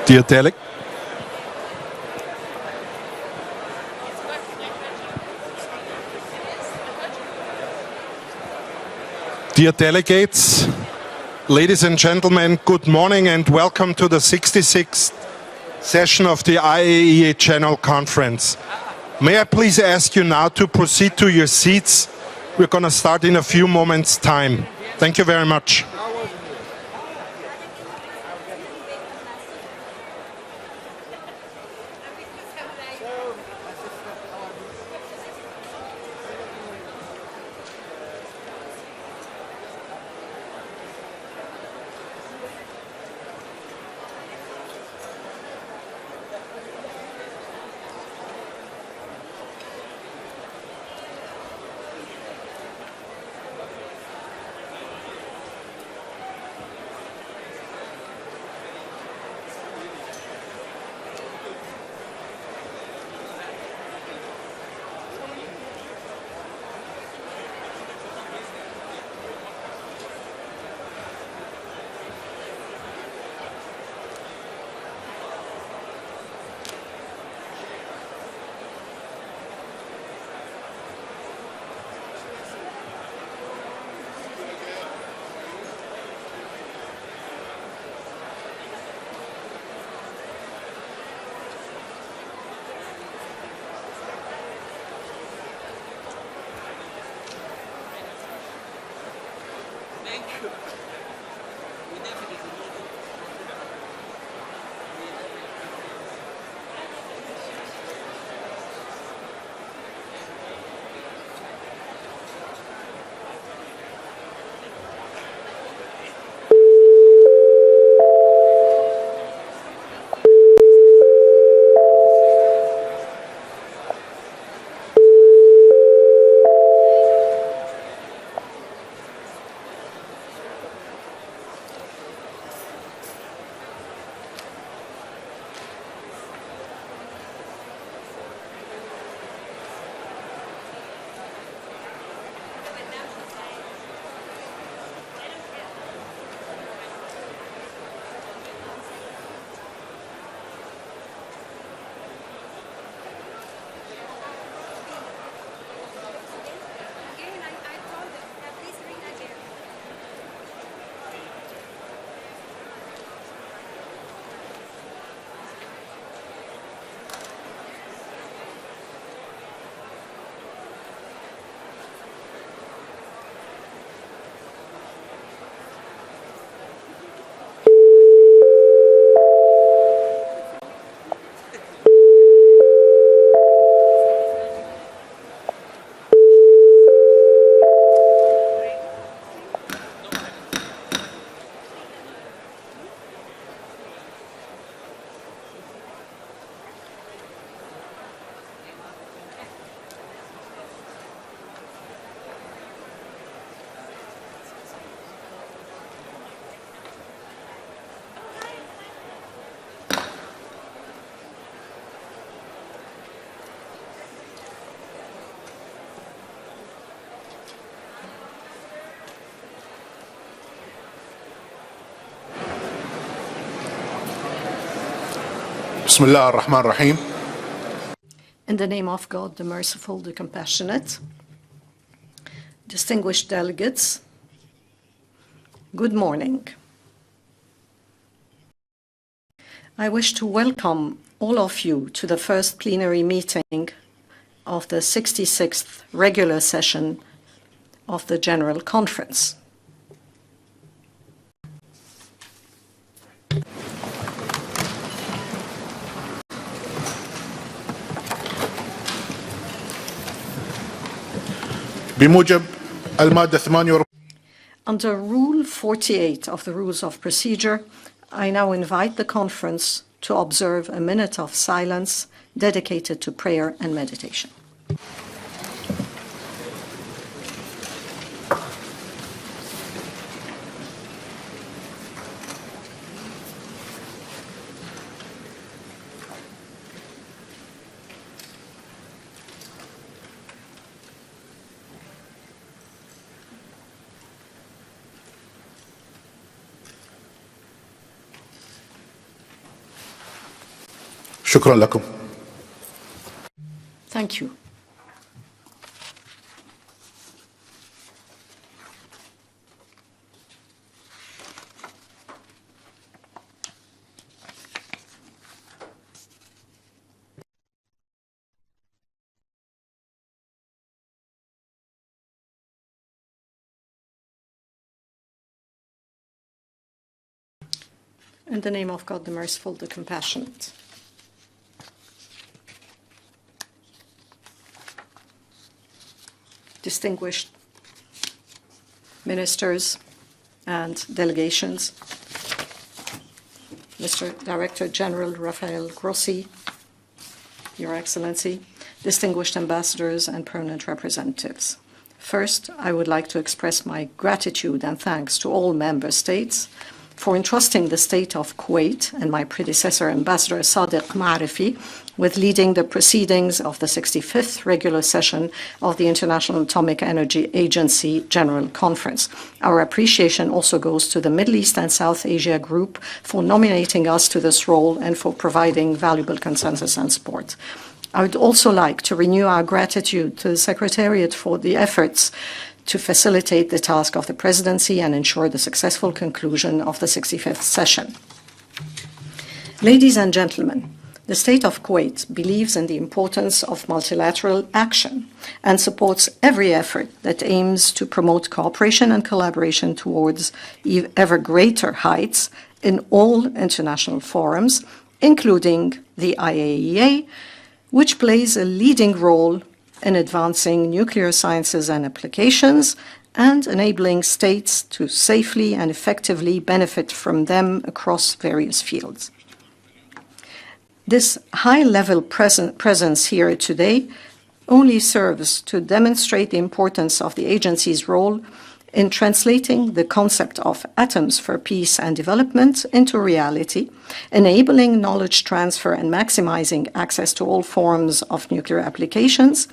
Dear Delegate, Dear delegates, ladies and gentlemen, good morning and welcome to the 66th session of the IAEA General Conference. May I please ask you now to proceed to your seats? We're going to start in a few moments' time. Thank you very much. Bismillah ar-Rahman ar-Rahim. In the name of God, the merciful, the compassionate, distinguished delegates, good morning. I wish to welcome all of you to the first plenary meeting of the 66th regular session of the General Conference. بموجب المادة 48 Under Rule 48 of the Rules of Procedure, I now invite the conference to observe a minute of silence dedicated to prayer and meditation. شكرا لكم. Thank you. In the name of God, the merciful, the compassionate. Distinguished ministers and delegations, Mr. Director General Рафаэль Гросси, Your Excellency, distinguished ambassadors and permanent representatives. First, I would like to express my gratitude and thanks to all member states for entrusting the state of Kuwait and my predecessor, Ambassador Sadiq Ma'arifi, with leading the proceedings of the 65th regular session of the International Atomic Energy Agency General Conference. Our appreciation also goes to the Middle East and South Asia Group for nominating us to this role and for providing valuable consensus and support. I would also like to renew our gratitude to the Secretariat for the efforts to facilitate the task of the presidency and ensure the successful conclusion of the 65th session. Ladies and gentlemen, the state of Kuwait believes in the importance of multilateral action and supports every effort that aims to promote cooperation and collaboration towards ever greater heights in all international forums, including the IAEA, which plays a leading role in advancing nuclear sciences and applications and enabling states to safely and effectively benefit from them across various fields. This high-level presence here today only serves to demonstrate the importance of the agency's role in translating the concept of atoms for peace and development into reality, enabling knowledge transfer and maximizing access to all forms of nuclear applications,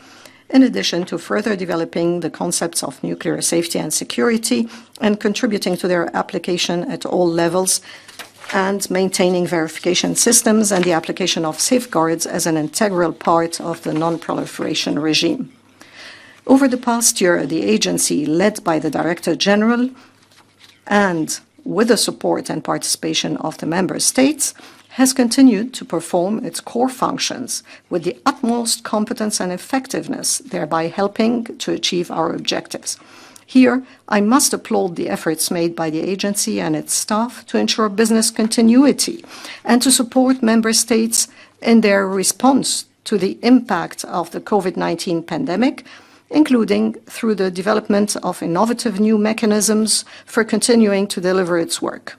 in addition to further developing the concepts of nuclear safety and security and contributing to their application at all levels, and maintaining verification systems and the application of safeguards as an integral part of the non-proliferation regime. Over the past year, the agency, led by the Director General and with the support and participation of the member states, has continued to perform its core functions with the utmost competence and effectiveness, thereby helping to achieve our objectives. Here, I must applaud the efforts made by the agency and its staff to ensure business continuity and to support member states in their response to the impact of the COVID-19 pandemic, including through the development of innovative new mechanisms for continuing to deliver its work.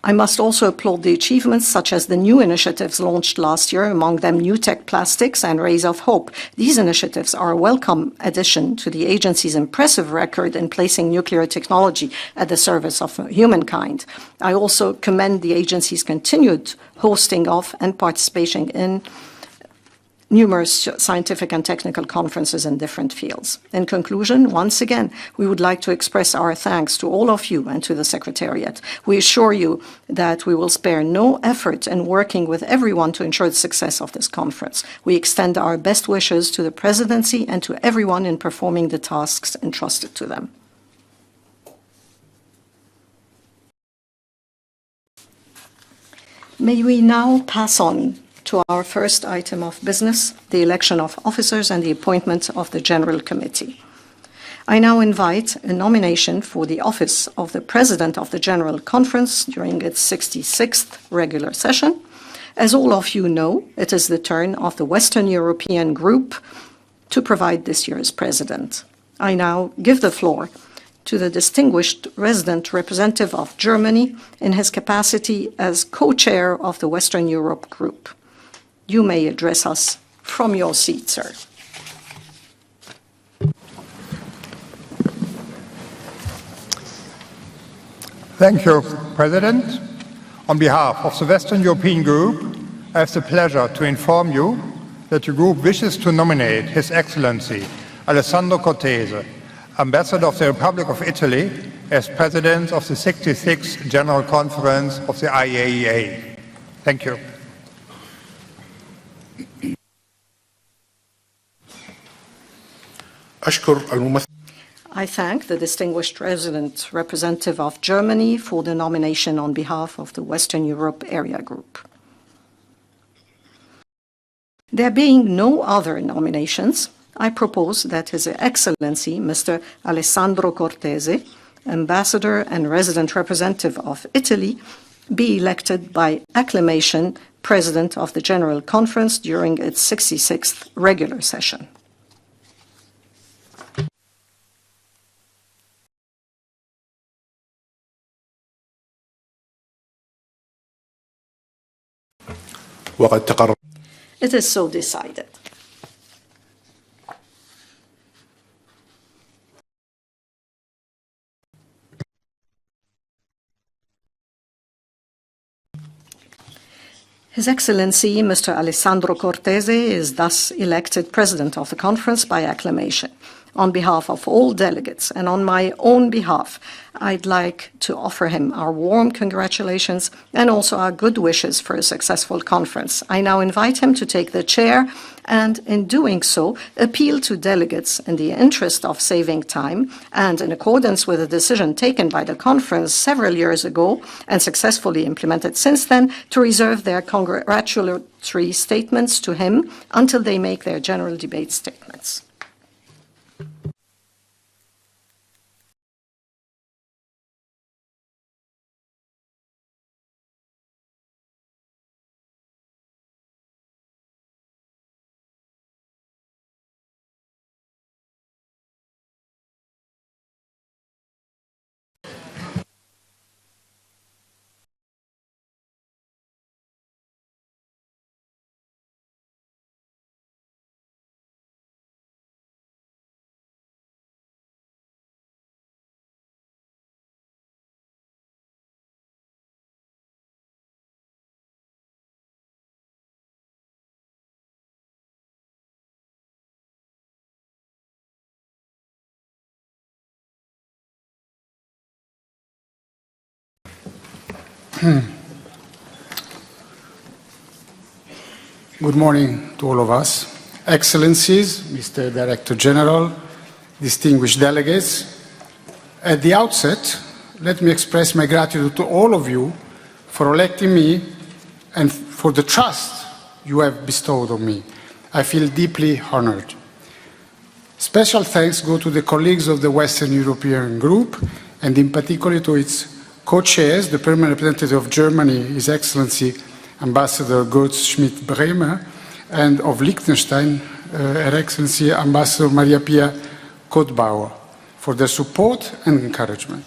I must also applaud the achievements such as the new initiatives launched last year, among them New Tech Plastics and Rays of Hope. These initiatives are a welcome addition to the agency's impressive record in placing nuclear technology at the service of humankind. I also commend the agency's continued hosting of and participation in numerous scientific and technical conferences in different fields. In conclusion, once again, we would like to express our thanks to all of you and to the Secretariat. We assure you that we will spare no effort in working with everyone to ensure the success of this conference. We extend our best wishes to the Presidency and to everyone in performing the tasks entrusted to them. May we now pass on to our first item of business, the election of officers and the appointment of the General Committee. I now invite a nomination for the office of the President of the General Conference during its 66th regular session. As all of you know, it is the turn of the Western European Group to provide this year's President. I now give the floor to the distinguished resident representative of Germany in his capacity as co-chair of the Western Europe Group. You may address us from your seat, sir. Thank you, President. On behalf of the Western European Group, I have the pleasure to inform you that the group wishes to nominate His Excellency Alessandro Cortese, Ambassador of the Republic of Italy, as President of the 66th General Conference of the IAEA. Thank you. أشكر الممثل I thank the distinguished representative of Germany for the nomination on behalf of the Western Europe Area Group. There being no other nominations, I propose that His Excellency Mr. Alessandro Cortese, Ambassador and Resident Representative of Italy, be elected by acclamation President of the General Conference during its 66th regular session. وقد تقرر It is so decided. His Excellency Mr. Alessandro Cortese is thus elected President of the Conference by acclamation. On behalf of all delegates and on my own behalf, I'd like to offer him our warm congratulations and also our good wishes for a successful conference. I now invite him to take the chair and, in doing so, appeal to delegates in the interest of saving time and in accordance with a decision taken by the conference several years ago and successfully implemented since then, to reserve their congratulatory statements to him until they make their general debate statements. Good morning to all of us. Excellencies, Mr. Director General, distinguished delegates. At the outset, let me express my gratitude to all of you for electing me and for the trust you have bestowed on me. I feel deeply honored. Special thanks go to the colleagues of the Western European Group and in particular to its co-chairs, the permanent representative of Germany, His Excellency Ambassador Gerd Schmidt-Bremer, and of Liechtenstein, Her Excellency Ambassador Maria Pia Kotbauer, for their support and encouragement.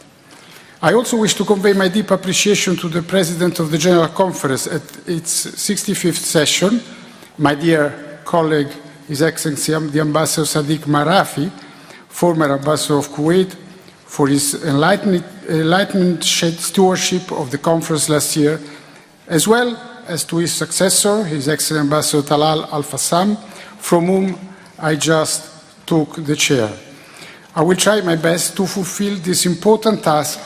I also wish to convey my deep appreciation to the President of the General Conference at its 65th session, my dear colleague, His Excellency the Ambassador Sadiq Marafi, former Ambassador of Kuwait, for his enlightened stewardship of the conference last year, as well as to his successor, His Excellency Ambassador Talal Al-Fassam, from whom I just took the chair. I will try my best to fulfill this important task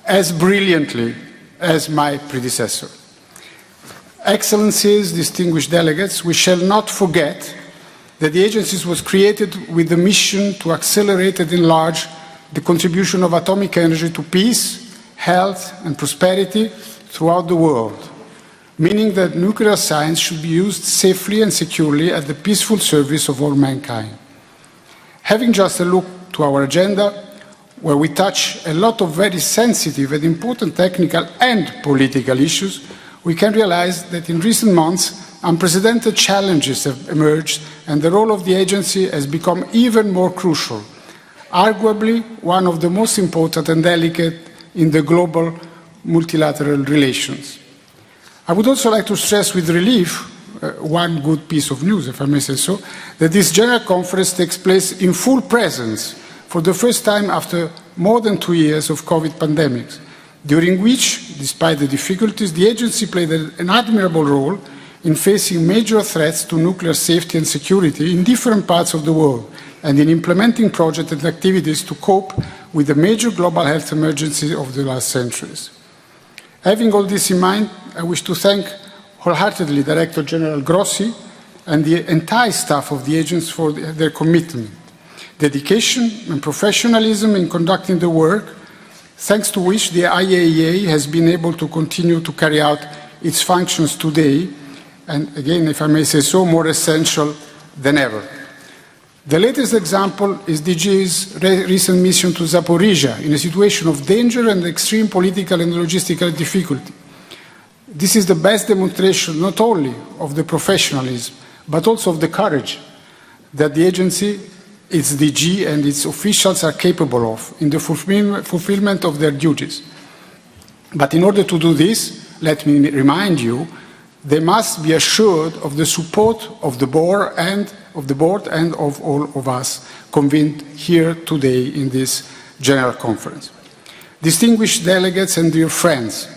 as brilliantly as my predecessor. Excellencies, distinguished delegates, we shall not forget that the agency was created with the mission to accelerate and enlarge the contribution of atomic energy to peace, health, and prosperity throughout the world, meaning that nuclear science should be used safely and securely at the peaceful service of all mankind. Having just a look to our agenda, where we touch a lot of very sensitive and important technical and political issues, we can realize that in recent months, unprecedented challenges have emerged and the role of the agency has become even more crucial, arguably one of the most important and delicate in the global multilateral relations. I would also like to stress with relief one good piece of news, if I may say so, that this General Conference takes place in full presence for the first time after more than 2 years of COVID pandemics, during which, despite the difficulties, the agency played an admirable role in facing major threats to nuclear safety and security in different parts of the world, and in implementing projects and activities to cope with the major global health emergencies of the last centuries. Having all this in mind, I wish to thank wholeheartedly Director General Grossi and the entire staff of the agency for their commitment, dedication and professionalism in conducting the work, thanks to which the IAEA has been able to continue to carry out its functions today, and again, if I may say so, more essential than ever. The latest example is DG's recent mission to Zaporozhye in a situation of danger and extreme political and logistical difficulty. This is the best demonstration not only of the professionalism, but also of the courage that the agency, its DG and its officials are capable of in the fulfillment of their duties. But in order to do this, let me remind you, they must be assured of the support of the board and of all of us convened here today in this General Conference. Distinguished delegates and dear friends,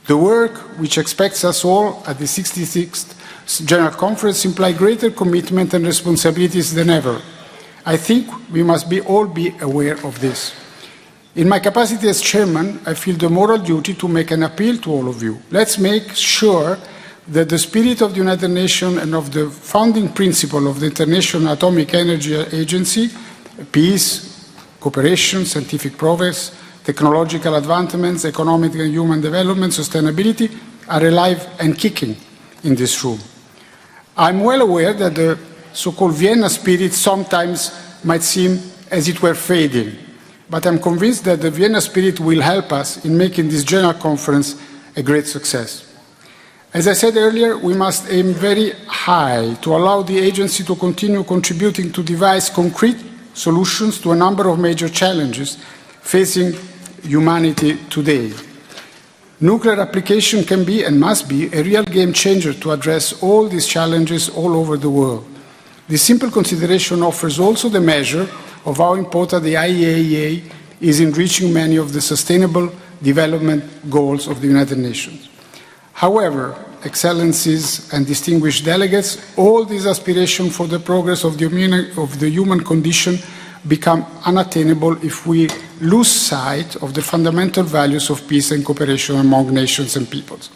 the work which expects us all at the 66th General Conference implies greater commitment and responsibilities than ever. I think we must all be aware of this. In my capacity as chairman, I feel the moral duty to make an appeal to all of you. Let's make sure that the spirit of the United Nations and of the founding principle of the International Atomic Energy Agency, peace, cooperation, scientific progress, technological advancements, economic and human development, sustainability, are alive and kicking in this room. I'm well aware that the so-called Vienna spirit sometimes might seem as it were fading, but I'm convinced that the Vienna spirit will help us in making this General Conference a great success. As I said earlier, we must aim very high to allow the agency to continue contributing to devise concrete solutions to a number of major challenges facing humanity today. Nuclear application can be and must be a real game changer to address all these challenges all over the world. This simple consideration offers also the measure of how important the IAEA is in reaching many of the sustainable development goals of the United Nations. However, Excellencies and distinguished delegates, all these aspirations for the progress of the human condition become unattainable if we lose sight of the fundamental values of peace and cooperation among nations and peoples.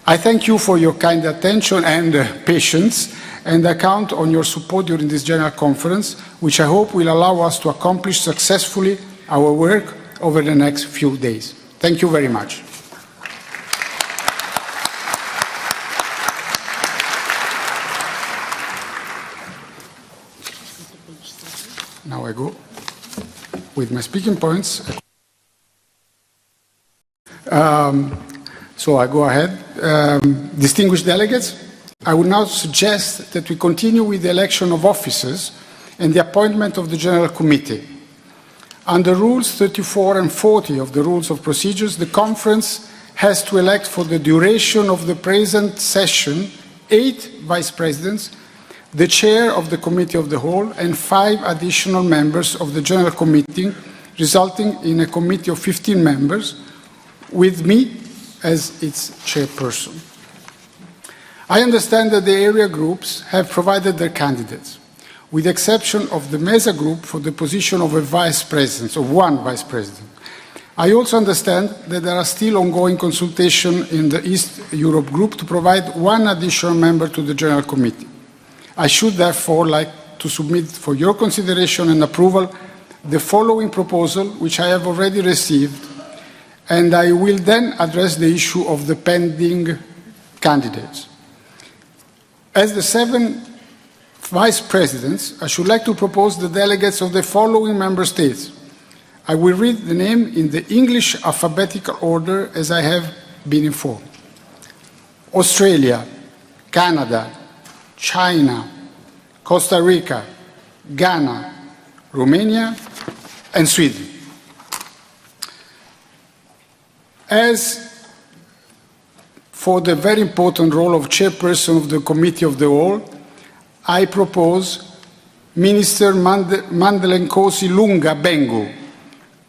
I thank you for your kind attention and patience, and I count on your support during this General Conference, which I hope will allow us to accomplish successfully our work over the next few days. Thank you very much. Now I go with my speaking points. So I go ahead. Distinguished delegates, I would now suggest that we continue with the election of officers and the appointment of the General Committee. Under Rules 34 and 40 of the Rules of Procedures, the Conference has to elect for the duration of the present session 8 Vice Presidents, the Chair of the Committee of the Whole, and 5 additional members of the General Committee, resulting in a committee of 15 members, with me as its chairperson. I understand that the area groups have provided their candidates, with the exception of the MESA group for the position of a vice president, of one vice president. I also understand that there are still ongoing consultations in the East Europe group to provide one additional member to the General Committee. I should therefore like to submit for your consideration and approval the following proposal, which I have already received, and I will then address the issue of the pending candidates. As the 7 vice presidents, I should like to propose the delegates of the following member states. I will read the name in the English alphabetical order as I have been informed. Australia, Canada, China, Costa Rica, Ghana, Romania, and Sweden. As for the very important role of chairperson of the Committee of the Whole, I propose Minister Mandelenkosi Lunga Bengu,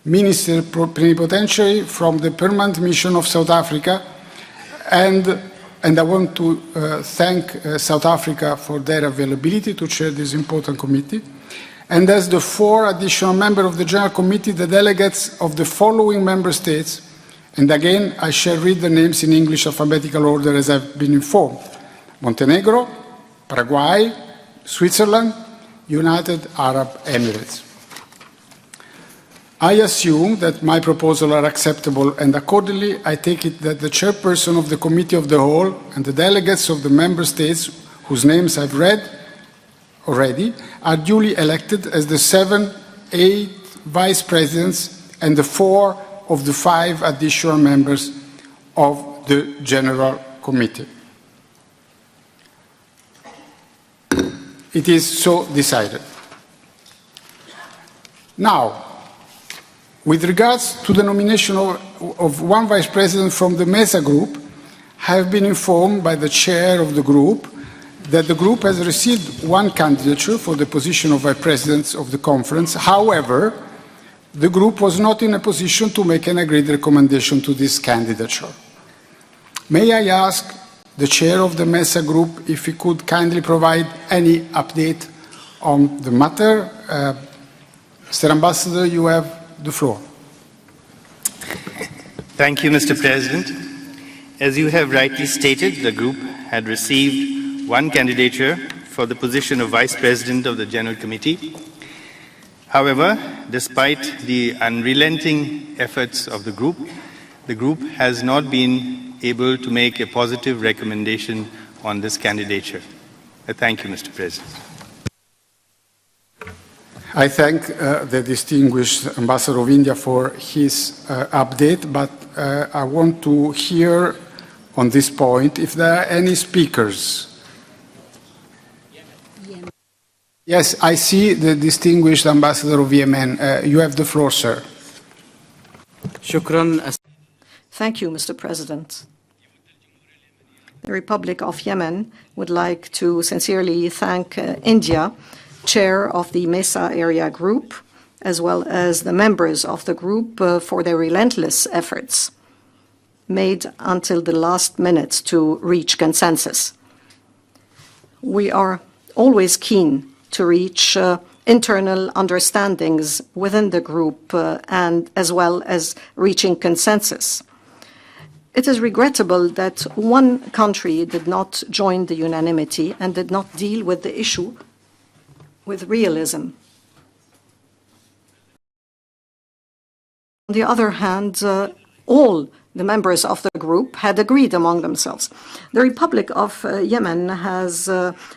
Minister Plenipotentiary from the Permanent Mission of South Africa, and I want to thank South Africa for their availability to chair this important committee. And as the 4 additional members of the General Committee, the delegates of the following member states, And again, I shall read the names in English alphabetical order as I've been informed. Montenegro, Paraguay, Switzerland, United Arab Emirates. I assume that my proposals are acceptable, and accordingly, I take it that the chairperson of the Committee of the Whole and the delegates of the Member States, whose names I've read already, are duly elected as the 7, 8 vice presidents and the 4 of the 5 additional members of the General Committee. It is so decided. Now, with regards to the nomination of one vice president from the MESA group, I have been informed by the chair of the group that the group has received one candidature for the position of vice president of the conference. However, the group was not in a position to make an agreed recommendation to this candidature. May I ask the chair of the MESA group if he could kindly provide any update on the matter? Mr. Ambassador, you have the floor. Thank you, Mr. President. As you have rightly stated, the group had received one candidature for the position of Vice President of the General Committee. However, despite the unrelenting efforts of the group has not been able to make a positive recommendation on this candidature. Thank you, Mr. President. I thank the distinguished Ambassador of India for his update, but I want to hear on this point if there are any speakers. Yes, I see the distinguished Ambassador of Yemen. You have the floor, sir. Thank you, Mr. President. The Republic of Yemen would like to sincerely thank India, chair of the MESA area group, as well as the members of the group for their relentless efforts made until the last minute to reach consensus. We are always keen to reach internal understandings within the group and as well as reaching consensus. It is regrettable that one country did not join the unanimity and did not deal with the issue with realism. On the other hand, all the members of the group had agreed among themselves. The Republic of Yemen has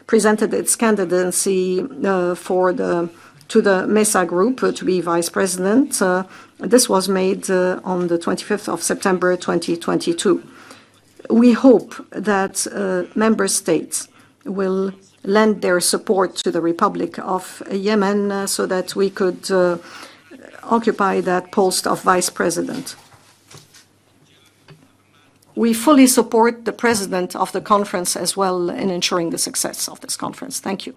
presented its candidacy to the MESA group to be vice president. This was made on the 25th of September 2022. We hope that member states will lend their support to the Republic of Yemen so that we could occupy that post of vice president. We fully support the president of the conference as well in ensuring the success of this conference. Thank you.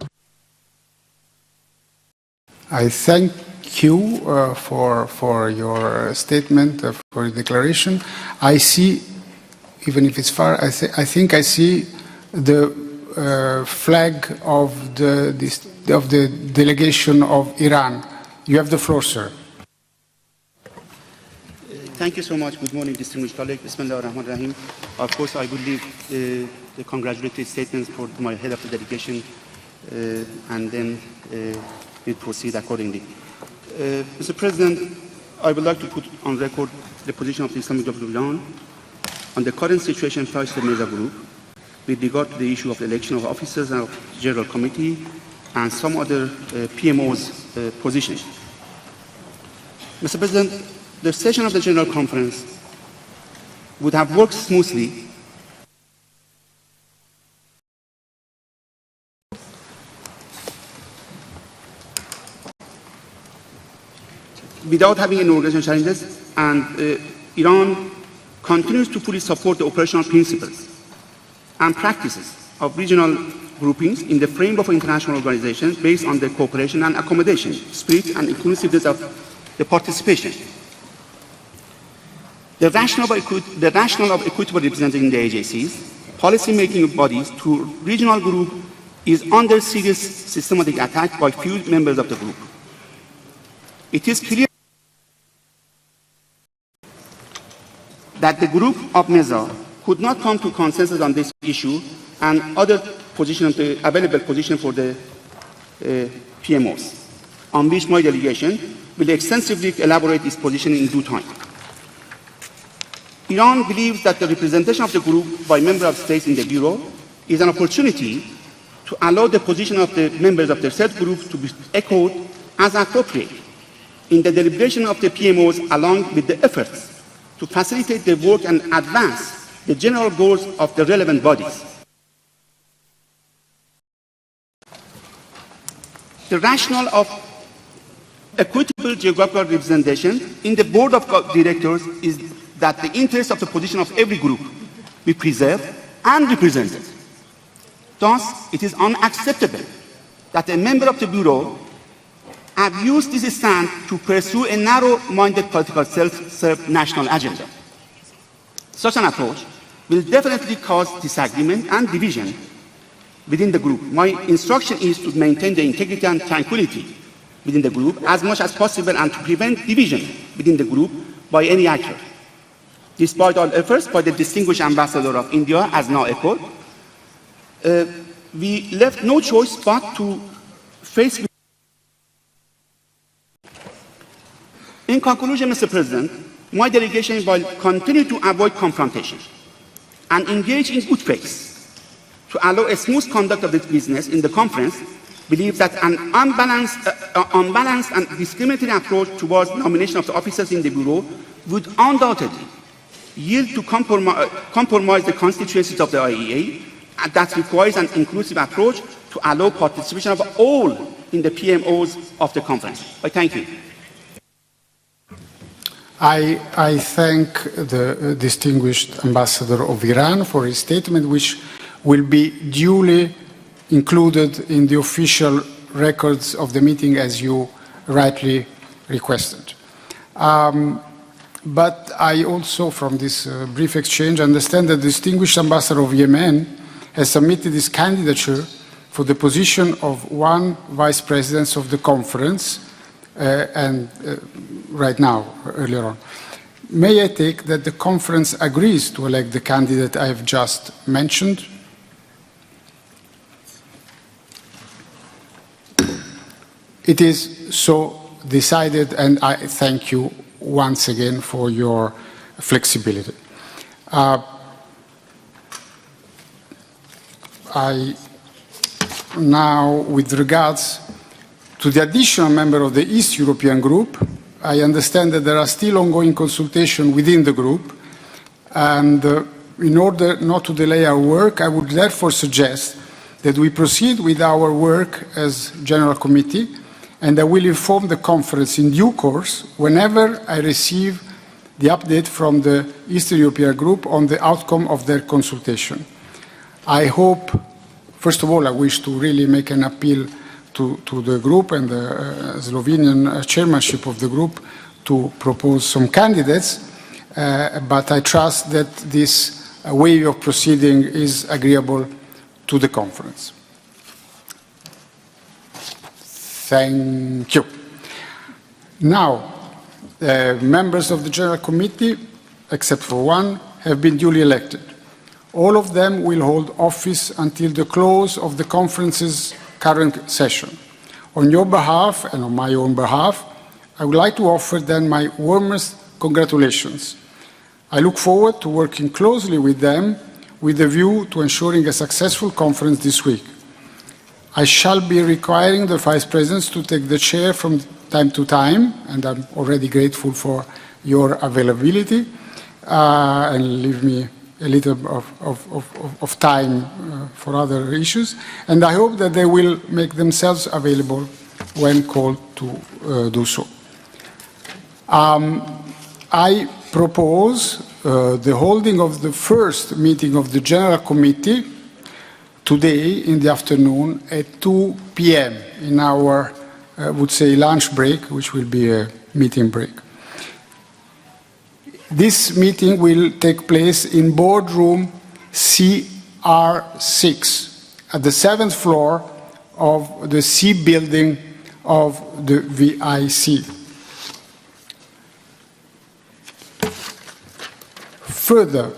I thank you for your statement, for your declaration. I see, even if it's far, I think I see the flag of the delegation of Iran. You have the floor, sir. Thank you so much. Good morning, distinguished colleagues. Bismillah ar-Rahman ar-Rahim. Of course, I will leave the congratulatory statements for my head of the delegation, and then we'll proceed accordingly. Mr. President, I would like to put on record the position of the Islamic Republic of Iran on the current situation faced the MESA group with regard to the issue of the election of officers of the General Committee and some other PMO's positions. Mr. President, the session of the General Conference would have worked smoothly without having any organizational challenges, and Iran continues to fully support the operational principles and practices of regional groupings in the framework of international organizations based on the cooperation and accommodation, spirit and inclusiveness of the participation. The rationale of equitable representation in the AJCs, policy-making bodies to regional group is under serious systematic attack by few members of the group. It is clear that the group of MESA could not come to consensus on this issue and other position, the available position for the PMOs, on which my delegation will extensively elaborate its position in due time. Iran believes that the representation of the group by member of states in the Bureau is an opportunity to allow the position of the members of the third group to be echoed as appropriate in the deliberation of the PMOs, along with the efforts to facilitate the work and advance the general goals of the relevant bodies. The rationale of equitable geographical representation in the board of directors is that the interests of the position of every group be preserved and represented. Thus, it is unacceptable that a member of the Bureau abuse this stand to pursue a narrow-minded political self-served national agenda. Such an approach will definitely cause disagreement and division within the group. My instruction is to maintain the integrity and tranquility within the group as much as possible and to prevent division within the group by any actor. Despite all efforts by the distinguished ambassador of India, as now echoed, we left no choice but to face. In conclusion, Mr. President, my delegation will continue to avoid confrontation and engage in good faith to allow a smooth conduct of this business in the conference, believes that an unbalanced and discriminatory approach towards nomination of the officers in the Bureau would undoubtedly yield to compromise the constituencies of the IAEA, and that requires an inclusive approach to allow participation of all in the PMOs of the conference. I thank you. I thank the distinguished ambassador of Iran for his statement, which will be duly included in the official records of the meeting as you rightly requested. But I also, from this brief exchange, understand that the distinguished ambassador of Yemen has submitted his candidature for the position of one vice president of the conference, right now, earlier on. May I take that the conference agrees to elect the candidate I have just mentioned? It is so decided, and I thank you once again for your flexibility. I now, with regards to the additional member of the East European Group, I understand that there are still ongoing consultations within the group, and in order not to delay our work, I would therefore suggest that we proceed with our work as General Committee, and I will inform the conference in due course whenever I receive the update from the Eastern European Group on the outcome of their consultation. I hope, first of all, I wish to really make an appeal to the group and the Slovenian chairmanship of the group to propose some candidates, but I trust that this way of proceeding is agreeable to the conference. Thank you. Now, members of the General Committee, except for one, have been duly elected. All of them will hold office until the close of the conference's current session. On your behalf and on my own behalf, I would like to offer them my warmest congratulations. I look forward to working closely with them with a view to ensuring a successful conference this week. I shall be requiring the Vice Presidents to take the chair from time to time, and I'm already grateful for your availability, and leave me a little of time for other issues. And I hope that they will make themselves available when called to do so. I propose the holding of the first meeting of the General Committee today in the afternoon at 2 p.m. in our, I would say, lunch break, which will be a meeting break. This meeting will take place in boardroom CR6 at the 7th floor of the C building of the VIC. Further,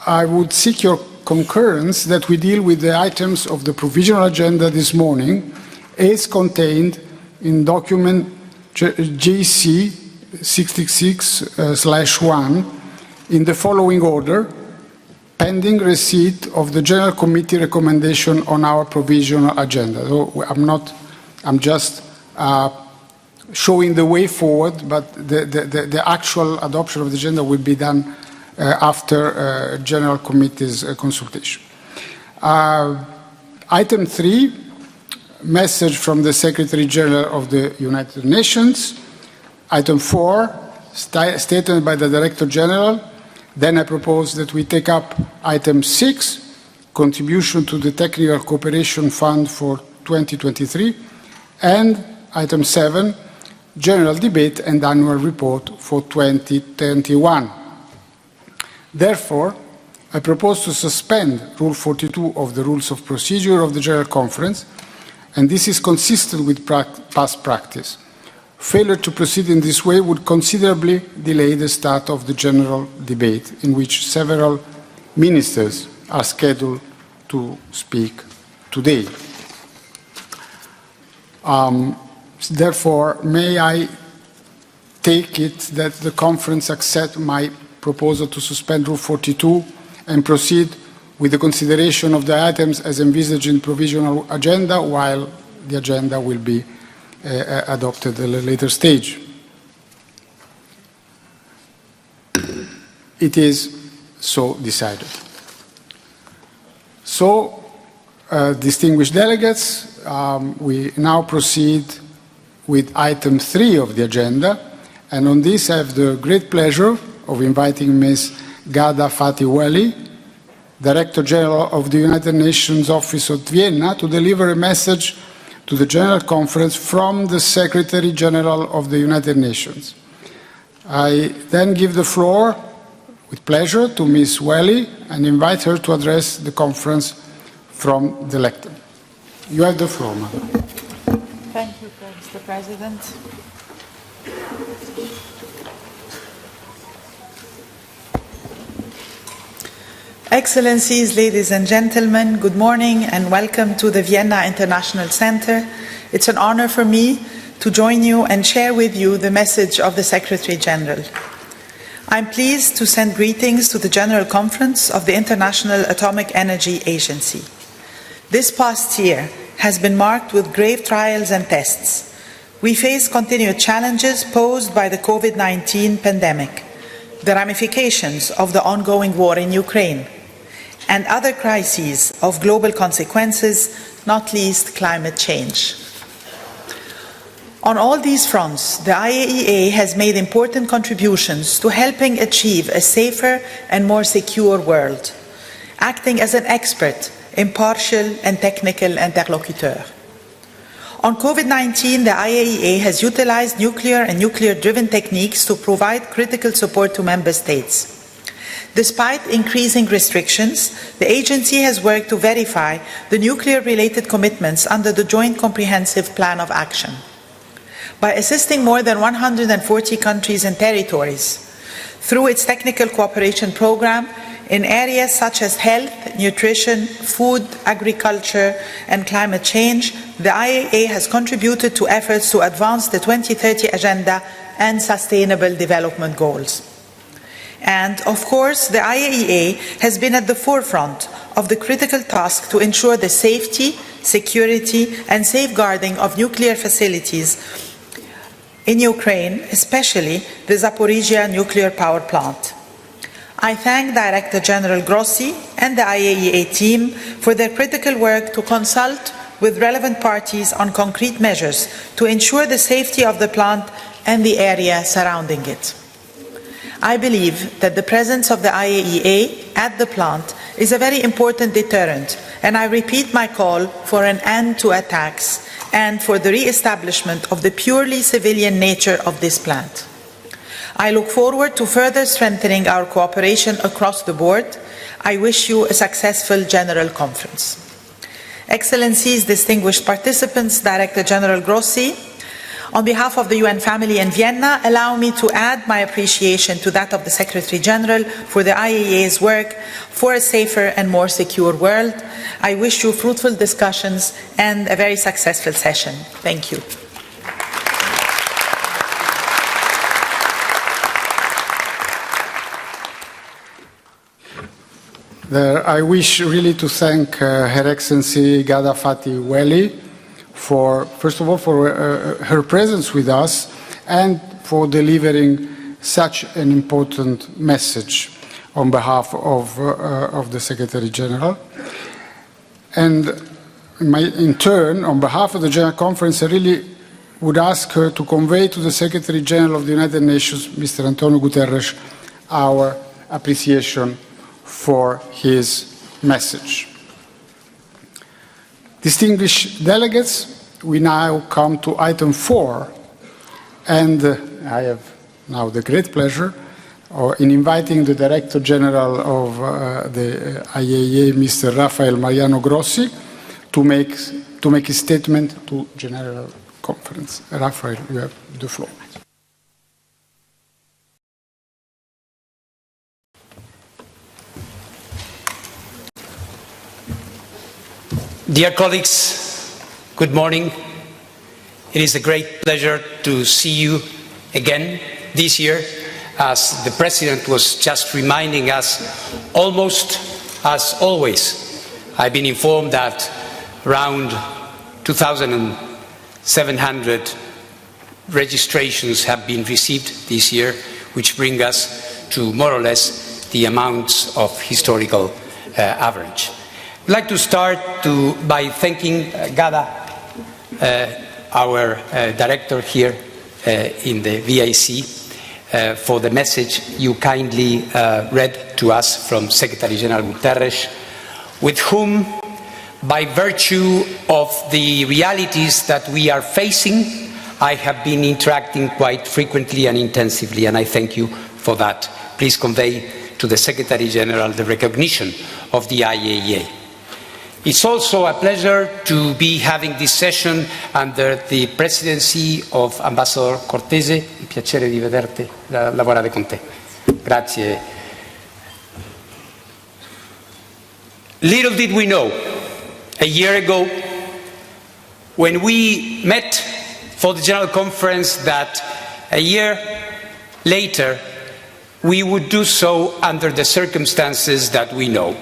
I would seek your concurrence that we deal with the items of the provisional agenda this morning as contained in document JC 66/1 in the following order, pending receipt of the General Committee recommendation on our provisional agenda. So I'm just showing the way forward, but the actual adoption of the agenda will be done after General Committee's consultation. Item 3, message from the Secretary General of the United Nations. Item 4, statement by the Director General. Then I propose that we take up item 6, contribution to the Technical Cooperation Fund for 2023, and item 7, general debate and annual report for 2021. Therefore, I propose to suspend Rule 42 of the Rules of Procedure of the General Conference, and this is consistent with past practice. Failure to proceed in this way would considerably delay the start of the general debate, in which several ministers are scheduled to speak today. Therefore, may I take it that the conference accept my proposal to suspend Rule 42 and proceed with the consideration of the items as envisaged in provisional agenda, while the agenda will be adopted at a later stage. It is so decided. So, distinguished delegates, we now proceed with item 3 of the agenda, and on this I have the great pleasure of inviting Ms. Ghada Fatih Weli, Director General of the United Nations Office at Vienna, to deliver a message to the General Conference from the Secretary General of the United Nations. I then give the floor, with pleasure, to Ms. Weli and invite her to address the conference from the lectern. You have the floor, Madam. Thank you, Mr. President. Excellencies, ladies and gentlemen, good morning and welcome to the Vienna International Centre. It's an honor for me to join you and share with you the message of the Secretary General. I'm pleased to send greetings to the General Conference of the International Atomic Energy Agency. This past year has been marked with grave trials and tests. We face continued challenges posed by the COVID-19 pandemic, the ramifications of the ongoing war in Ukraine, and other crises of global consequences, not least climate change. On all these fronts, the IAEA has made important contributions to helping achieve a safer and more secure world, acting as an expert, impartial and technical interlocuteur. On COVID-19, the IAEA has utilized nuclear and nuclear-driven techniques to provide critical support to member states. Despite increasing restrictions, the agency has worked to verify the nuclear-related commitments under the Joint Comprehensive Plan of Action. By assisting more than 140 countries and territories through its technical cooperation program in areas such as health, nutrition, food, agriculture, and climate change, the IAEA has contributed to efforts to advance the 2030 Agenda and Sustainable Development Goals. And, of course, the IAEA has been at the forefront of the critical task to ensure the safety, security, and safeguarding of nuclear facilities in Ukraine, especially the Zaporozhye nuclear power plant. I thank Director General Grossi and the IAEA team for their critical work to consult with relevant parties on concrete measures to ensure the safety of the plant and the area surrounding it. I believe that the presence of the IAEA at the plant is a very important deterrent, and I repeat my call for an end to attacks and for the re-establishment of the purely civilian nature of this plant. I look forward to further strengthening our cooperation across the board. I wish you a successful General Conference. Excellencies, distinguished participants, Director General Grossi, On behalf of the UN family in Vienna, allow me to add my appreciation to that of the Secretary General for the IAEA's work for a safer and more secure world. I wish you fruitful discussions and a very successful session. Thank you. I wish really to thank Her Excellency Ghada Fatih Weli for, first of all, for her presence with us and for delivering such an important message on behalf of the Secretary General. And in turn, on behalf of the General Conference, I really would ask her to convey to the Secretary General of the United Nations, Mr. Antonio Guterres, our appreciation for his message. Distinguished delegates, we now come to item 4, and I have now the great pleasure in inviting the Director General of the IAEA, Mr. Rafael Grossi, to make his statement to General Conference. Rafael, you have the floor. Dear colleagues, good morning. It is a great pleasure to see you again this year. As the President was just reminding us, almost as always, I've been informed that around 2,700 registrations have been received this year, which bring us to more or less the amounts of historical average. I'd like to start by thanking Ghada, our director here in the VIC, for the message you kindly read to us from Secretary General Guterres, with whom, by virtue of the realities that we are facing, I have been interacting quite frequently and intensively, and I thank you for that. Please convey to the Secretary General the recognition of the IAEA. It's also a pleasure to be having this session under the presidency of Ambassador Cortese. È piacere di vederti, lavorare con te. Grazie. Little did we know, a year ago, when we met for the General Conference, that a year later we would do so under the circumstances that we know.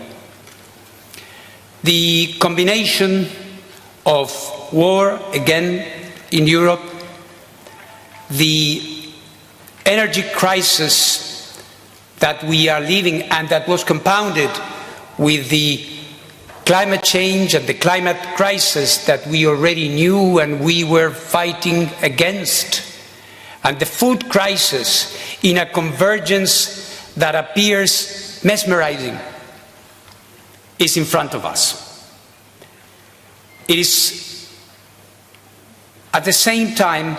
The combination of war again in Europe, the energy crisis that we are living and that was compounded with the climate change and the climate crisis that we already knew and we were fighting against, and the food crisis in a convergence that appears mesmerizing, is in front of us. It is at the same time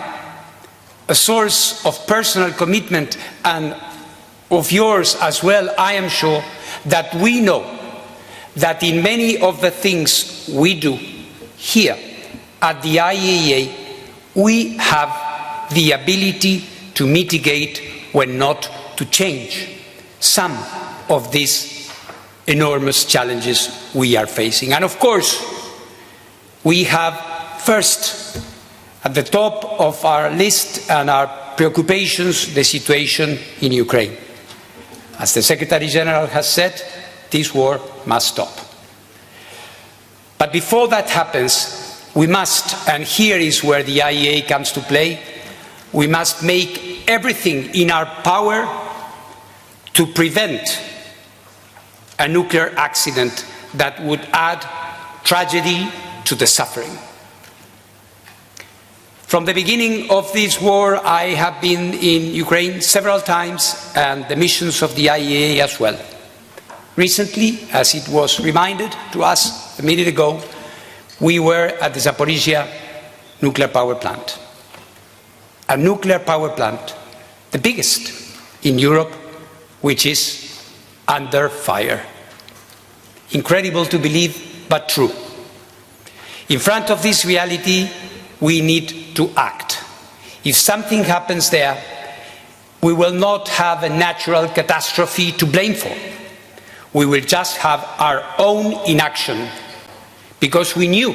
a source of personal commitment and of yours as well, I am sure, that we know that in many of the things we do here at the IAEA, we have the ability to mitigate, when not to change, some of these enormous challenges we are facing. And of course, we have first at the top of our list and our preoccupations the situation in Ukraine. As the Secretary General has said, this war must stop. But before that happens, we must, and here is where the IAEA comes to play, we must make everything in our power to prevent a nuclear accident that would add tragedy to the suffering. From the beginning of this war, I have been in Ukraine several times, and the missions of the IAEA as well. Recently, as it was reminded to us a minute ago, we were at the Zaporozhye nuclear power plant. A nuclear power plant, the biggest in Europe, which is under fire. Incredible to believe, but true. In front of this reality, we need to act. If something happens there, we will not have a natural catastrophe to blame for. We will just have our own inaction because we knew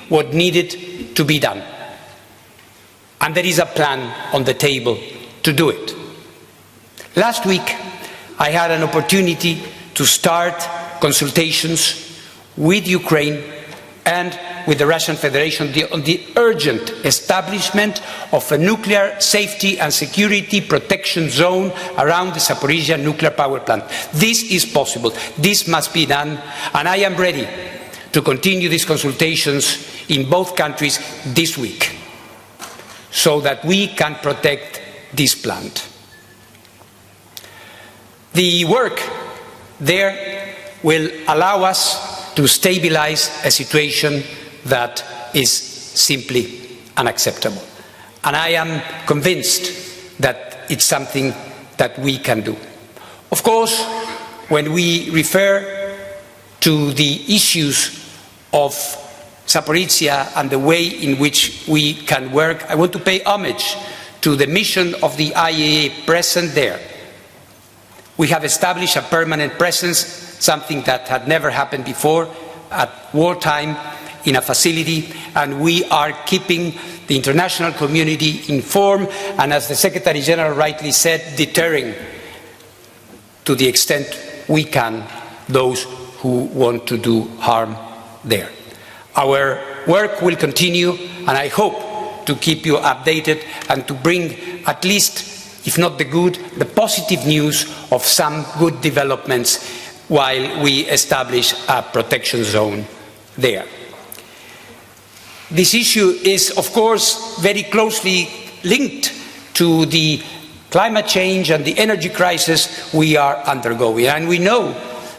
what needed to be done. And there is a plan on the table to do it. Last week, I had an opportunity to start consultations with Ukraine and with the Russian Federation on the urgent establishment of a nuclear safety and security protection zone around the Zaporozhye nuclear power plant. This is possible. This must be done, and I am ready to continue these consultations in both countries this week so that we can protect this plant. The work there will allow us to stabilize a situation that is simply unacceptable. And I am convinced that it's something that we can do. Of course, when we refer to the issues of Zaporozhye and the way in which we can work, I want to pay homage to the mission of the IAEA present there. We have established a permanent presence, something that had never happened before at wartime in a facility, and we are keeping the international community informed and, as the Secretary General rightly said, deterring to the extent we can those who want to do harm there. Our work will continue, and I hope to keep you updated and to bring at least, if not the good, the positive news of some good developments while we establish a protection zone there. This issue is, of course, very closely linked to the climate change and the energy crisis we are undergoing. And we know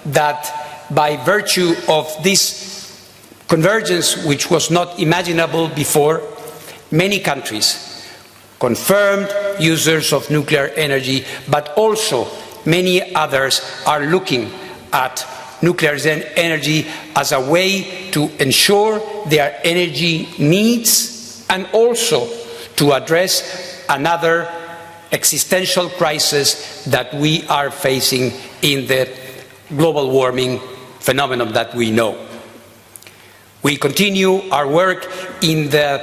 that by virtue of this convergence, which was not imaginable before, many countries, confirmed users of nuclear energy, but also many others are looking at nuclear energy as a way to ensure their energy needs and also to address another existential crisis that we are facing in the global warming phenomenon that we know. We continue our work in the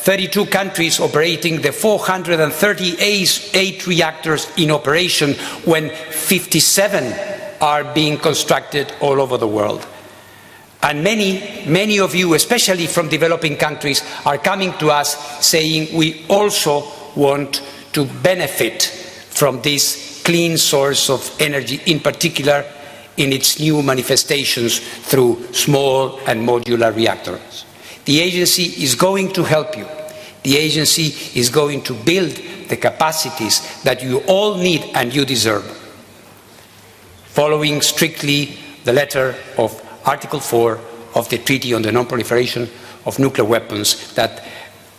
32 countries operating the 438 reactors in operation when 57 are being constructed all over the world. And many of you, especially from developing countries, are coming to us saying we also want to benefit from this clean source of energy, in particular in its new manifestations through small and modular reactors. The agency is going to help you. The agency is going to build the capacities that you all need and you deserve, following strictly the letter of Article 4 of the Treaty on the Non-Proliferation of Nuclear Weapons that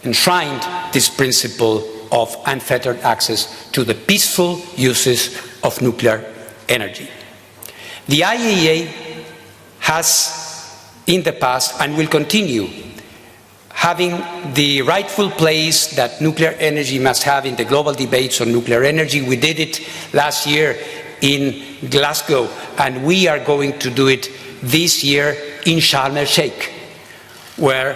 enshrined this principle of unfettered access to the peaceful uses of nuclear energy. The IAEA has, in the past, and will continue, having the rightful place that nuclear energy must have in the global debates on nuclear energy. We did it last year in Glasgow, and we are going to do it this year in Sharm el-Sheikh, where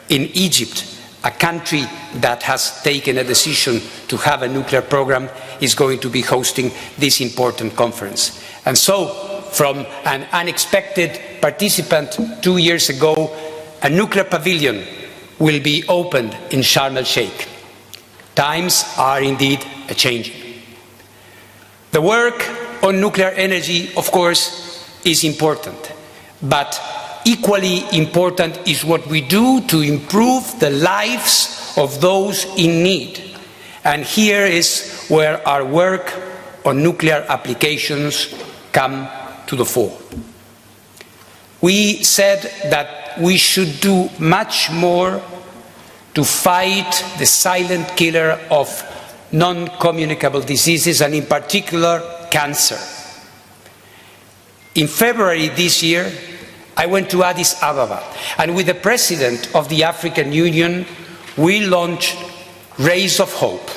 in Egypt, a country that has taken a decision to have a nuclear program is going to be hosting this important conference. And so, from an unexpected participant 2 years ago, a nuclear pavilion will be opened in Sharm el-Sheikh. Times are indeed a-changing. The work on nuclear energy, of course, is important, but equally important is what we do to improve the lives of those in need. And here is where our work on nuclear applications come to the fore. We said that we should do much more to fight the silent killer of non-communicable diseases, and in particular, cancer. In February this year, I went to Addis Ababa, and with the President of the African Union, we launched rays of hope,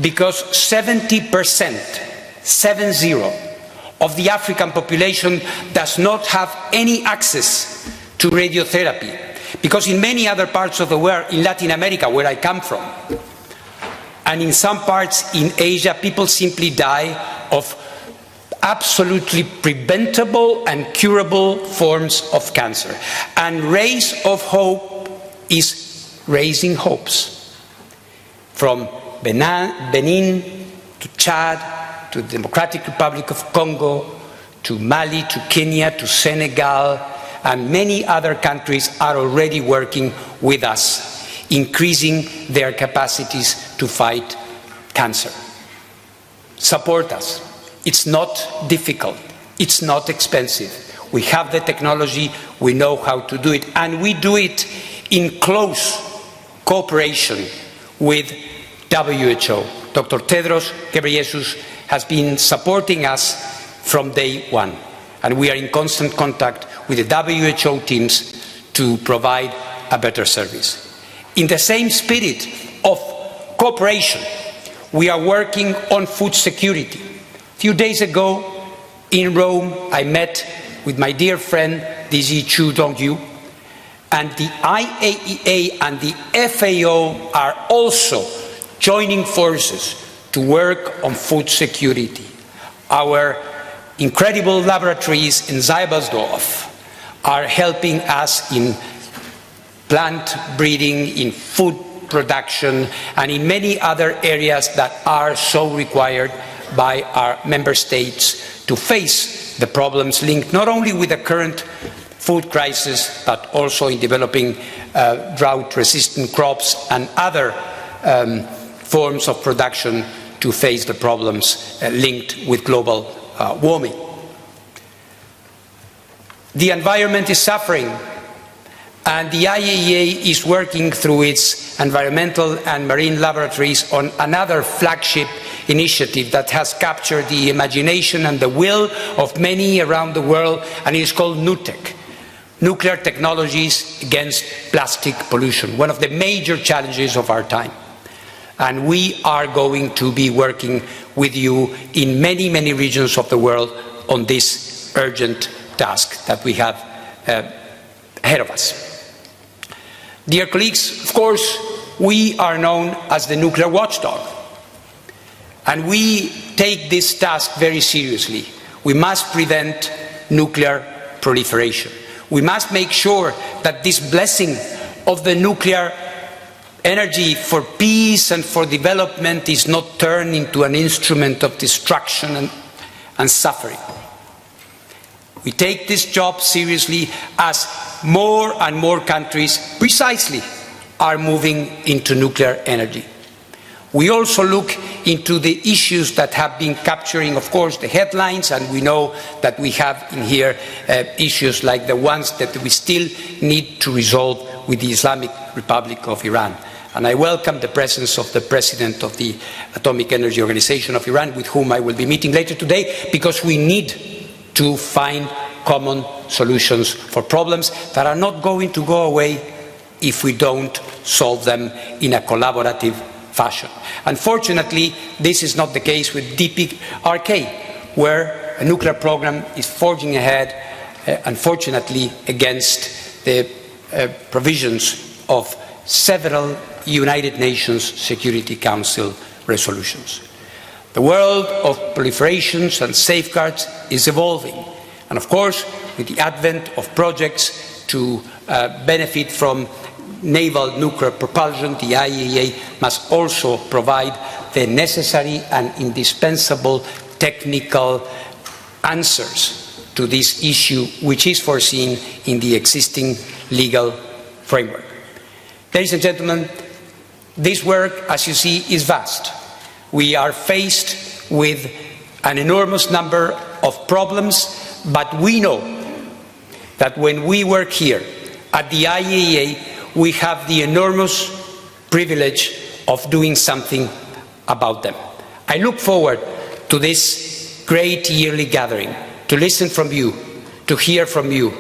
because 70%, 70, of the African population does not have any access to radiotherapy. Because in many other parts of the world, in Latin America, where I come from, and in some parts in Asia, people simply die of absolutely preventable and curable forms of cancer. And Rays of Hope is raising hopes. From Benin to Chad, to the Democratic Republic of Congo, to Mali, to Kenya, to Senegal, and many other countries are already working with us, increasing their capacities to fight cancer. Support us. It's not difficult. It's not expensive. We have the technology, we know how to do it, and we do it in close cooperation with WHO. Dr. Tedros Ghebreyesus has been supporting us from day one, and we are in constant contact with the WHO teams to provide a better service. In the same spirit of cooperation, we are working on food security. A few days ago in Rome, I met with my dear friend, DG Chu Dongyu, and the IAEA and the FAO are also joining forces to work on food security. Our incredible laboratories in Seibersdorf are helping us in plant breeding, in food production, and in many other areas that are so required by our member states to face the problems linked not only with the current food crisis, but also in developing drought-resistant crops and other forms of production to face the problems linked with global warming. The environment is suffering, and the IAEA is working through its environmental and marine laboratories on another flagship initiative that has captured the imagination and the will of many around the world, and it is called NUTEC, Nuclear Technologies Against Plastic Pollution, one of the major challenges of our time. And we are going to be working with you in many, many regions of the world on this urgent task that we have ahead of us. Dear colleagues, of course, we are known as the nuclear watchdog, and we take this task very seriously. We must prevent nuclear proliferation. We must make sure that this blessing of the nuclear energy for peace and for development is not turned into an instrument of destruction and suffering. We take this job seriously as more and more countries precisely are moving into nuclear energy. We also look into the issues that have been capturing, of course, the headlines, and we know that we have in here issues like the ones that we still need to resolve with the Islamic Republic of Iran. And I welcome the presence of the President of the Atomic Energy Organization of Iran, with whom I will be meeting later today, because we need to find common solutions for problems that are not going to go away if we don't solve them in a collaborative fashion. Unfortunately, this is not the case with DPRK, where a nuclear program is forging ahead, unfortunately, against the provisions of several United Nations Security Council resolutions. The world of proliferations and safeguards is evolving, and of course, with the advent of projects to benefit from naval nuclear propulsion, the IAEA must also provide the necessary and indispensable technical answers to this issue, which is foreseen in the existing legal framework. Ladies and gentlemen, this work, as you see, is vast. We are faced with an enormous number of problems, but we know that when we work here at the IAEA, we have the enormous privilege of doing something about them. I look forward to this great yearly gathering, to listen from you, to hear from you,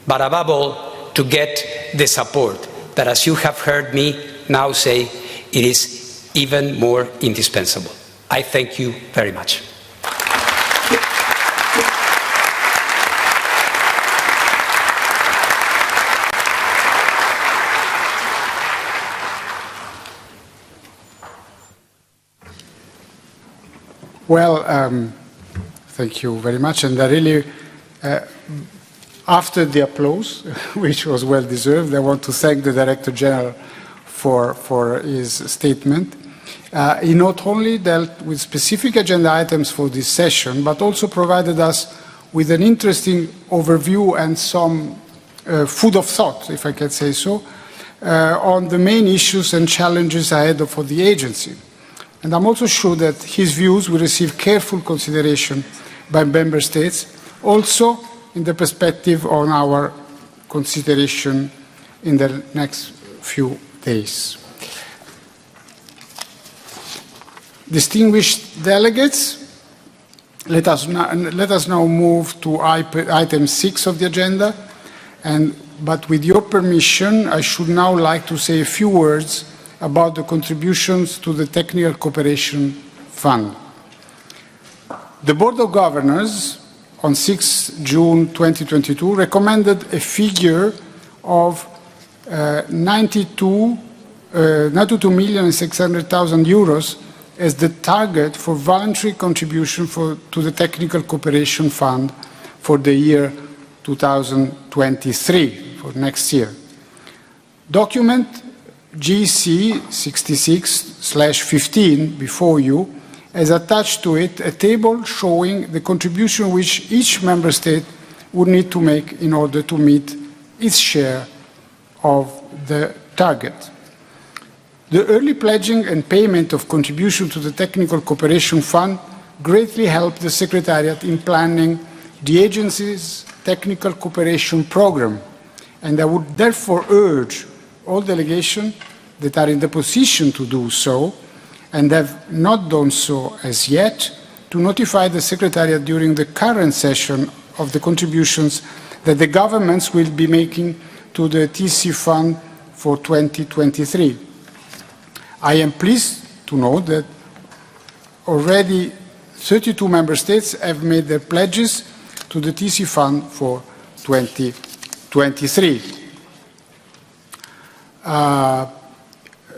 but above all, to get the support that, as you have heard me now say, it is even more indispensable. I thank you very much. Well, thank you very much. And I really, after the applause, which was well deserved, I want to thank the Director General for his statement. He not only dealt with specific agenda items for this session, but also provided us with an interesting overview and some food of thought, if I can say so, on the main issues and challenges ahead for the agency. And I'm also sure that his views will receive careful consideration by Member States, also in the perspective on our consideration in the next few days. Distinguished delegates, let us now move to item 6 of the agenda, but with your permission, I should now like to say a few words about the contributions to the Technical Cooperation Fund. The Board of Governors on 6 June 2022 recommended a figure of 92,600,000 euros as the target for voluntary contribution to the Technical Cooperation Fund for the year 2023, for next year. Document GC 66/15 before you has attached to it a table showing the contribution which each member state would need to make in order to meet its share of the target. The early pledging and payment of contribution to the Technical Cooperation Fund greatly helped the Secretariat in planning the agency's technical cooperation program, and I would therefore urge all delegations that are in the position to do so and have not done so as yet to notify the Secretariat during the current session of the contributions that the governments will be making to the TC Fund for 2023. I am pleased to note that already 32 member states have made their pledges to the TC Fund for 2023.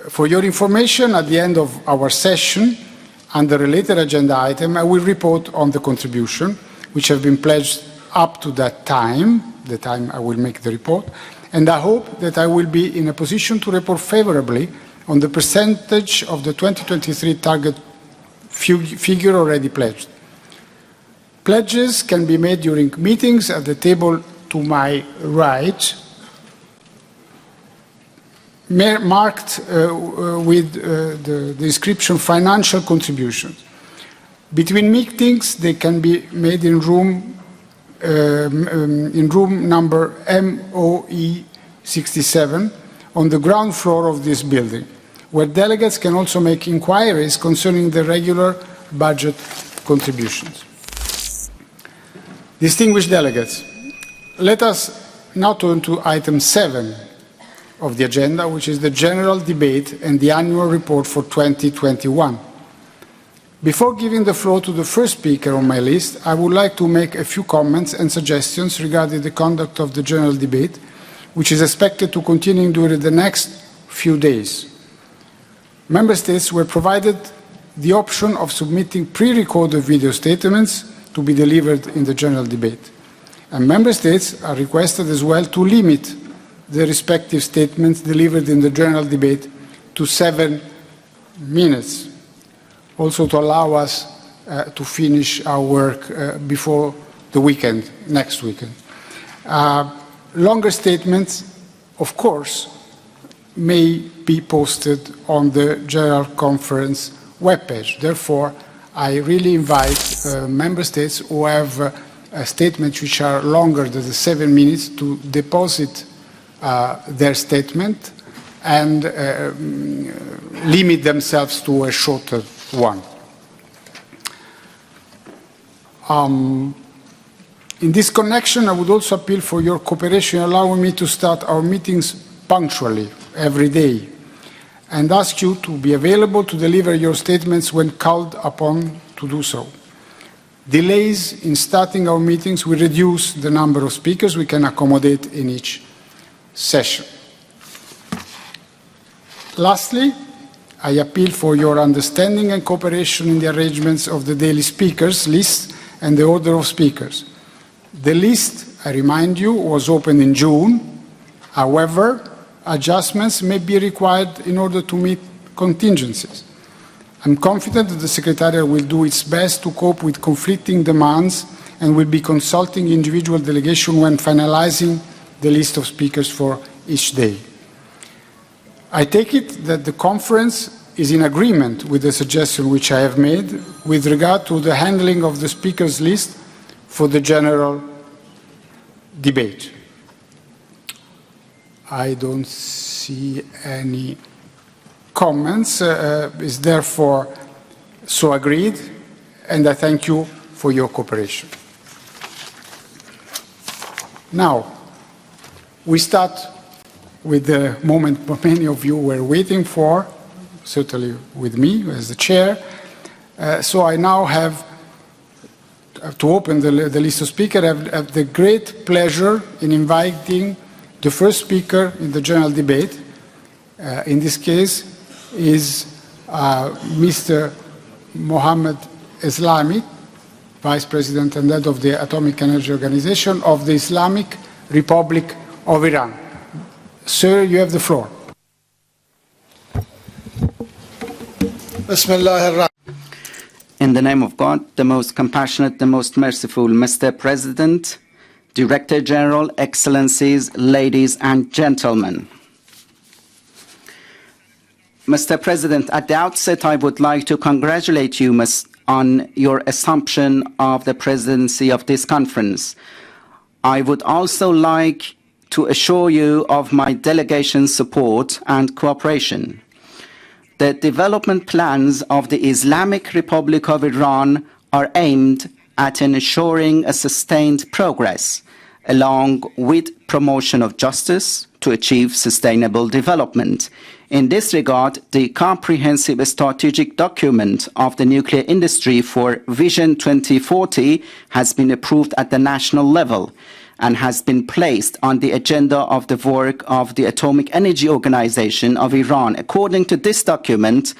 For your information, at the end of our session, under a later agenda item, I will report on the contribution, which have been pledged up to that time, the time I will make the report, and I hope that I will be in a position to report favorably on the percentage of the 2023 target figure already pledged. Pledges can be made during meetings at the table to my right, marked with the inscription financial contributions. Between meetings, they can be made in room number MOE 67 on the ground floor of this building, where delegates can also make inquiries concerning the regular budget contributions. Distinguished delegates, let us now turn to item 7 of the agenda, which is the general debate and the annual report for 2021. Before giving the floor to the first speaker on my list, I would like to make a few comments and suggestions regarding the conduct of the general debate, which is expected to continue during the next few days. Member States were provided the option of submitting pre-recorded video statements to be delivered in the general debate. And Member States are requested as well to limit the respective statements delivered in the general debate to 7 minutes, also to allow us to finish our work before the weekend, next weekend. Longer statements, of course, may be posted on the General Conference webpage. Therefore, I really invite Member States who have statements which are longer than the 7 minutes to deposit their statement and limit themselves to a shorter one. In this connection, I would also appeal for your cooperation, allowing me to start our meetings punctually every day. and ask you to be available to deliver your statements when called upon to do so. Delays in starting our meetings will reduce the number of speakers we can accommodate in each session. Lastly, I appeal for your understanding and cooperation in the arrangements of the daily speakers list and the order of speakers. The list, I remind you, was opened in June. However, adjustments may be required in order to meet contingencies. I'm confident that the Secretariat will do its best to cope with conflicting demands and will be consulting individual delegations when finalizing the list of speakers for each day. I take it that the conference is in agreement with the suggestion which I have made with regard to the handling of the speakers list for the general debate. I don't see any comments, is therefore so agreed, and I thank you for your cooperation. Now, we start with the moment many of you were waiting for, certainly with me as the chair. So I now have to open the list of speakers. I have the great pleasure in inviting the first speaker in the general debate. In this case is Mr. Mohammed Eslami, Vice President and Head of the Atomic Energy Organization of the Islamic Republic of Iran. Sir, you have the floor. In the name of God, the most compassionate, the most merciful, Mr. President, Director General, Excellencies, ladies and gentlemen. Mr. President, at the outset, I would like to congratulate you on your assumption of the presidency of this conference. I would also like to assure you of my delegation's support and cooperation. The development plans of the Islamic Republic of Iran are aimed at ensuring a sustained progress, along with promotion of justice to achieve sustainable development. In this regard, the comprehensive strategic document of the nuclear industry for Vision 2040 has been approved at the national level and has been placed on the agenda of the work of the Atomic Energy Organization of Iran. According to this document,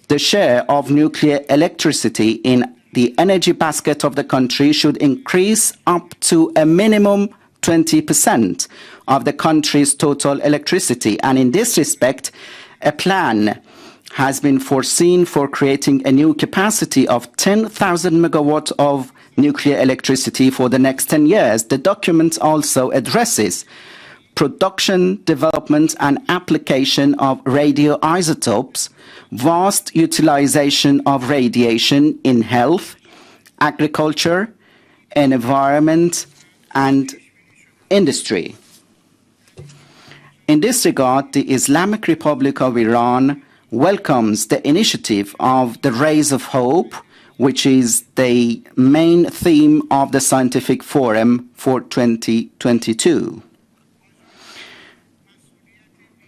the share of nuclear electricity in the energy basket of the country should increase up to a minimum 20% of the country's total electricity. And in this respect, a plan has been foreseen for creating a new capacity of 10,000 megawatts of nuclear electricity for the next 10 years. The document also addresses production, development, and application of radioisotopes, vast utilization of radiation in health, agriculture, environment, and industry. In this regard, the Islamic Republic of Iran welcomes the initiative of the Rays of Hope, which is the main theme of the Scientific Forum for 2022.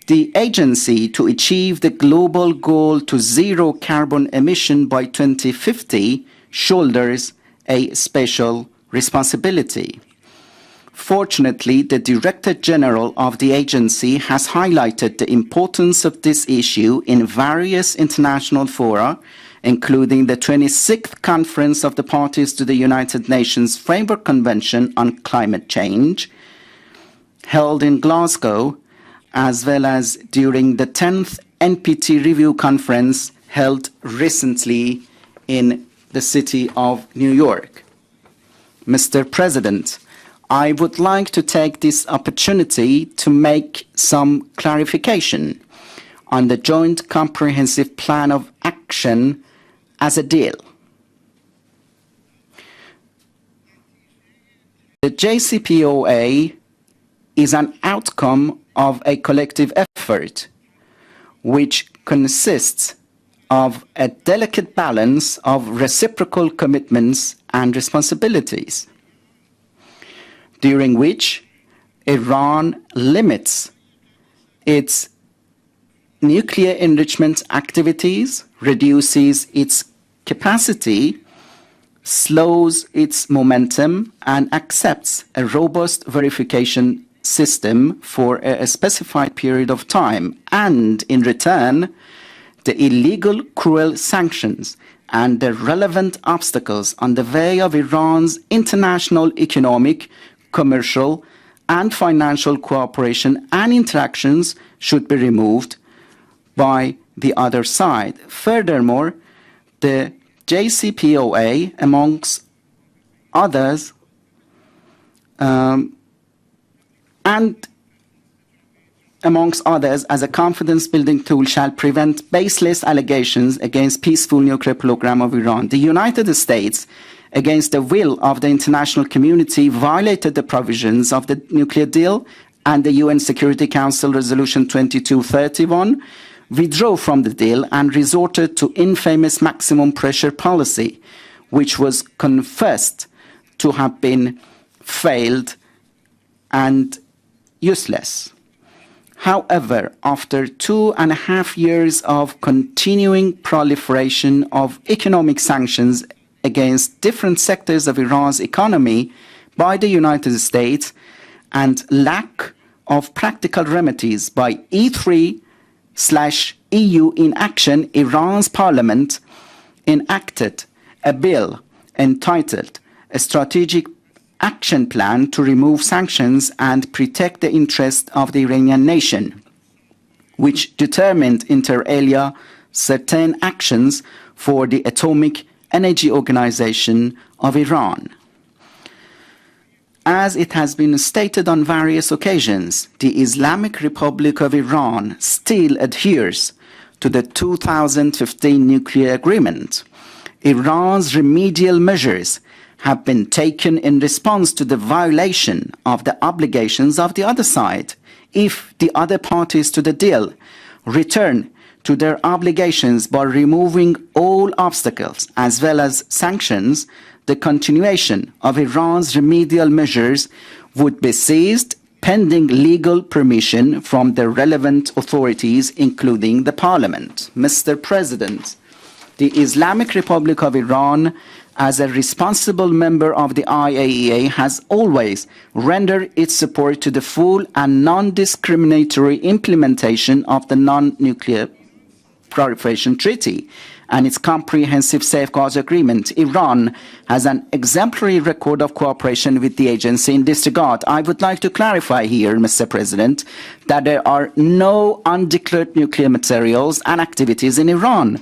The agency to achieve the global goal to zero carbon emission by 2050 shoulders a special responsibility. Fortunately, the Director General of the agency has highlighted the importance of this issue in various international fora, including the 26th Conference of the Parties to the United Nations Framework Convention on Climate Change, held in Glasgow, as well as during the 10th NPT Review Conference held recently in the city of New York. Mr. President, I would like to take this opportunity to make some clarification on the Joint Comprehensive Plan of Action as a deal. The JCPOA is an outcome of a collective effort which consists of a delicate balance of reciprocal commitments and responsibilities, during which Iran limits its nuclear enrichment activities, reduces its capacity, slows its momentum, and accepts a robust verification system for a specified period of time, and in return, the illegal, cruel sanctions and the relevant obstacles on the way of Iran's international economic, commercial, and financial cooperation and interactions should be removed by the other side. Furthermore, the JCPOA, amongst others, as a confidence-building tool, shall prevent baseless allegations against peaceful nuclear program of Iran. The United States, against the will of the international community, violated the provisions of the nuclear deal and the UN Security Council Resolution 2231, withdrew from the deal and resorted to infamous maximum pressure policy, which was confessed to have been failed and useless. However, after 2.5 years of continuing proliferation of economic sanctions against different sectors of Iran's economy by the United States and lack of practical remedies by E3/EU inaction, Iran's parliament enacted a bill entitled A Strategic Action Plan to Remove Sanctions and Protect the Interests of the Iranian Nation, which determined inter alia certain actions for the Atomic Energy Organization of Iran. As it has been stated on various occasions, the Islamic Republic of Iran still adheres to the 2015 nuclear agreement. Iran's remedial measures have been taken in response to the violation of the obligations of the other side. If the other parties to the deal return to their obligations by removing all obstacles as well as sanctions, the continuation of Iran's remedial measures would be ceased pending legal permission from the relevant authorities, including the parliament. Mr. President, the Islamic Republic of Iran, as a responsible member of the IAEA, has always rendered its support to the full and non-discriminatory implementation of the Non-Nuclear Proliferation Treaty and its comprehensive safeguards agreement. Iran has an exemplary record of cooperation with the agency in this regard. I would like to clarify here, Mr. President, that there are no undeclared nuclear materials and activities in Iran.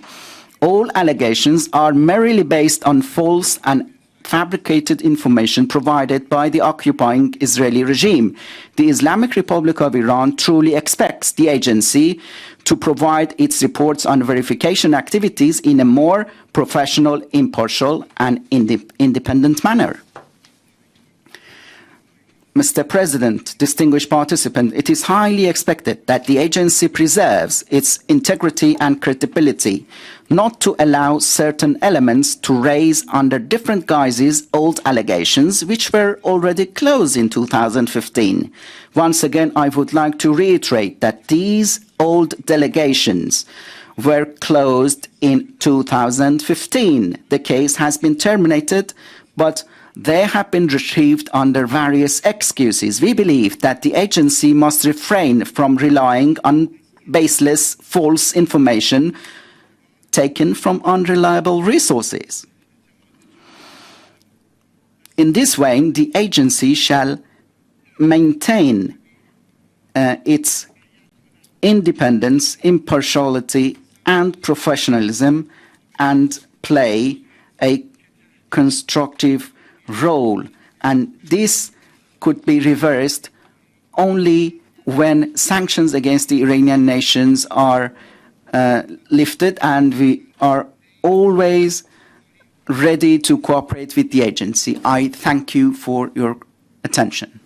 All allegations are merely based on false and fabricated information provided by the occupying Israeli regime. The Islamic Republic of Iran truly expects the agency to provide its reports on verification activities in a more professional, impartial, and independent manner. Mr. President, distinguished participants, it is highly expected that the agency preserves its integrity and credibility, not to allow certain elements to raise under different guises old allegations which were already closed in 2015. Once again, I would like to reiterate that these old delegations were closed in 2015. The case has been terminated, but they have been retrieved under various excuses. We believe that the agency must refrain from relying on baseless, false information taken from unreliable resources. In this way, the agency shall maintain its independence, impartiality, and professionalism, and play a constructive role. And this could be reversed only when sanctions against the Iranian nations are lifted, and we are always ready to cooperate with the agency. I thank you for your attention.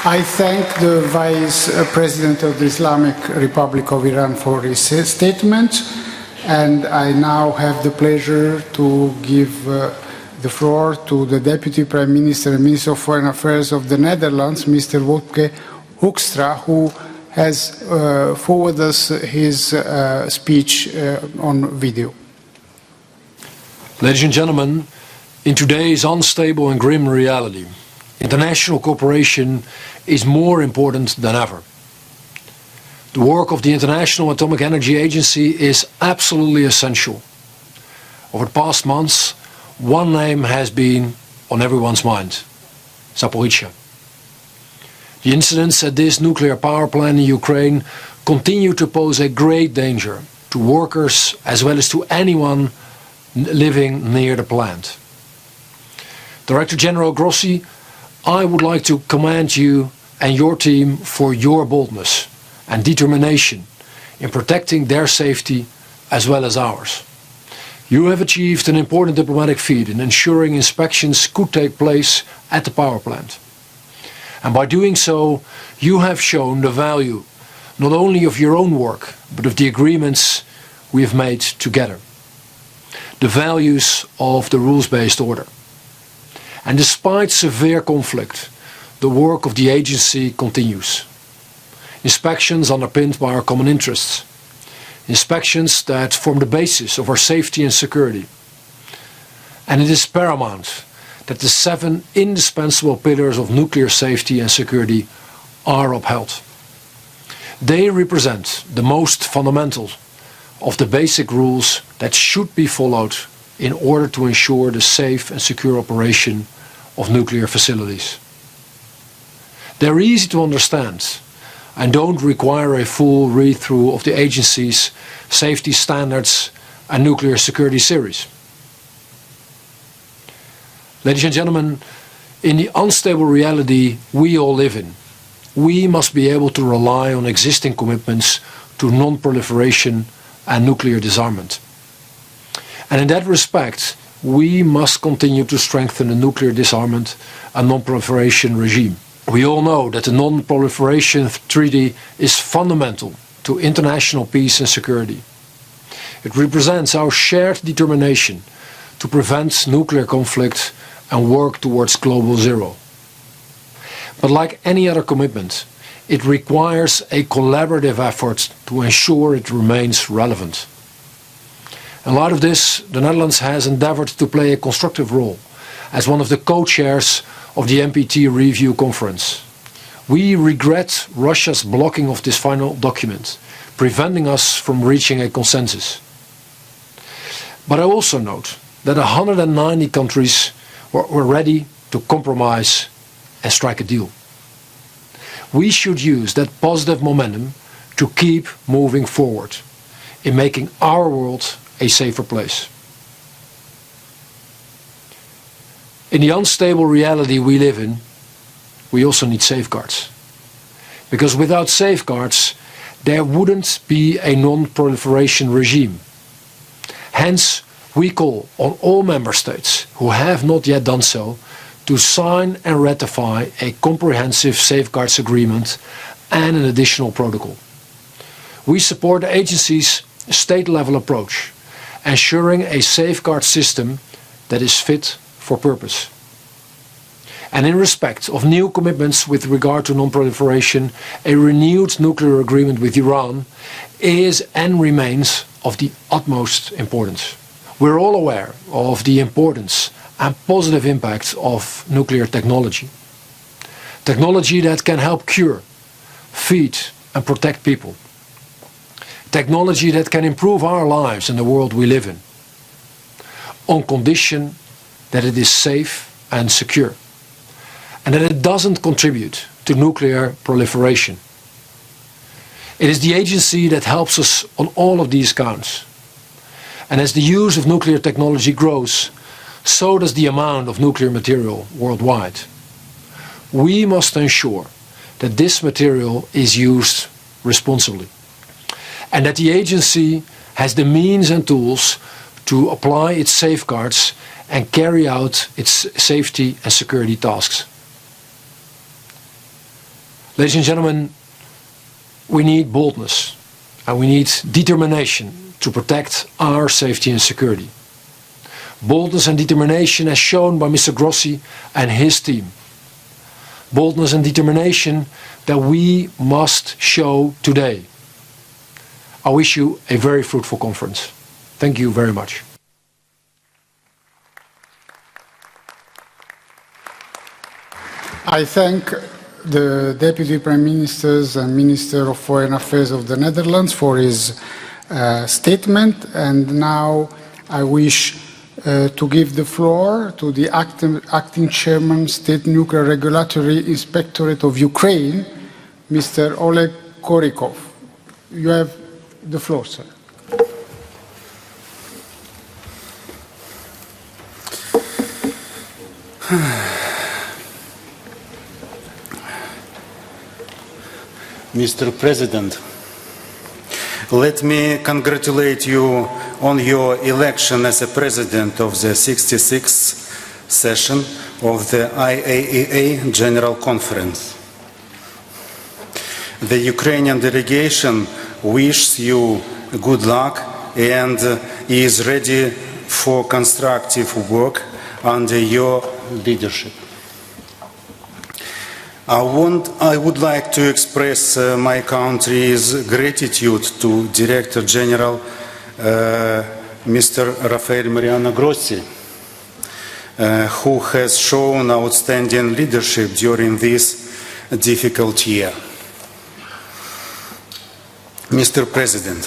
I thank the Vice President of the Islamic Republic of Iran for his statement, and I now have the pleasure to give the floor to the Deputy Prime Minister and Minister of Foreign Affairs of the Netherlands, Mr. Wopke Hoekstra, who has forwarded us his speech on video. Ladies and gentlemen, in today's unstable and grim reality, international cooperation is more important than ever. The work of the International Atomic Energy Agency is absolutely essential. Over the past months, one name has been on everyone's mind: Zaporozhye. The incidents at this nuclear power plant in Ukraine continue to pose a great danger to workers as well as to anyone living near the plant. Director General Grossi, I would like to commend you and your team for your boldness and determination in protecting their safety as well as ours. You have achieved an important diplomatic feat in ensuring inspections could take place at the power plant. And by doing so, you have shown the value not only of your own work, but of the agreements we have made together. The values of the rules-based order. And despite severe conflict, the work of the agency continues. Inspections underpinned by our common interests. Inspections that form the basis of our safety and security. And it is paramount that the 7 indispensable pillars of nuclear safety and security are upheld. They represent the most fundamental of the basic rules that should be followed in order to ensure the safe and secure operation of nuclear facilities. They're easy to understand and don't require a full read-through of the agency's safety standards and nuclear security series. Ladies and gentlemen, in the unstable reality we all live in, we must be able to rely on existing commitments to non-proliferation and nuclear disarmament. And in that respect, we must continue to strengthen the nuclear disarmament and non-proliferation regime. We all know that the Non-Proliferation Treaty is fundamental to international peace and security. It represents our shared determination to prevent nuclear conflict and work towards global zero. But like any other commitment, it requires a collaborative effort to ensure it remains relevant. In light of this, the Netherlands has endeavored to play a constructive role as one of the co-chairs of the NPT Review Conference. We regret Russia's blocking of this final document, preventing us from reaching a consensus. But I also note that 190 countries were ready to compromise and strike a deal. We should use that positive momentum to keep moving forward in making our world a safer place. In the unstable reality we live in, we also need safeguards. Because without safeguards, there wouldn't be a non-proliferation regime. Hence, we call on all member states who have not yet done so to sign and ratify a comprehensive safeguards agreement and an additional protocol. We support the agency's state-level approach, ensuring a safeguard system that is fit for purpose. And in respect of new commitments with regard to non-proliferation, a renewed nuclear agreement with Iran is and remains of the utmost importance. We're all aware of the importance and positive impact of nuclear technology. Technology that can help cure, feed and protect people. Technology that can improve our lives in the world we live in, on condition that it is safe and secure, and that it doesn't contribute to nuclear proliferation. It is the agency that helps us on all of these counts. And as the use of nuclear technology grows, so does the amount of nuclear material worldwide. We must ensure that this material is used responsibly, and that the agency has the means and tools to apply its safeguards and carry out its safety and security tasks. Ladies and gentlemen, we need boldness and we need determination to protect our safety and security. Boldness and determination as shown by Mr. Grossi and his team. Boldness and determination that we must show today. I wish you a very fruitful conference. Thank you very much. I thank the Deputy Prime Ministers and Minister of Foreign Affairs of the Netherlands for his statement, and now I wish to give the floor to the acting Chairman, State Nuclear Regulatory Inspectorate of Ukraine, Mr. Oleg Korikov. You have the floor, sir. Mr. President, let me congratulate you on your election as a President of the 66th session of the IAEA General Conference. The Ukrainian delegation wishes you good luck and is ready for constructive work under your leadership. I would like to express my country's gratitude to Director General Mr. Рафаэль Гросси, who has shown outstanding leadership during this difficult year. Mr. President,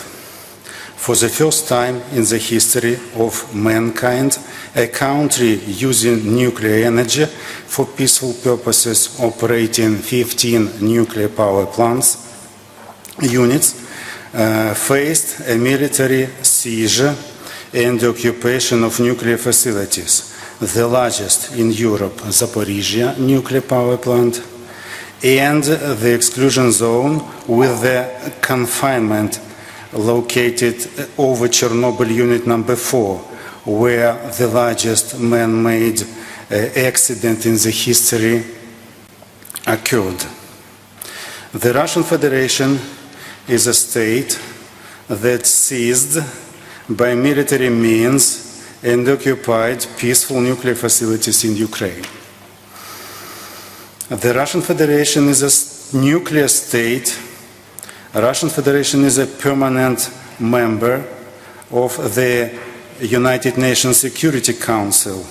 for the first time in the history of mankind, a country using nuclear energy for peaceful purposes operating 15 nuclear power plants units faced a military seizure and occupation of nuclear facilities, the largest in Europe, Zaporozhye nuclear power plant, and the exclusion zone with the confinement located over Chernobyl unit number 4, where the largest man-made accident in the history occurred. The Russian Federation is a state that seized by military means and occupied peaceful nuclear facilities in Ukraine. The Russian Federation is a nuclear state. Russian Federation is a permanent member of the United Nations Security Council.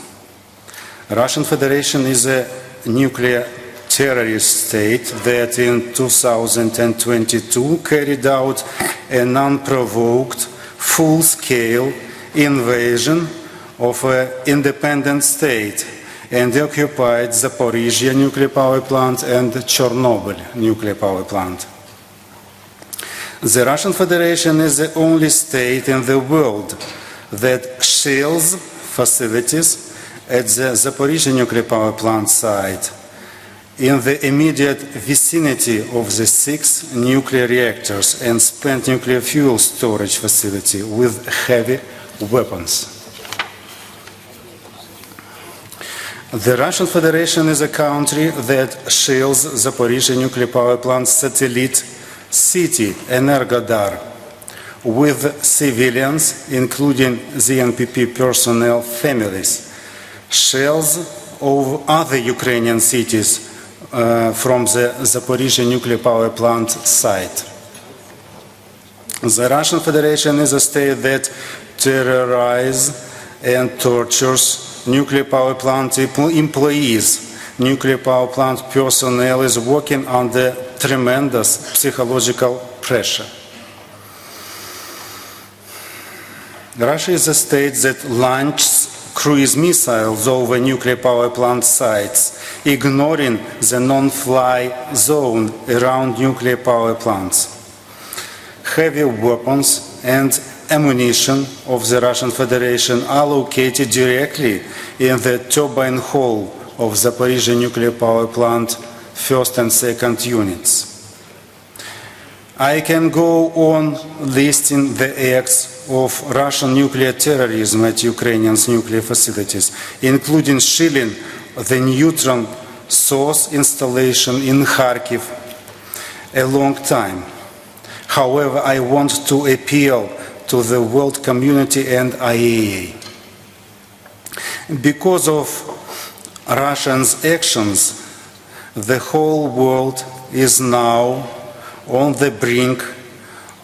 Russian Federation is a nuclear terrorist state that in 2022 carried out an unprovoked, full-scale invasion of an independent state and occupied Zaporozhye nuclear power plant and Chernobyl nuclear power plant. The Russian Federation is the only state in the world that shells facilities at the Zaporozhye nuclear power plant site in the immediate vicinity of the 6 nuclear reactors and spent nuclear fuel storage facility with heavy weapons. The Russian Federation is a country that shells Zaporozhye nuclear power plant satellite city, Energodar, with civilians, including the NPP personnel families, shells of other Ukrainian cities from the Zaporozhye nuclear power plant site. The Russian Federation is a state that terrorizes and tortures nuclear power plant employees. Nuclear power plant personnel is working under tremendous psychological pressure. Russia is a state that launches cruise missiles over nuclear power plant sites, ignoring the non-fly zone around nuclear power plants. Heavy weapons and ammunition of the Russian Federation are located directly in the turbine hall of Zaporozhye nuclear power plant first and second units. I can go on listing the acts of Russian nuclear terrorism at Ukrainians' nuclear facilities, including shelling the neutron source installation in Kharkiv a long time. However, I want to appeal to the world community and IAEA. Because of Russia's actions, the whole world is now on the brink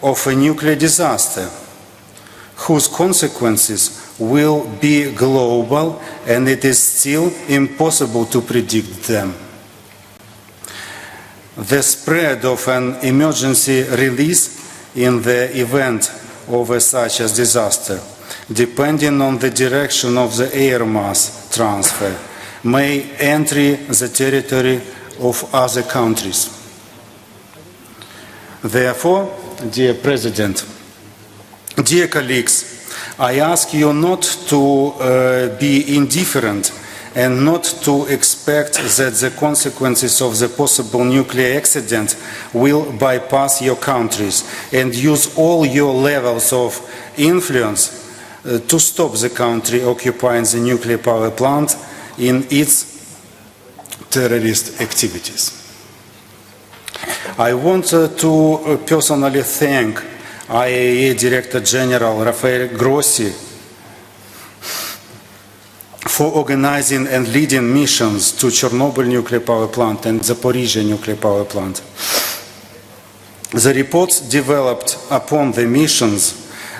of a nuclear disaster, whose consequences will be global, and it is still impossible to predict them. The spread of an emergency release in the event of such a disaster, depending on the direction of the air mass transfer, may enter the territory of other countries. Therefore, dear President, dear colleagues, I ask you not to be indifferent and not to expect that the consequences of the possible nuclear accident will bypass your countries, and use all your levels of influence to stop the country occupying the nuclear power plant in its terrorist activities. I want to personally thank IAEA Director General Рафаэль Гросси for organizing and leading missions to Chernobyl nuclear power plant and Zaporozhye nuclear power plant. The reports developed upon the missions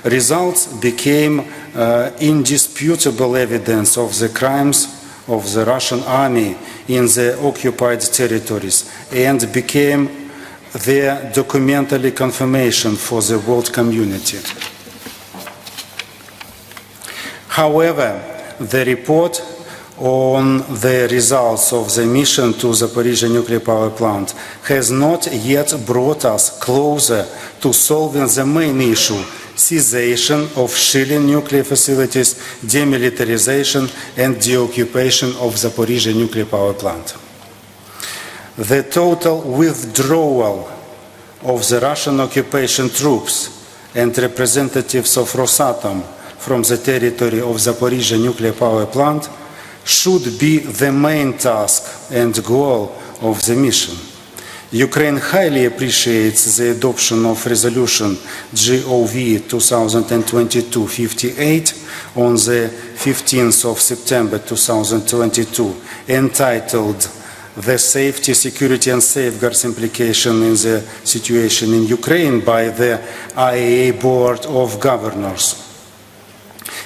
results became indisputable evidence of the crimes of the Russian army in the occupied territories, and became their documentary confirmation for the world community. However, the report on the results of the mission to Zaporozhye nuclear power plant has not yet brought us closer to solving the main issue: cessation of shelling nuclear facilities, demilitarization and deoccupation of Zaporozhye nuclear power plant. The total withdrawal of the Russian occupation troops and representatives of Rosatom from the territory of Zaporozhye nuclear power plant should be the main task and goal of the mission. Ukraine highly appreciates the adoption of Resolution GOV 2022-58 on the 15th of September 2022, entitled "The Safety, Security and Safeguards Implication in the Situation in Ukraine" by the IAEA Board of Governors.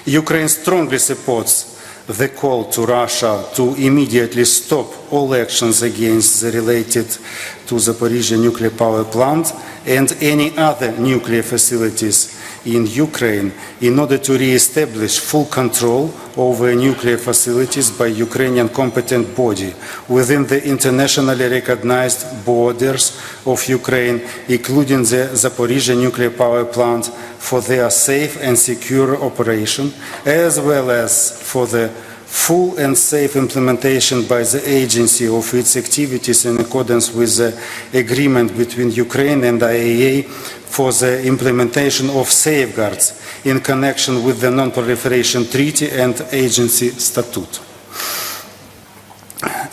Ukraine strongly supports the call to Russia to immediately stop all actions against the related to Zaporozhye nuclear power plant and any other nuclear facilities in Ukraine in order to re-establish full control over nuclear facilities by Ukrainian competent body within the internationally recognized borders of Ukraine, including the Zaporozhye nuclear power plant, for their safe and secure operation, as well as for the full and safe implementation by the agency of its activities in accordance with the agreement between Ukraine and IAEA for the implementation of safeguards in connection with the Non-Proliferation Treaty and Agency Statute.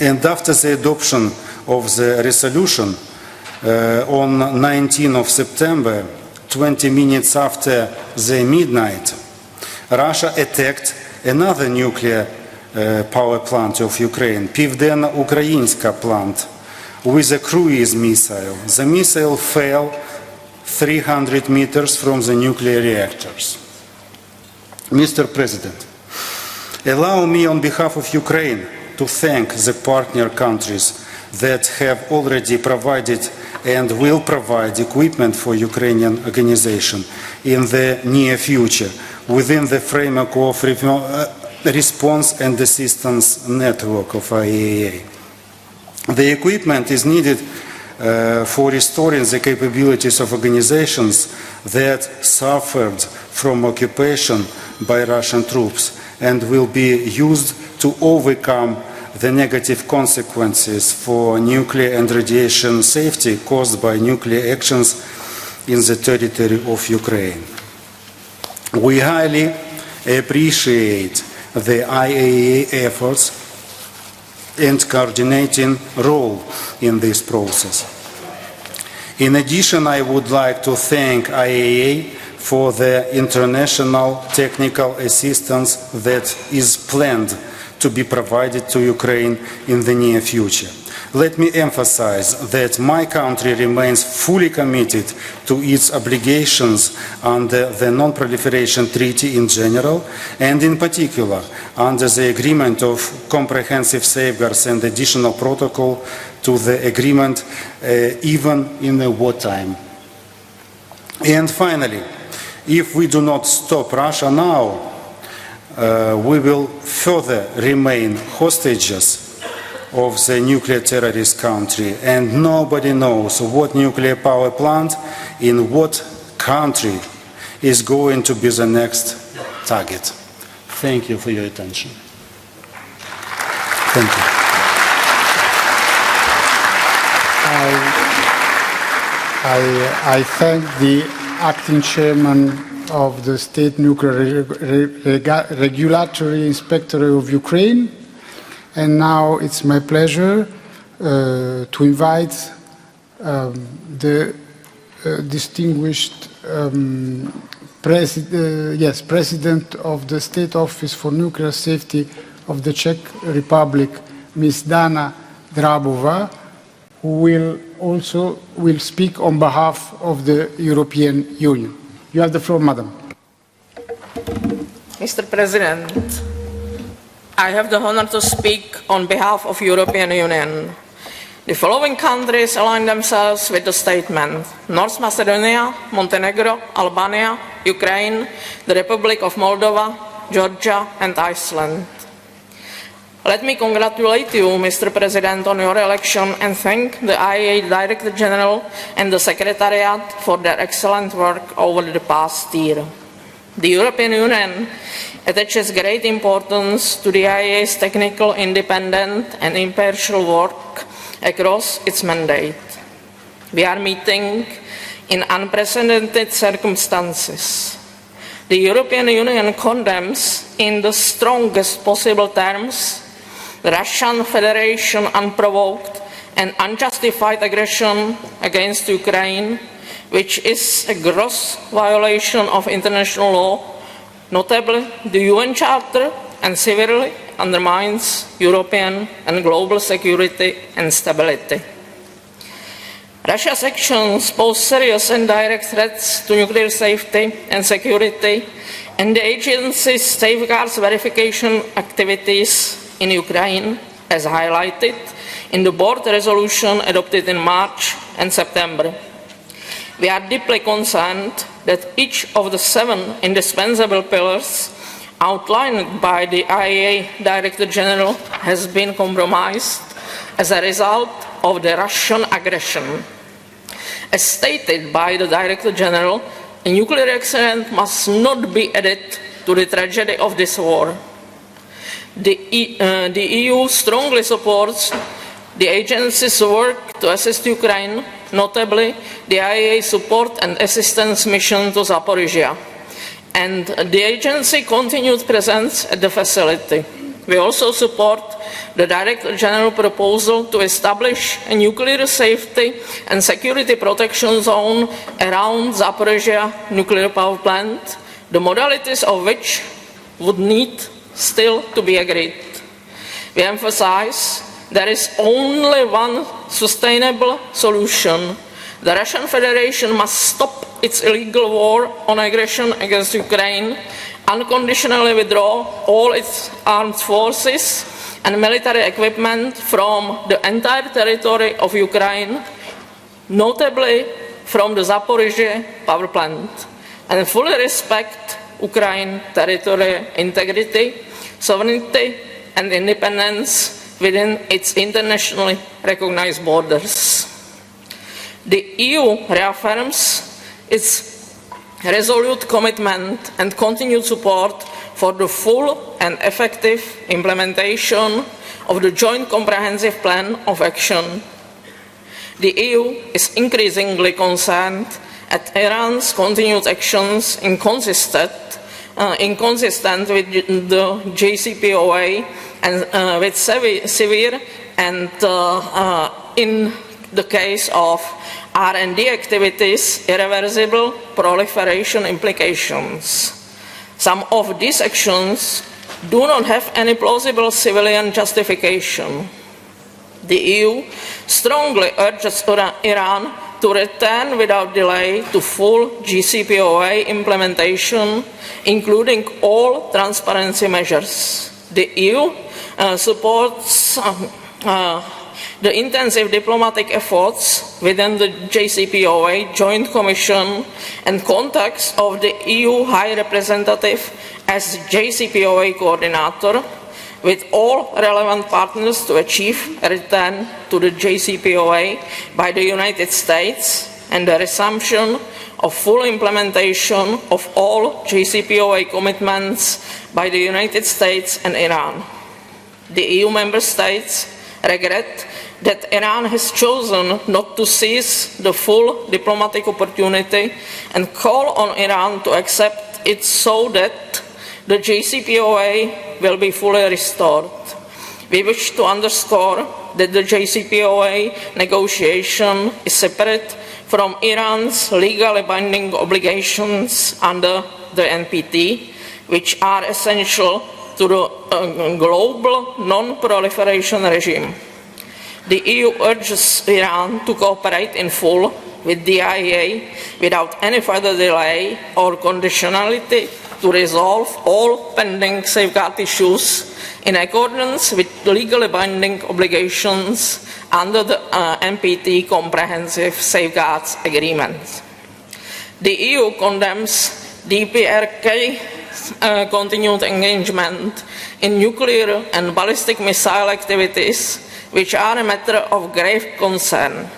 And after the adoption of the resolution on 19th of September, 20 minutes after the midnight, Russia attacked another nuclear power plant of Ukraine, Південна Українська plant, with a cruise missile. The missile fell 300 meters from the nuclear reactors. Mr. President, allow me on behalf of Ukraine to thank the partner countries that have already provided and will provide equipment for Ukrainian organization in the near future within the framework of response and assistance network of IAEA. The equipment is needed for restoring the capabilities of organizations that suffered from occupation by Russian troops and will be used to overcome the negative consequences for nuclear and radiation safety caused by nuclear actions in the territory of Ukraine. We highly appreciate the IAEA efforts and coordinating role in this process. In addition, I would like to thank IAEA for the international technical assistance that is planned to be provided to Ukraine in the near future. Let me emphasize that my country remains fully committed to its obligations under the Non-Proliferation Treaty in general, and in particular under the Agreement of Comprehensive Safeguards and Additional Protocol to the agreement, even in the wartime. And finally, if we do not stop Russia now, we will further remain hostages of the nuclear terrorist country, and nobody knows what nuclear power plant in what country is going to be the next target. Thank you for your attention. Thank you. I thank the acting chairman of the State Nuclear Regulatory Inspectorate of Ukraine. And now it's my pleasure to invite the distinguished President of the State Office for Nuclear Safety of the Czech Republic, Ms. Dana Drabova, who will speak on behalf of the European Union. You have the floor, Madam. Mr. President, I have the honor to speak on behalf of European Union. The following countries align themselves with the statement: North Macedonia, Montenegro, Albania, Ukraine, the Republic of Moldova, Georgia, and Iceland. Let me congratulate you, Mr. President, on your election and thank the IAEA Director General and the Secretariat for their excellent work over the past year. The European Union attaches great importance to the IAEA's technical, independent and impartial work across its mandate. We are meeting in unprecedented circumstances. The European Union condemns in the strongest possible terms the Russian Federation unprovoked and unjustified aggression against Ukraine, which is a gross violation of international law, notably the UN Charter, and severely undermines European and global security and stability. Russia's actions pose serious and direct threats to nuclear safety and security, and the agency's safeguards verification activities in Ukraine, as highlighted in the board resolution adopted in March and September. We are deeply concerned that each of the 7 indispensable pillars outlined by the IAEA Director General has been compromised as a result of the Russian aggression. As stated by the Director General, a nuclear accident must not be added to the tragedy of this war. The EU strongly supports the agency's work to assist Ukraine, notably the IAEA support and assistance mission to Zaporozhye, and the agency continued presence at the facility. We also support the Director General proposal to establish a nuclear safety and security protection zone around Zaporozhye nuclear power plant, the modalities of which would need still to be agreed. We emphasize there is only one sustainable solution. The Russian Federation must stop its illegal war on aggression against Ukraine, unconditionally withdraw all its armed forces and military equipment from the entire territory of Ukraine, notably from the Zaporozhye power plant, and fully respect Ukraine's territorial integrity, sovereignty, and independence within its internationally recognized borders. The EU reaffirms its resolute commitment and continued support for the full and effective implementation of the Joint Comprehensive Plan of Action. The EU is increasingly concerned at Iran's continued actions inconsistent with the JCPOA and with severe and in the case of R&D activities, irreversible proliferation implications. Some of these actions do not have any plausible civilian justification. The EU strongly urges Iran to return without delay to full JCPOA implementation, including all transparency measures. The EU supports the intensive diplomatic efforts within the JCPOA Joint Commission and contacts of the EU High Representative as JCPOA coordinator with all relevant partners to achieve a return to the JCPOA by the United States and the resumption of full implementation of all JCPOA commitments by the United States and Iran. The EU member states regret that Iran has chosen not to seize the full diplomatic opportunity and call on Iran to accept it so that the JCPOA will be fully restored. We wish to underscore that the JCPOA negotiation is separate from Iran's legally binding obligations under the NPT, which are essential to the global non-proliferation regime. The EU urges Iran to cooperate in full with the IAEA without any further delay or conditionality to resolve all pending safeguard issues in accordance with legally binding obligations under the NPT Comprehensive Safeguards Agreement. The EU condemns DPRK's continued engagement in nuclear and ballistic missile activities, which are a matter of grave concern.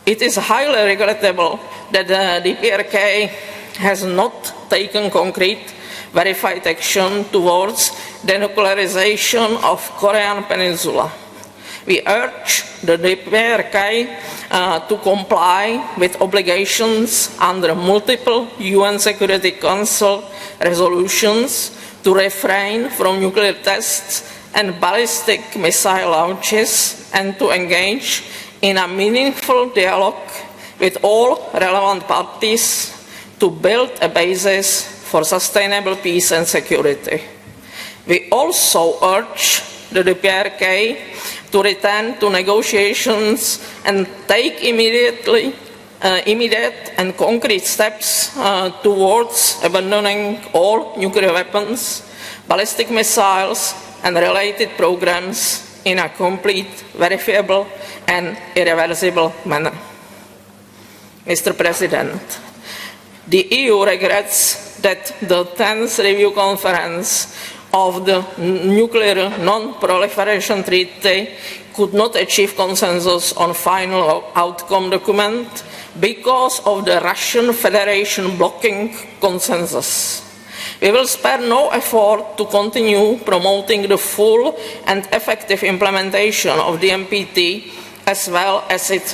It is highly regrettable that the DPRK has not taken concrete, verified action towards denuclearization of Korean Peninsula. We urge the DPRK to comply with obligations under multiple UN Security Council resolutions to refrain from nuclear tests and ballistic missile launches and to engage in a meaningful dialogue with all relevant parties to build a basis for sustainable peace and security. We also urge the DPRK to return to negotiations and take immediate and concrete steps towards abandoning all nuclear weapons, ballistic missiles, and related programs in a complete, verifiable, and irreversible manner. Mr. President, the EU regrets that the 10th Review Conference of the Nuclear Non-Proliferation Treaty could not achieve consensus on final outcome document because of the Russian Federation blocking consensus. We will spare no effort to continue promoting the full and effective implementation of the NPT as well as its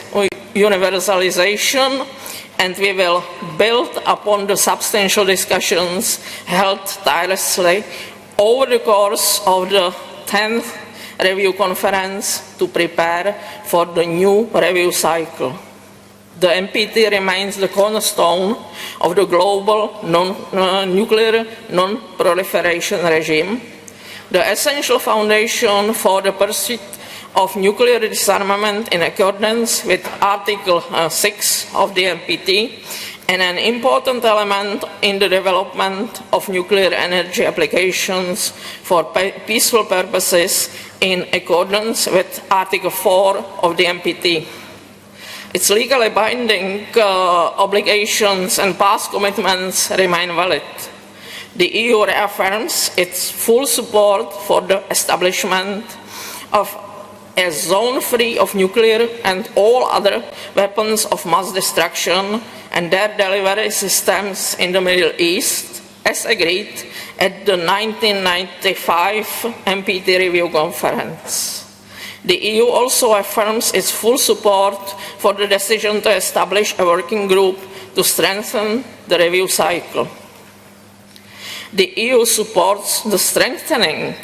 universalization, and we will build upon the substantial discussions held tirelessly over the course of the 10th Review Conference to prepare for the new review cycle. The NPT remains the cornerstone of the global nuclear non-proliferation regime, the essential foundation for the pursuit of nuclear disarmament in accordance with Article 6 of the NPT, and an important element in the development of nuclear energy applications for peaceful purposes in accordance with Article 4 of the NPT. Its legally binding obligations and past commitments remain valid. The EU reaffirms its full support for the establishment of a zone free of nuclear and all other weapons of mass destruction and their delivery systems in the Middle East, as agreed at the 1995 NPT Review Conference. The EU also affirms its full support for the decision to establish a working group to strengthen the review cycle. The EU supports the strengthening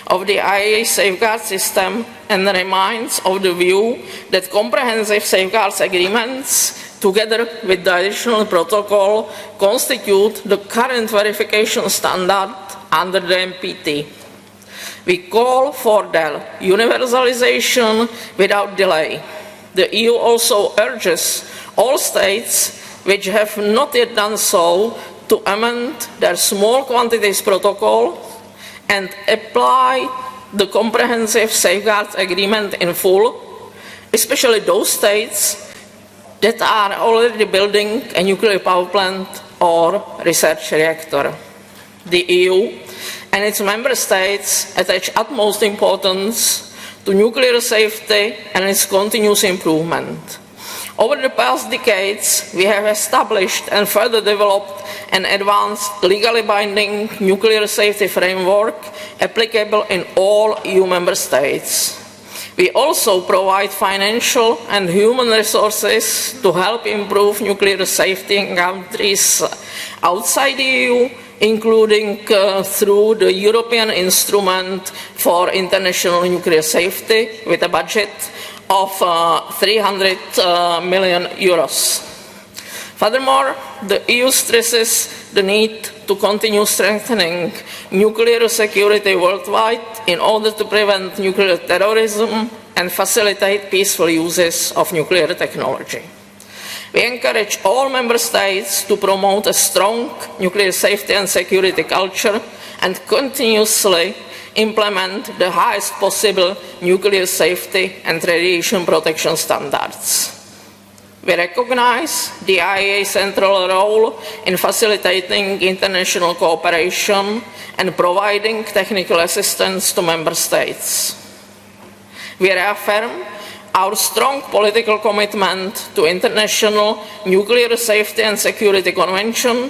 of the IAEA safeguard system and reminds of the view that comprehensive safeguards agreements, together with the additional protocol, constitute the current verification standard under the NPT. We call for their universalization without delay. The EU also urges all states which have not yet done so to amend their small quantities protocol and apply the comprehensive safeguards agreement in full, especially those states that are already building a nuclear power plant or research reactor. The EU and its member states attach utmost importance to nuclear safety and its continuous improvement. Over the past decades, we have established and further developed an advanced, legally binding nuclear safety framework applicable in all EU member states. We also provide financial and human resources to help improve nuclear safety in countries outside the EU, including through the European Instrument for International Nuclear Safety with a budget of 300 million euros. Furthermore, the EU stresses the need to continue strengthening nuclear security worldwide in order to prevent nuclear terrorism and facilitate peaceful uses of nuclear technology. We encourage all member states to promote a strong nuclear safety and security culture and continuously implement the highest possible nuclear safety and radiation protection standards. We recognize the IAEA's central role in facilitating international cooperation and providing technical assistance to member states. We reaffirm our strong political commitment to international nuclear safety and security convention,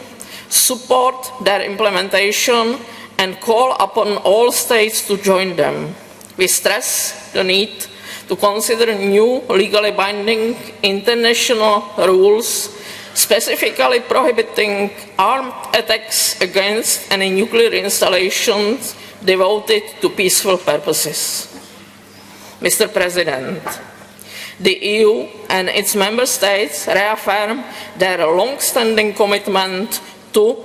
support their implementation, and call upon all states to join them. We stress the need to consider new legally binding international rules specifically prohibiting armed attacks against any nuclear installations devoted to peaceful purposes. Mr. President, the EU and its member states reaffirm their long-standing commitment to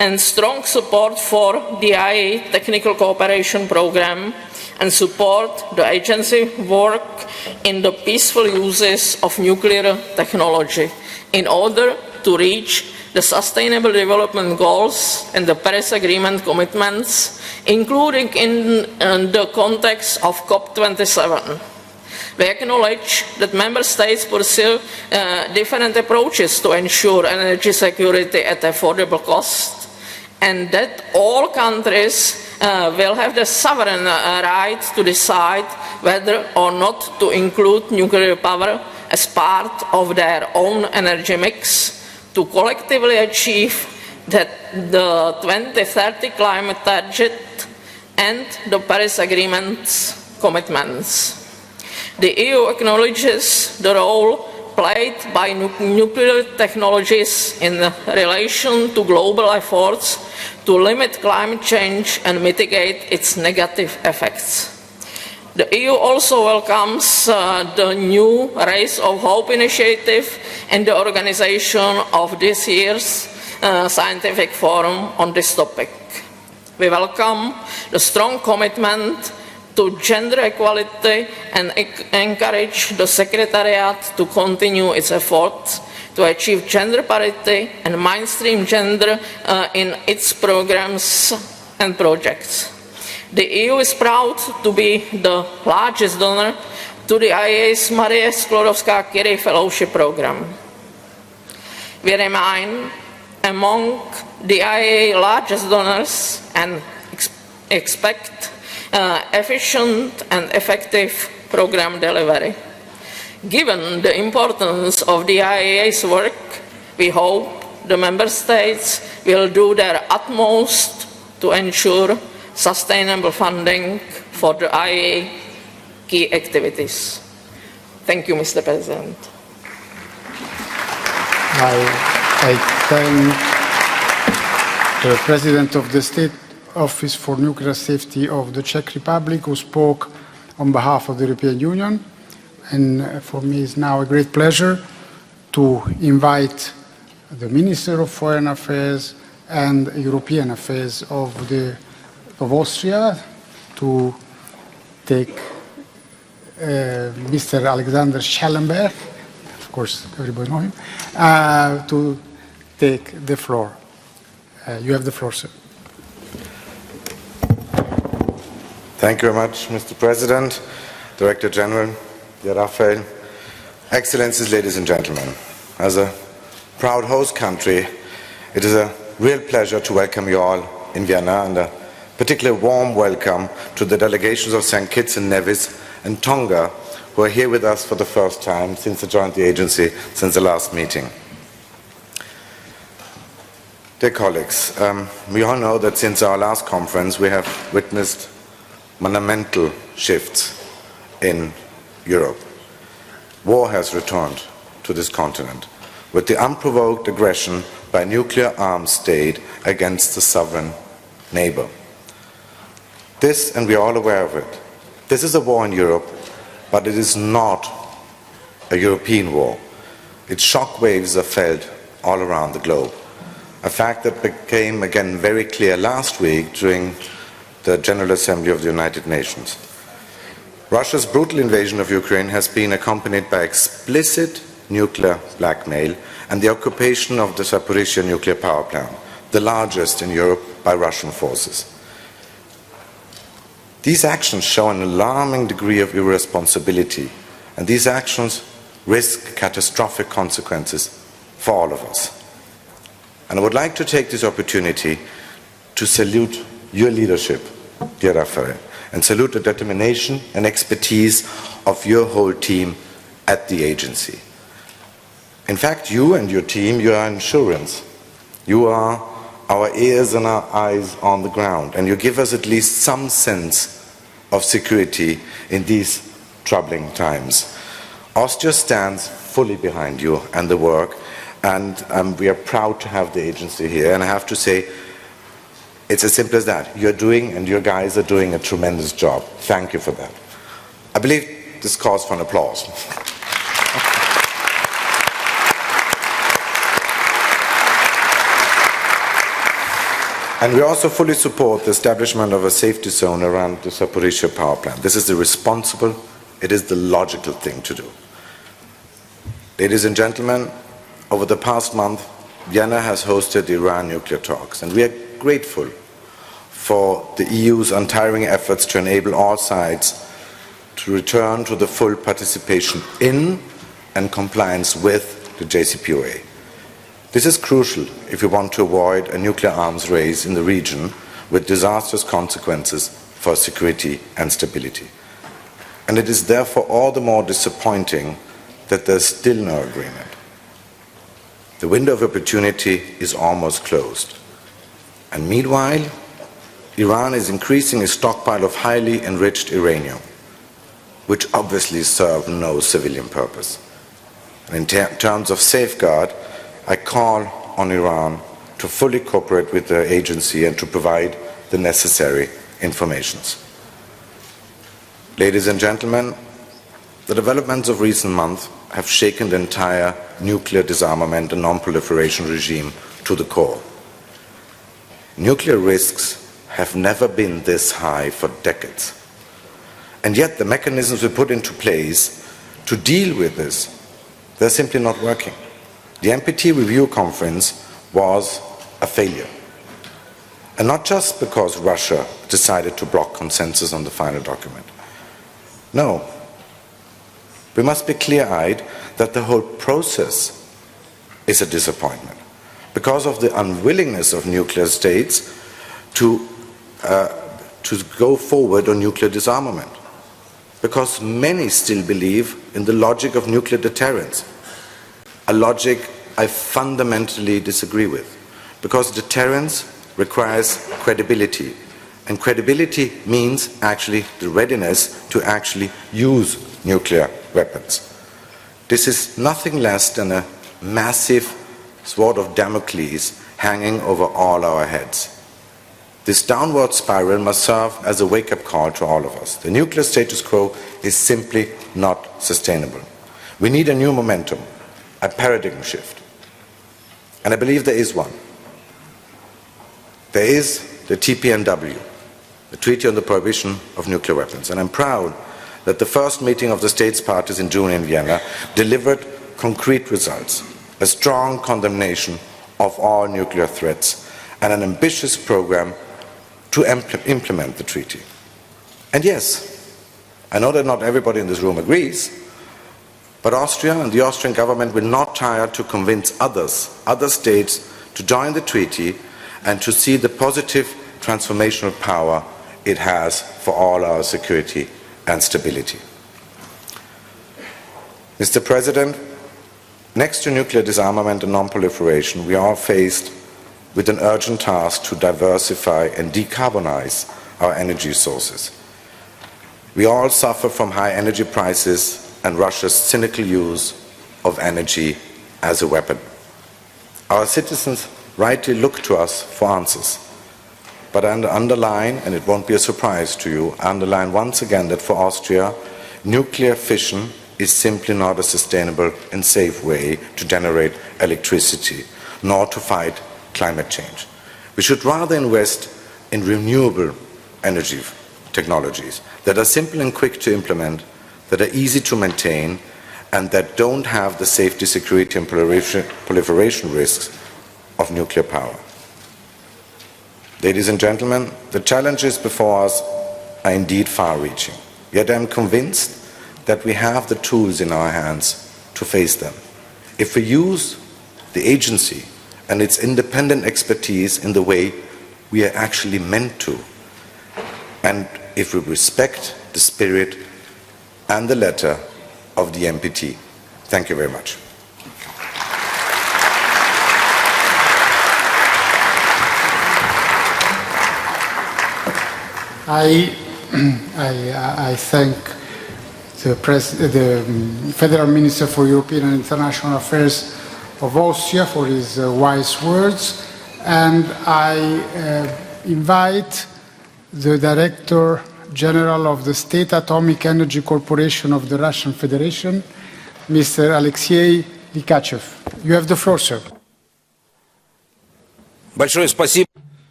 and strong support for the IAEA Technical Cooperation Programme and support the agency work in the peaceful uses of nuclear technology in order to reach the Sustainable Development Goals and the Paris Agreement commitments, including in the context of COP27. We acknowledge that member states pursue different approaches to ensure energy security at affordable cost, and that all countries will have the sovereign right to decide whether or not to include nuclear power as part of their own energy mix to collectively achieve the 2030 climate target and the Paris Agreement's commitments. The EU acknowledges the role played by nuclear technologies in relation to global efforts to limit climate change and mitigate its negative effects. The EU also welcomes the new Race of Hope initiative and the organization of this year's scientific forum on this topic. We welcome the strong commitment to gender equality and encourage the Secretariat to continue its efforts to achieve gender parity and mainstream gender in its programs and projects. The EU is proud to be the largest donor to the IAEA's Marie Skłodowska-Curie Fellowship Program. We remain among the IAEA largest donors and expect efficient and effective program delivery. Given the importance of the IAEA's work, we hope the member states will do their utmost to ensure sustainable funding for the IAEA key activities. Thank you, Mr. President. I thank the President of the State Office for Nuclear Safety of the Czech Republic, who spoke on behalf of the European Union. And for me, it's now a great pleasure to invite the Minister of Foreign Affairs and European Affairs of Austria to take Mr. Alexander Schellenberg, of course everybody knows him, to take the floor. You have the floor, sir. Thank you very much, Mr. President, Director General, dear Rafael, Excellencies, ladies and gentlemen. As a proud host country, it is a real pleasure to welcome you all in Vienna, and a particularly warm welcome to the delegations of St. Kitts and Nevis and Tonga, who are here with us for the first time since I joined the agency, since the last meeting. Dear colleagues, we all know that since our last conference we have witnessed monumental shifts in Europe. War has returned to this continent with the unprovoked aggression by a nuclear-armed state against a sovereign neighbor. This, and we are all aware of it, this is a war in Europe, but it is not a European war. Its shockwaves are felt all around the globe. A fact that became again very clear last week during the General Assembly of the United Nations. Russia's brutal invasion of Ukraine has been accompanied by explicit nuclear blackmail and the occupation of the Zaporozhye nuclear power plant, the largest in Europe, by Russian forces. These actions show an alarming degree of irresponsibility, and these actions risk catastrophic consequences for all of us. And I would like to take this opportunity to salute your leadership, dear Rafael, and salute the determination and expertise of your whole team at the agency. In fact, you and your team, you are insurance. You are our ears and our eyes on the ground, and you give us at least some sense of security in these troubling times. Austria stands fully behind you and the work, and we are proud to have the agency here. And I have to say, it's as simple as that. You're doing, and your guys are doing, a tremendous job. Thank you for that. I believe this calls for an applause. And we also fully support the establishment of a safety zone around the Zaporozhye power plant. This is the responsible, it is the logical thing to do. Ladies and gentlemen, over the past month, Vienna has hosted the Iran nuclear talks, and we are grateful for the EU's untiring efforts to enable all sides to return to the full participation in and compliance with the JCPOA. This is crucial if we want to avoid a nuclear arms race in the region with disastrous consequences for security and stability. And it is therefore all the more disappointing that there is still no agreement. The window of opportunity is almost closed. And meanwhile, Iran is increasing its stockpile of highly enriched uranium, which obviously serve no civilian purpose. And in terms of safeguard, I call on Iran to fully cooperate with the agency and to provide the necessary informations. Ladies and gentlemen, the developments of recent months have shaken the entire nuclear disarmament and non-proliferation regime to the core. Nuclear risks have never been this high for decades. And yet the mechanisms we put into place to deal with this, they're simply not working. The NPT review conference was a failure. And not just because Russia decided to block consensus on the final document. No. We must be clear-eyed that the whole process is a disappointment because of the unwillingness of nuclear states to go forward on nuclear disarmament. Because many still believe in the logic of nuclear deterrence, a logic I fundamentally disagree with. Because deterrence requires credibility, and credibility means actually the readiness to actually use nuclear weapons. This is nothing less than a massive sword of Damocles hanging over all our heads. This downward spiral must serve as a wake-up call to all of us. The nuclear status quo is simply not sustainable. We need a new momentum, a paradigm shift. And I believe there is one. There is the TPNW, the Treaty on the Prohibition of Nuclear Weapons. And I'm proud that the first meeting of the states parties in June in Vienna delivered concrete results, a strong condemnation of all nuclear threats, and an ambitious program to implement the treaty. And yes, I know that not everybody in this room agrees, but Austria and the Austrian government will not tire to convince other states to join the treaty and to see the positive transformational power it has for all our security and stability. Mr. President, next to nuclear disarmament and non-proliferation, we are faced with an urgent task to diversify and decarbonize our energy sources. We all suffer from high energy prices and Russia's cynical use of energy as a weapon. Our citizens rightly look to us for answers. But I underline, and it won't be a surprise to you, I underline once again that for Austria, nuclear fission is simply not a sustainable and safe way to generate electricity, nor to fight climate change. We should rather invest in renewable energy technologies that are simple and quick to implement, that are easy to maintain, and that don't have the safety, security, and proliferation risks of nuclear power. Ladies and gentlemen, the challenges before us are indeed far-reaching, yet I am convinced that we have the tools in our hands to face them. If we use the agency and its independent expertise in the way we are actually meant to, and if we respect the spirit and the letter of the NPT. Thank you very much. I thank the Federal Minister for European and International Affairs of Austria for his wise words, and I invite the Director General of the State Atomic Energy Corporation of the Russian Federation, Mr. Alexei Likachev. You have the floor, sir.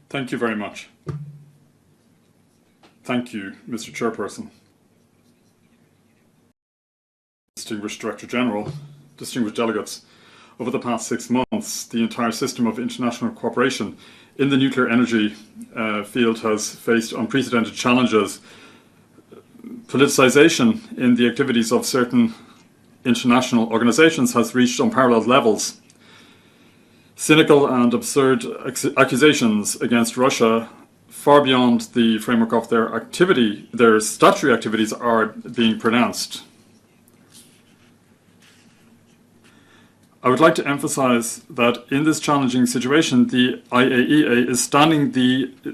Thank you very much. Thank you, Mr. Chairperson. Distinguished Director General, distinguished delegates, over the past 6 months, the entire system of international cooperation in the nuclear energy field has faced unprecedented challenges. Politicization in the activities of certain international organizations has reached unparalleled levels. Cynical and absurd accusations against Russia, far beyond the framework of their statutory activities, are being pronounced. I would like to emphasize that in this challenging situation, the IAEA is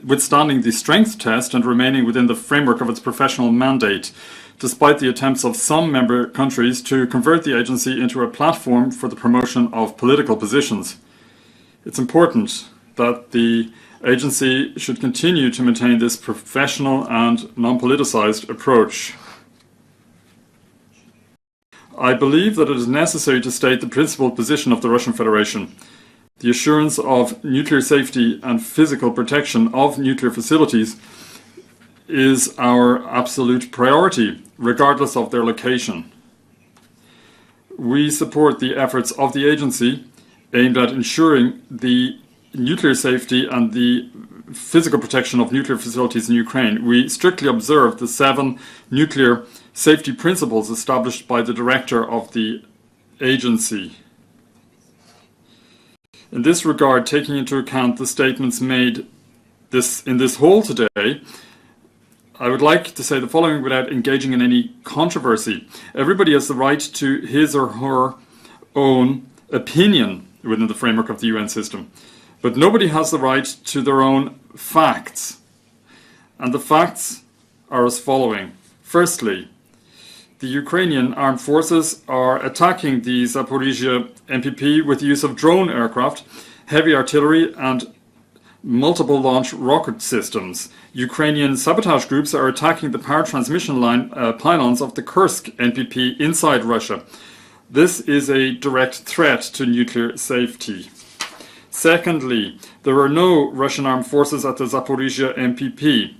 withstanding the strength test and remaining within the framework of its professional mandate, despite the attempts of some member countries to convert the agency into a platform for the promotion of political positions. It's important that the agency should continue to maintain this professional and non-politicized approach. I believe that it is necessary to state the principled position of the Russian Federation. The assurance of nuclear safety and physical protection of nuclear facilities is our absolute priority, regardless of their location. We support the efforts of the agency aimed at ensuring the nuclear safety and the physical protection of nuclear facilities in Ukraine. We strictly observe the 7 nuclear safety principles established by the director of the agency. In this regard, taking into account the statements made in this hall today, I would like to say the following without engaging in any controversy. Everybody has the right to his or her own opinion within the framework of the UN system, but nobody has the right to their own facts. And the facts are as following. Firstly, the Ukrainian armed forces are attacking the Zaporozhye NPP with the use of drone aircraft, heavy artillery and multiple launch rocket systems. Ukrainian sabotage groups are attacking the power transmission line pylons of the Kursk NPP inside Russia. This is a direct threat to nuclear safety. Secondly, there are no Russian armed forces at the Zaporozhye NPP.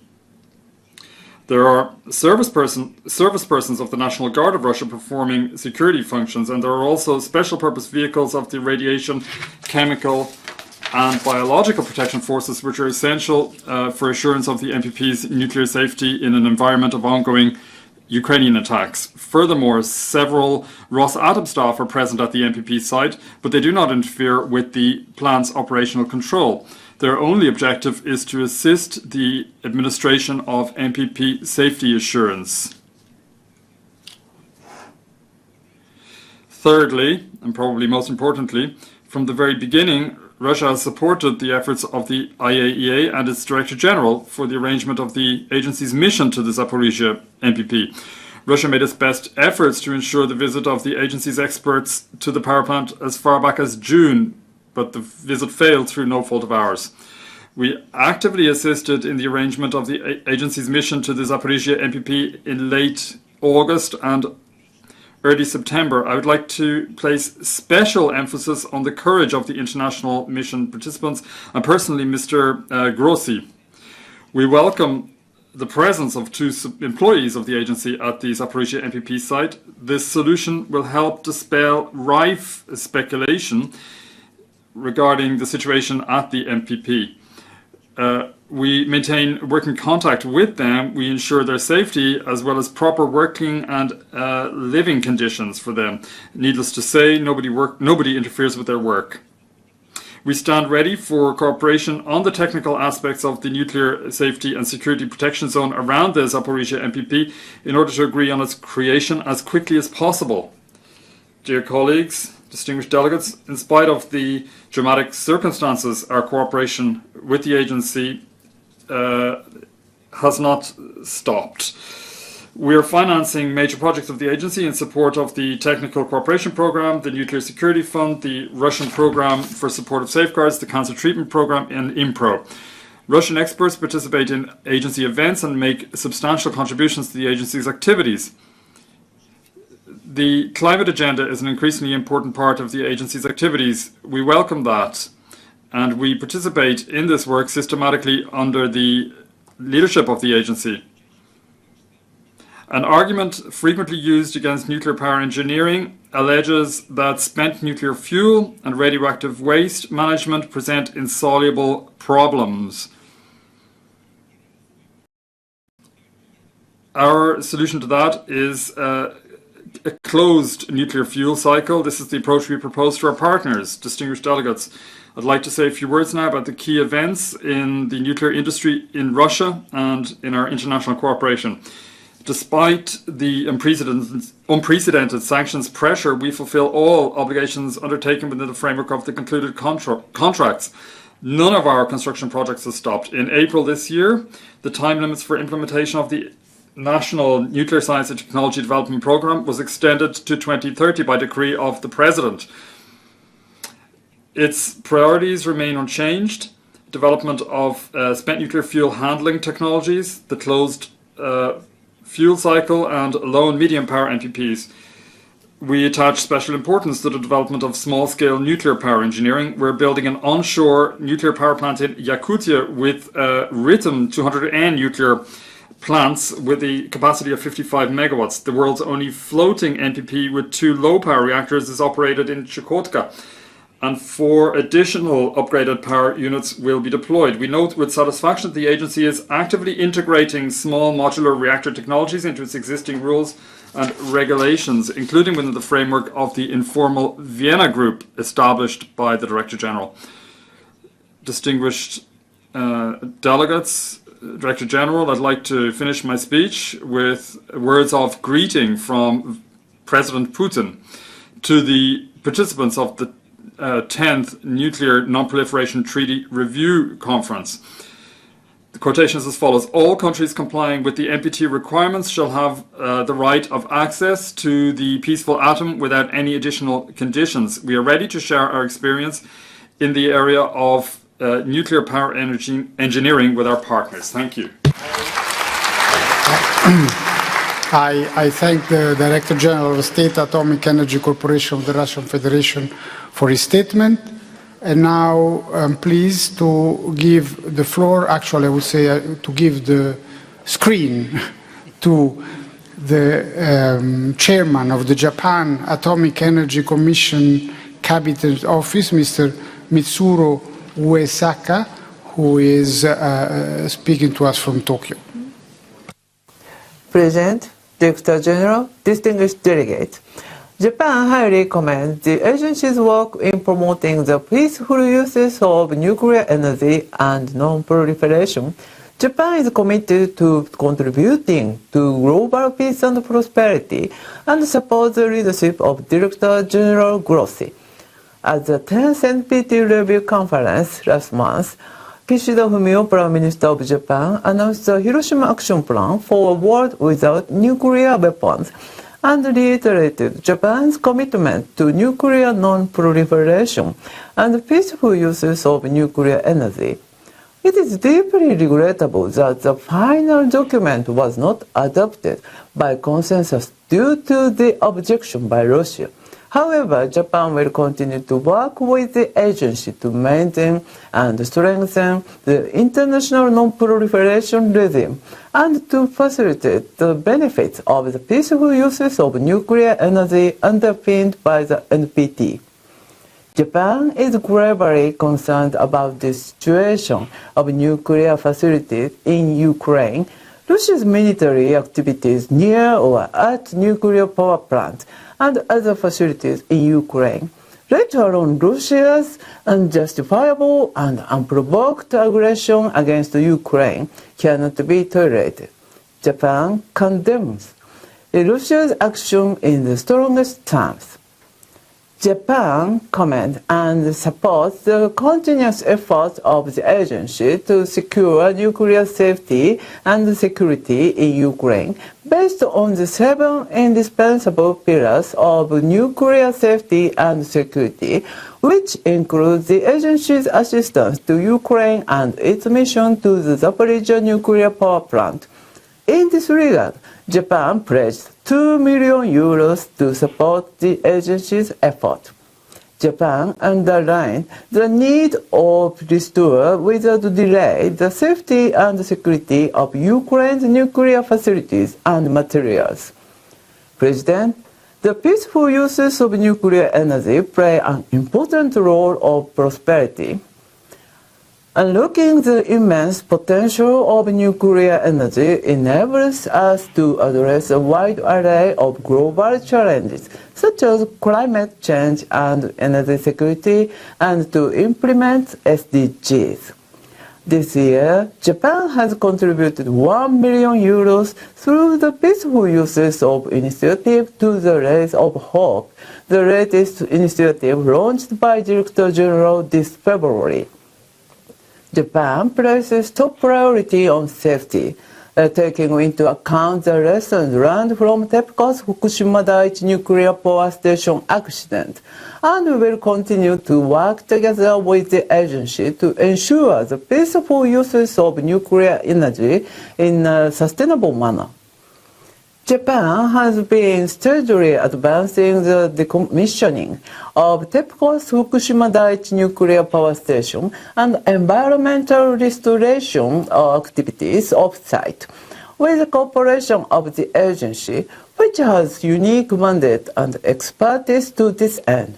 There are service persons of the National Guard of Russia performing security functions, and there are also special purpose vehicles of the radiation, chemical and biological protection forces, which are essential for assurance of the NPP's nuclear safety in an environment of ongoing Ukrainian attacks. Furthermore, several Rosatom staff are present at the NPP site, but they do not interfere with the plant's operational control. Their only objective is to assist the administration of NPP safety assurance. Thirdly, and probably most importantly, from the very beginning, Russia has supported the efforts of the IAEA and its Director General for the arrangement of the agency's mission to the Zaporozhye NPP. Russia made its best efforts to ensure the visit of the agency's experts to the power plant as far back as June, but the visit failed through no fault of ours. We actively assisted in the arrangement of the agency's mission to the Zaporozhye NPP in late August and early September. I would like to place special emphasis on the courage of the international mission participants and personally Mr. Grossi. We welcome the presence of 2 employees of the agency at the Zaporozhye NPP site. This solution will help dispel rife speculation regarding the situation at the NPP. We maintain working contact with them. We ensure their safety as well as proper working and living conditions for them. Needless to say, nobody interferes with their work. We stand ready for cooperation on the technical aspects of the nuclear safety and security protection zone around the Zaporozhye NPP in order to agree on its creation as quickly as possible. Dear colleagues, distinguished delegates, in spite of the dramatic circumstances, our cooperation with the agency has not stopped. We are financing major projects of the agency in support of the Technical Cooperation Program, the Nuclear Security Fund, the Russian Program for Support of Safeguards, the Cancer Treatment Program, and IMPRO. Russian experts participate in agency events and make substantial contributions to the agency's activities. The climate agenda is an increasingly important part of the agency's activities. We welcome that, and we participate in this work systematically under the leadership of the agency. An argument frequently used against nuclear power engineering alleges that spent nuclear fuel and radioactive waste management present insoluble problems. Our solution to that is a closed nuclear fuel cycle. This is the approach we propose to our partners, distinguished delegates. I'd like to say a few words now about the key events in the nuclear industry in Russia and in our international cooperation. Despite the unprecedented sanctions pressure, we fulfill all obligations undertaken within the framework of the concluded contracts. None of our construction projects have stopped. In April this year, the time limits for implementation of the National Nuclear Science and Technology Development Programme was extended to 2030 by decree of the President. Its priorities remain unchanged: development of spent nuclear fuel handling technologies, the closed fuel cycle, and low and medium power NPPs. We attach special importance to the development of small-scale nuclear power engineering. We're building an onshore nuclear power plant in Yakutia with Rhythm 200N nuclear plants with a capacity of 55 megawatts. The world's only floating NPP with 2 low-power reactors is operated in Chukotka, and 4 additional upgraded power units will be deployed. We note with satisfaction that the agency is actively integrating small modular reactor technologies into its existing rules and regulations, including within the framework of the informal Vienna group established by the Director General. Distinguished delegates, Director General, I'd like to finish my speech with words of greeting from President Putin to the participants of the 10th Nuclear Non-Proliferation Treaty Review Conference. The quotation is as follows: all countries complying with the NPT requirements shall have the right of access to the peaceful atom without any additional conditions. We are ready to share our experience in the area of nuclear power energy engineering with our partners. Thank you. I thank the Director General of the State Atomic Energy Corporation of the Russian Federation for his statement. And now I'm pleased to give the floor, actually I would say to give the screen to the chairman of the Japan Atomic Energy Commission Cabinet Office, Mr. Mitsuru Uesaka, who is speaking to us from Tokyo. President, Director General, distinguished delegates, Japan highly commends the agency's work in promoting the peaceful uses of nuclear energy and non-proliferation. Japan is committed to contributing to global peace and prosperity and supports the leadership of Director General Grossi. At the 10th NPT Review Conference last month, Kishida Fumio, Prime Minister of Japan, announced the Hiroshima Action Plan for a world without nuclear weapons and reiterated Japan's commitment to nuclear non-proliferation and peaceful uses of nuclear energy. It is deeply regrettable that the final document was not adopted by consensus due to the objection by Russia. However, Japan will continue to work with the agency to maintain and strengthen the international non-proliferation regime and to facilitate the benefits of the peaceful uses of nuclear energy underpinned by the NPT. Japan is gravely concerned about the situation of nuclear facilities in Ukraine, Russia's military activities near or at nuclear power plants, and other facilities in Ukraine, let alone Russia's unjustifiable and unprovoked aggression against Ukraine, cannot be tolerated. Japan condemns Russia's action in the strongest terms. Japan commends and supports the continuous efforts of the agency to secure nuclear safety and security in Ukraine based on the 7 indispensable pillars of nuclear safety and security, which include the agency's assistance to Ukraine and its mission to the Zaporozhye nuclear power plant. In this regard, Japan pledged €2 million to support the agency's effort. Japan underlined the need of restore without delay the safety and security of Ukraine's nuclear facilities and materials. President, the peaceful uses of nuclear energy play an important role of prosperity. Unlocking the immense potential of nuclear energy enables us to address a wide array of global challenges, such as climate change and energy security, and to implement SDGs. This year, Japan has contributed €1 million through the Peaceful Uses of Initiative to the Rays of Hope, the latest initiative launched by Director General this February. Japan places top priority on safety, taking into account the lessons learned from TEPCO's Fukushima Daiichi nuclear power station accident, and will continue to work together with the agency to ensure the peaceful uses of nuclear energy in a sustainable manner. Japan has been steadily advancing the decommissioning of TEPCO's Fukushima Daiichi nuclear power station and environmental restoration activities off-site, with the cooperation of the agency, which has unique mandate and expertise to this end.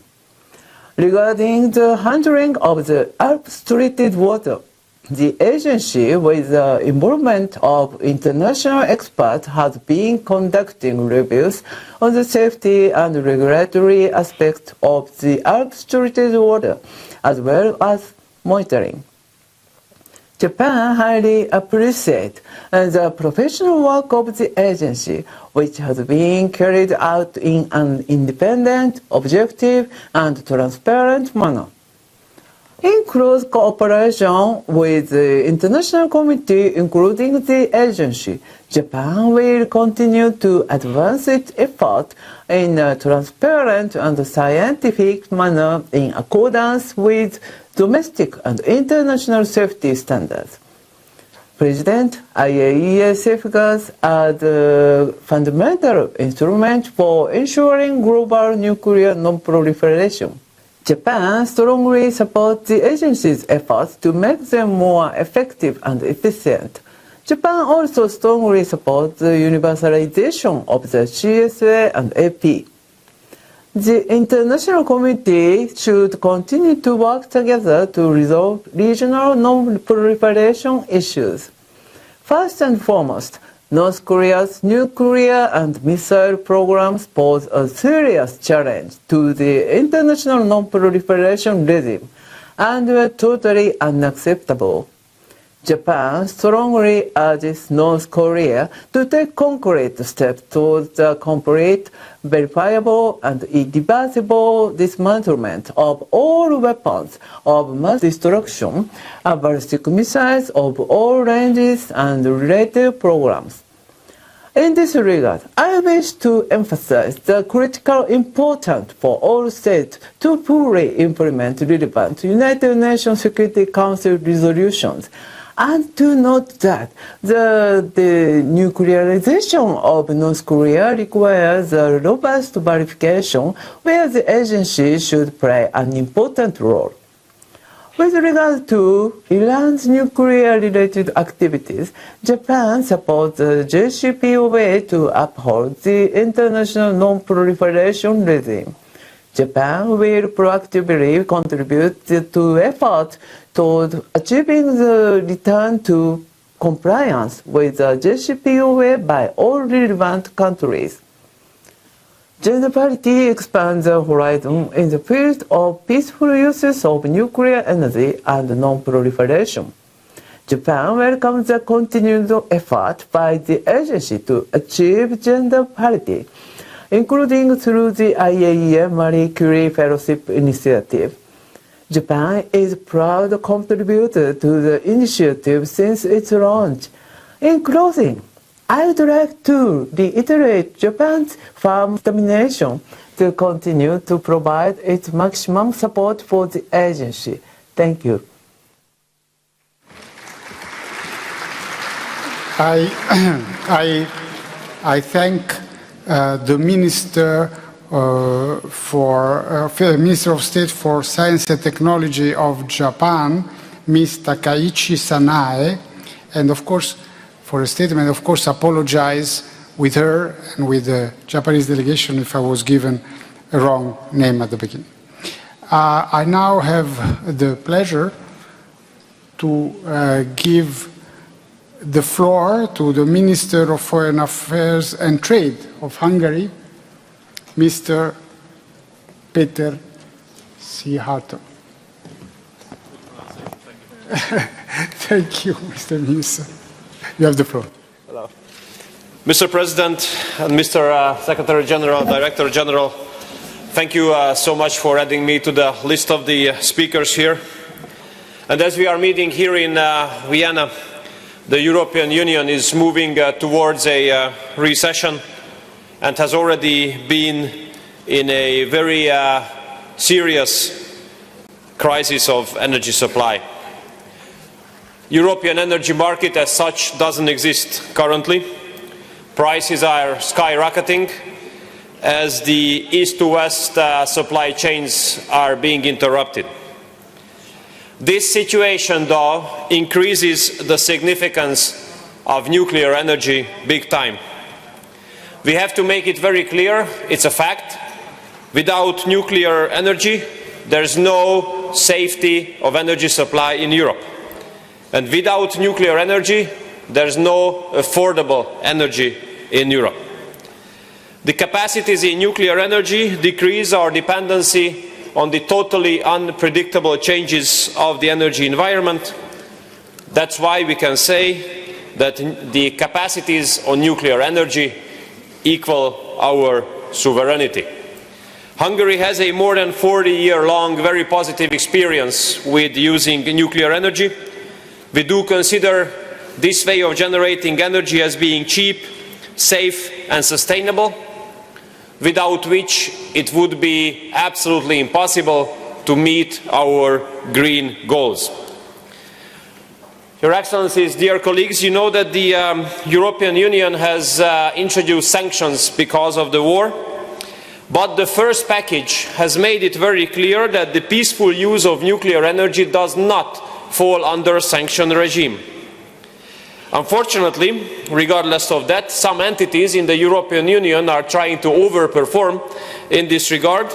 Regarding the handling of the Alps-treated water, the agency, with the involvement of international experts, has been conducting reviews on the safety and regulatory aspects of the Alps-treated water, as well as monitoring. Japan highly appreciates the professional work of the agency, which has been carried out in an independent, objective, and transparent manner. In close cooperation with the international community, including the agency, Japan will continue to advance its efforts in a transparent and scientific manner in accordance with domestic and international safety standards. President, IAEA safeguards are the fundamental instrument for ensuring global nuclear non-proliferation. Japan strongly supports the agency's efforts to make them more effective and efficient. Japan also strongly supports the universalization of the CSA and AP. The international community should continue to work together to resolve regional non-proliferation issues. First and foremost, North Korea's nuclear and missile programs pose a serious challenge to the international non-proliferation regime and were totally unacceptable. Japan strongly urges North Korea to take concrete steps towards the complete, verifiable, and irreversible dismantlement of all weapons of mass destruction, ballistic missiles of all ranges, and related programs. In this regard, I wish to emphasize the critical importance for all states to fully implement relevant United Nations Security Council resolutions, and to note that the denuclearization of North Korea requires a robust verification where the agency should play an important role. With regard to Iran's nuclear-related activities, Japan supports the JCPOA to uphold the international non-proliferation regime. Japan will proactively contribute to efforts toward achieving the return to compliance with the JCPOA by all relevant countries. Gender parity expands the horizon in the field of peaceful uses of nuclear energy and non-proliferation. Japan welcomes the continued effort by the agency to achieve gender parity, including through the IAEA Marie Curie Fellowship Initiative. Japan is a proud contributor to the initiative since its launch. In closing, I would like to reiterate Japan's firm determination to continue to provide its maximum support for the agency. Thank you. I thank the Minister Minister of State for Science and Technology of Japan, Ms. Takaichi Sanae, and of course, for a statement, of course, apologize with her and with the Japanese delegation if I was given a wrong name at the beginning. I now have the pleasure to give the floor to the Minister of Foreign Affairs and Trade of Hungary, Mr. Péter Szijjártó. Thank you, Mr. Minister. You have the floor. Hello. Mr. President and Mr. Secretary General, Director General, thank you so much for adding me to the list of the speakers here. And as we are meeting here in Vienna, the European Union is moving towards a recession and has already been in a very serious crisis of energy supply. European energy market as such doesn't exist currently. Prices are skyrocketing as the east to west supply chains are being interrupted. This situation, though, increases the significance of nuclear energy big time. We have to make it very clear, it's a fact, without nuclear energy, there's no safety of energy supply in Europe. And without nuclear energy, there's no affordable energy in Europe. The capacities in nuclear energy decrease our dependency on the totally unpredictable changes of the energy environment. That's why we can say that the capacities on nuclear energy equal our sovereignty. Hungary has a more than 40-year-long very positive experience with using nuclear energy. We do consider this way of generating energy as being cheap, safe and sustainable, without which it would be absolutely impossible to meet our green goals. Your Excellencies, dear colleagues, you know that the European Union has introduced sanctions because of the war, but the first package has made it very clear that the peaceful use of nuclear energy does not fall under a sanction regime. Unfortunately, regardless of that, some entities in the European Union are trying to overperform in this regard,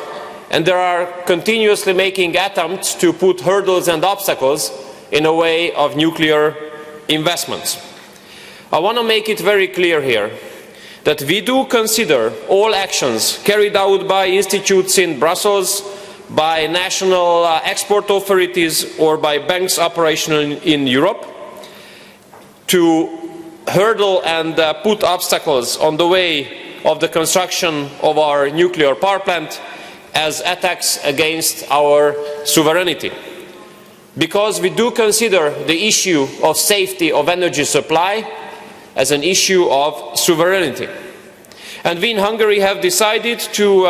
and they are continuously making attempts to put hurdles and obstacles in the way of nuclear investments. I want to make it very clear here that we do consider all actions carried out by institutes in Brussels, by national export authorities or by banks operational in Europe to hurdle and put obstacles on the way of the construction of our nuclear power plant as attacks against our sovereignty. Because we do consider the issue of safety of energy supply as an issue of sovereignty. And we in Hungary have decided to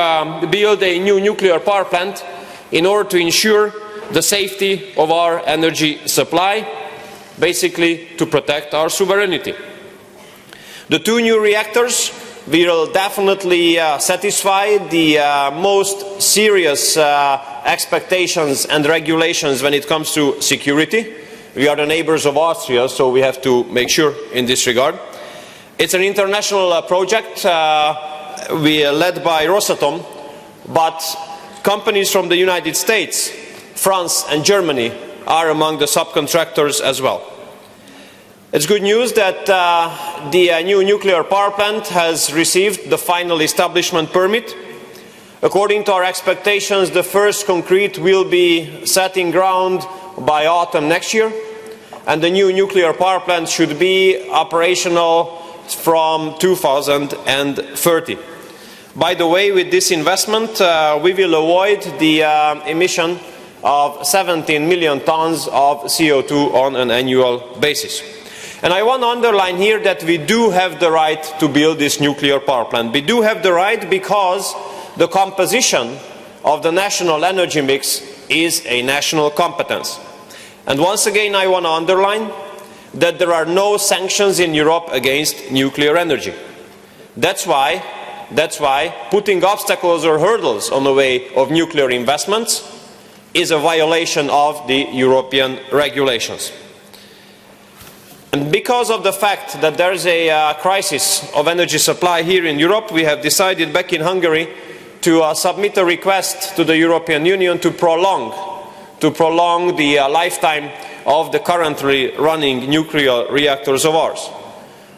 build a new nuclear power plant in order to ensure the safety of our energy supply, basically to protect our sovereignty. The two new reactors will definitely satisfy the most serious expectations and regulations when it comes to security. We are the neighbors of Austria, so we have to make sure in this regard. It's an international project led by Rosatom, but companies from the United States, France and Germany are among the subcontractors as well. It's good news that the new nuclear power plant has received the final establishment permit. According to our expectations, the first concrete will be set in ground by autumn next year, and the new nuclear power plant should be operational from 2030. By the way, with this investment, we will avoid the emission of 17 million tons of CO2 on an annual basis. And I want to underline here that we do have the right to build this nuclear power plant. We do have the right because the composition of the national energy mix is a national competence. And once again, I want to underline that there are no sanctions in Europe against nuclear energy. That's why putting obstacles or hurdles on the way of nuclear investments is a violation of the European regulations. And because of the fact that there is a crisis of energy supply here in Europe, we have decided back in Hungary to submit a request to the European Union to prolong the lifetime of the currently running nuclear reactors of ours.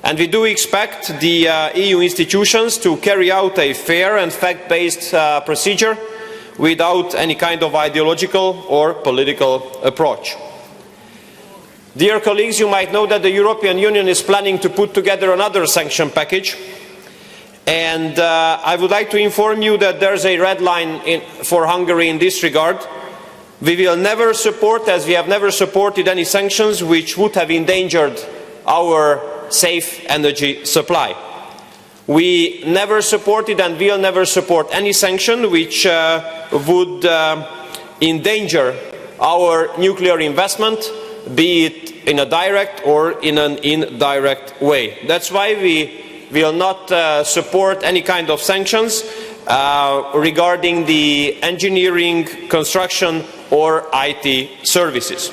And we do expect the EU institutions to carry out a fair and fact-based procedure without any kind of ideological or political approach. Dear colleagues, you might know that the European Union is planning to put together another sanction package, and I would like to inform you that there is a red line for Hungary in this regard. We will never support, as we have never supported, any sanctions which would have endangered our safe energy supply. We never supported and will never support any sanction which would endanger our nuclear investment, be it in a direct or in an indirect way. That's why we will not support any kind of sanctions regarding the engineering, construction or IT services.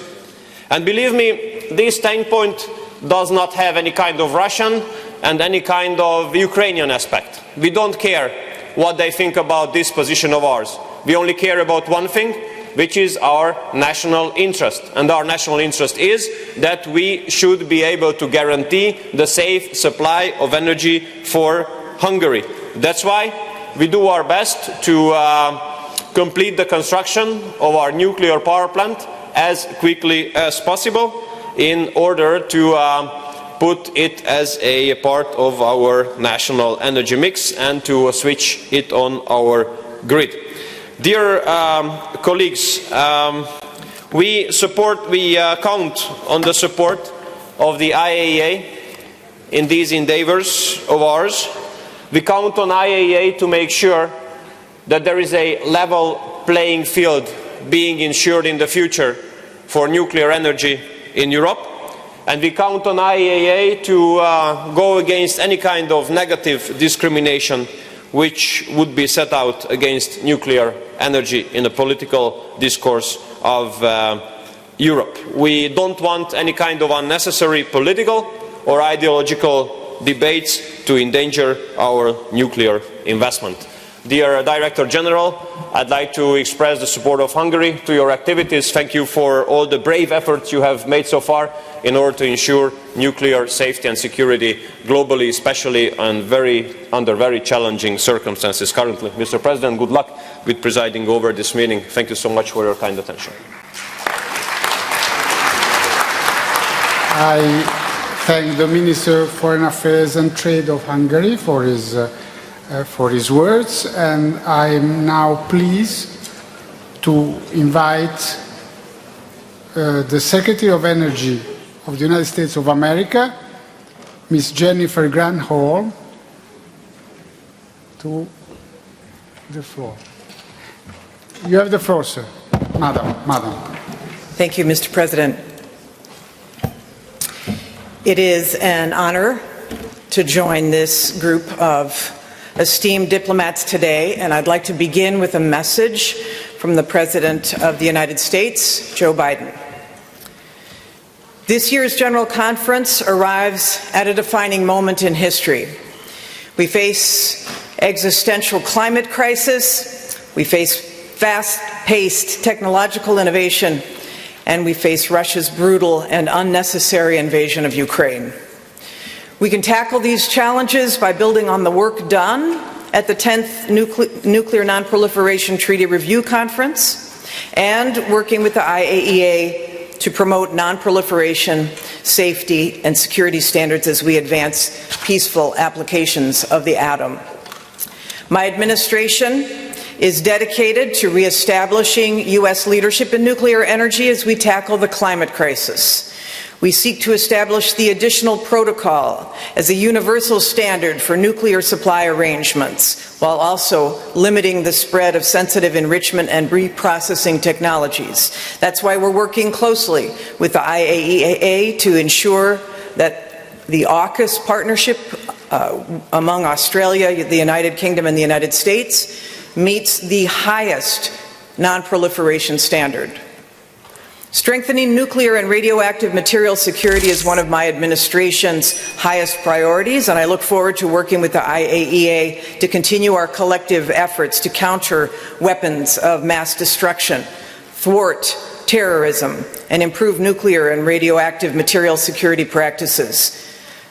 And believe me, this standpoint does not have any kind of Russian and any kind of Ukrainian aspect. We don't care what they think about this position of ours. We only care about one thing, which is our national interest. And our national interest is that we should be able to guarantee the safe supply of energy for Hungary. That's why we do our best to complete the construction of our nuclear power plant as quickly as possible in order to put it as a part of our national energy mix and to switch it on our grid. Dear colleagues, we count on the support of the IAEA in these endeavors of ours. We count on IAEA to make sure that there is a level playing field being ensured in the future for nuclear energy in Europe. And we count on IAEA to go against any kind of negative discrimination which would be set out against nuclear energy in the political discourse of Europe. We don't want any kind of unnecessary political or ideological debates to endanger our nuclear investment. Dear Director General, I'd like to express the support of Hungary to your activities. Thank you for all the brave efforts you have made so far in order to ensure nuclear safety and security globally, especially under very challenging circumstances currently. Mr. President, good luck with presiding over this meeting. Thank you so much for your kind attention. I thank the Minister of Foreign Affairs and Trade of Hungary for his words, and I am now pleased to invite the Secretary of Energy of the United States of America, Ms. Jennifer Granholm, to the floor. You have the floor, sir. Madam. Thank you, Mr. President. It is an honor to join this group of esteemed diplomats today, and I'd like to begin with a message from the President of the United States, Joe Biden. This year's General Conference arrives at a defining moment in history. We face existential climate crisis, we face fast-paced technological innovation, and we face Russia's brutal and unnecessary invasion of Ukraine. We can tackle these challenges by building on the work done at the 10th Nuclear Non-Proliferation Treaty Review Conference and working with the IAEA to promote non-proliferation, safety, and security standards as we advance peaceful applications of the atom. My administration is dedicated to reestablishing U.S. leadership in nuclear energy as we tackle the climate crisis. We seek to establish the additional protocol as a universal standard for nuclear supply arrangements, while also limiting the spread of sensitive enrichment and reprocessing technologies. That's why we're working closely with the IAEA to ensure that the AUKUS partnership among Australia, the United Kingdom, and the United States meets the highest non-proliferation standard. Strengthening nuclear and radioactive material security is one of my administration's highest priorities, and I look forward to working with the IAEA to continue our collective efforts to counter weapons of mass destruction, thwart terrorism, and improve nuclear and radioactive material security practices.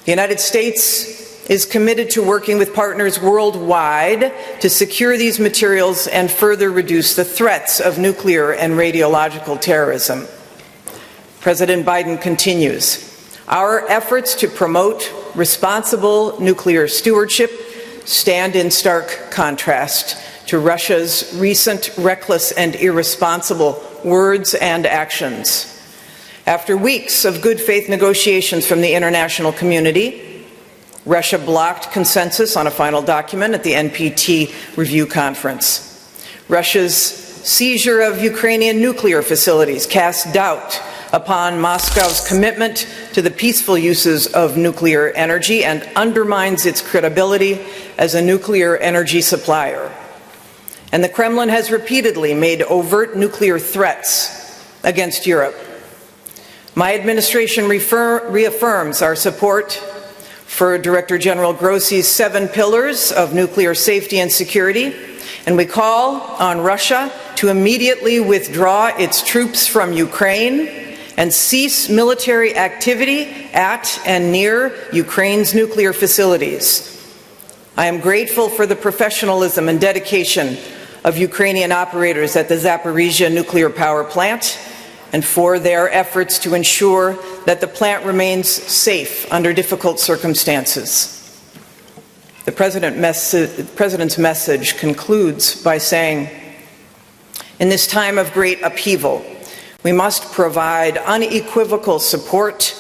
The United States is committed to working with partners worldwide to secure these materials and further reduce the threats of nuclear and radiological terrorism. President Biden continues. Our efforts to promote responsible nuclear stewardship stand in stark contrast to Russia's recent reckless and irresponsible words and actions. After weeks of good faith negotiations from the international community, Russia blocked consensus on a final document at the NPT review conference. Russia's seizure of Ukrainian nuclear facilities casts doubt upon Moscow's commitment to the peaceful uses of nuclear energy and undermines its credibility as a nuclear energy supplier. And the Kremlin has repeatedly made overt nuclear threats against Europe. My administration reaffirms our support for Director General Grossi's 7 pillars of nuclear safety and security, and we call on Russia to immediately withdraw its troops from Ukraine and cease military activity at and near Ukraine's nuclear facilities. I am grateful for the professionalism and dedication of Ukrainian operators at the Zaporozhye nuclear power plant and for their efforts to ensure that the plant remains safe under difficult circumstances. The President's message concludes by saying, in this time of great upheaval, we must provide unequivocal support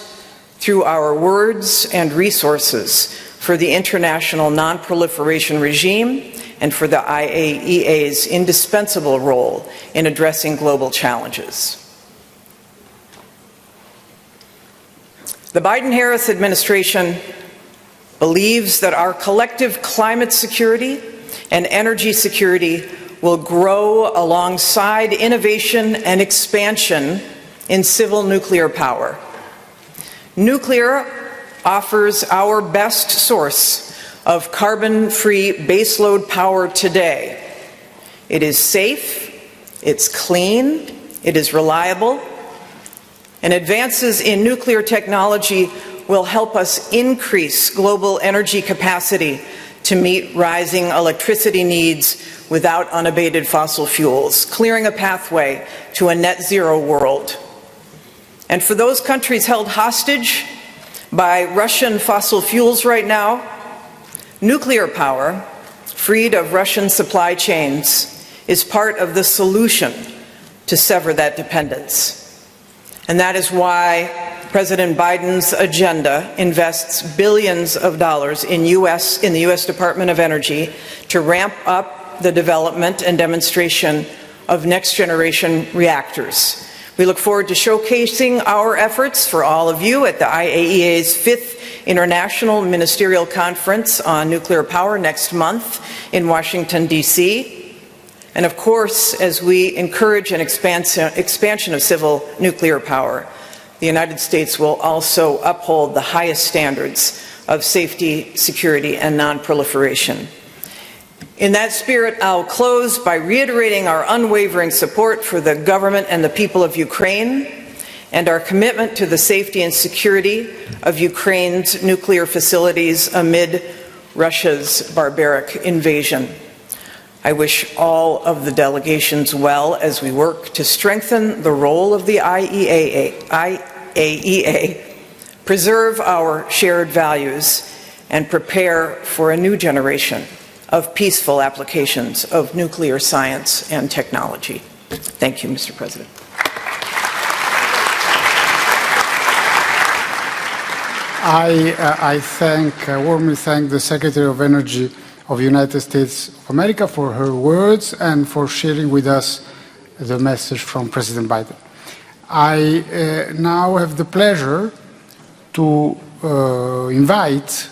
through our words and resources for the international non-proliferation regime and for the IAEA's indispensable role in addressing global challenges. The Biden-Harris administration believes that our collective climate security and energy security will grow alongside innovation and expansion in civil nuclear power. Nuclear offers our best source of carbon-free baseload power today. It is safe, it's clean, it is reliable, and advances in nuclear technology will help us increase global energy capacity to meet rising electricity needs without unabated fossil fuels, clearing a pathway to a net zero world. And for those countries held hostage by Russian fossil fuels right now, nuclear power, freed of Russian supply chains, is part of the solution to sever that dependence. And that is why President Biden's agenda invests billions of dollars in the U.S. Department of Energy to ramp up the development and demonstration of next-generation reactors. We look forward to showcasing our efforts for all of you at the IAEA's 5th International Ministerial Conference on Nuclear Power next month in Washington, D.C. And of course, as we encourage an expansion of civil nuclear power, the United States will also uphold the highest standards of safety, security, and non-proliferation. In that spirit, I'll close by reiterating our unwavering support for the government and the people of Ukraine and our commitment to the safety and security of Ukraine's nuclear facilities amid Russia's barbaric invasion. I wish all of the delegations well as we work to strengthen the role of the IAEA, preserve our shared values, and prepare for a new generation of peaceful applications of nuclear science and technology. Thank you, Mr. President. I warmly thank the Secretary of Energy of the United States of America for her words and for sharing with us the message from President Biden. I now have the pleasure to invite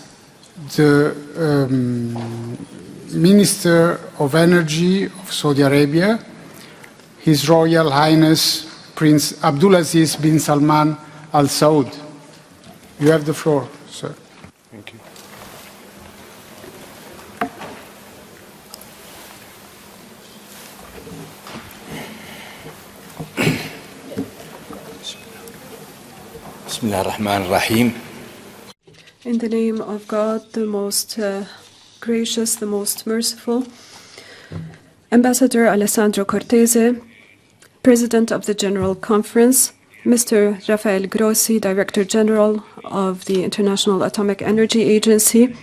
the Minister of Energy of Saudi Arabia, His Royal Highness Prince Abdulaziz bin Salman Al Saud. You have the floor, sir. Thank you. In the name of God, the most gracious, the most merciful, Ambassador Alessandro Cortese, President of the General Conference, Mr. Rafael Grossi, Director General of the International Atomic Energy Agency,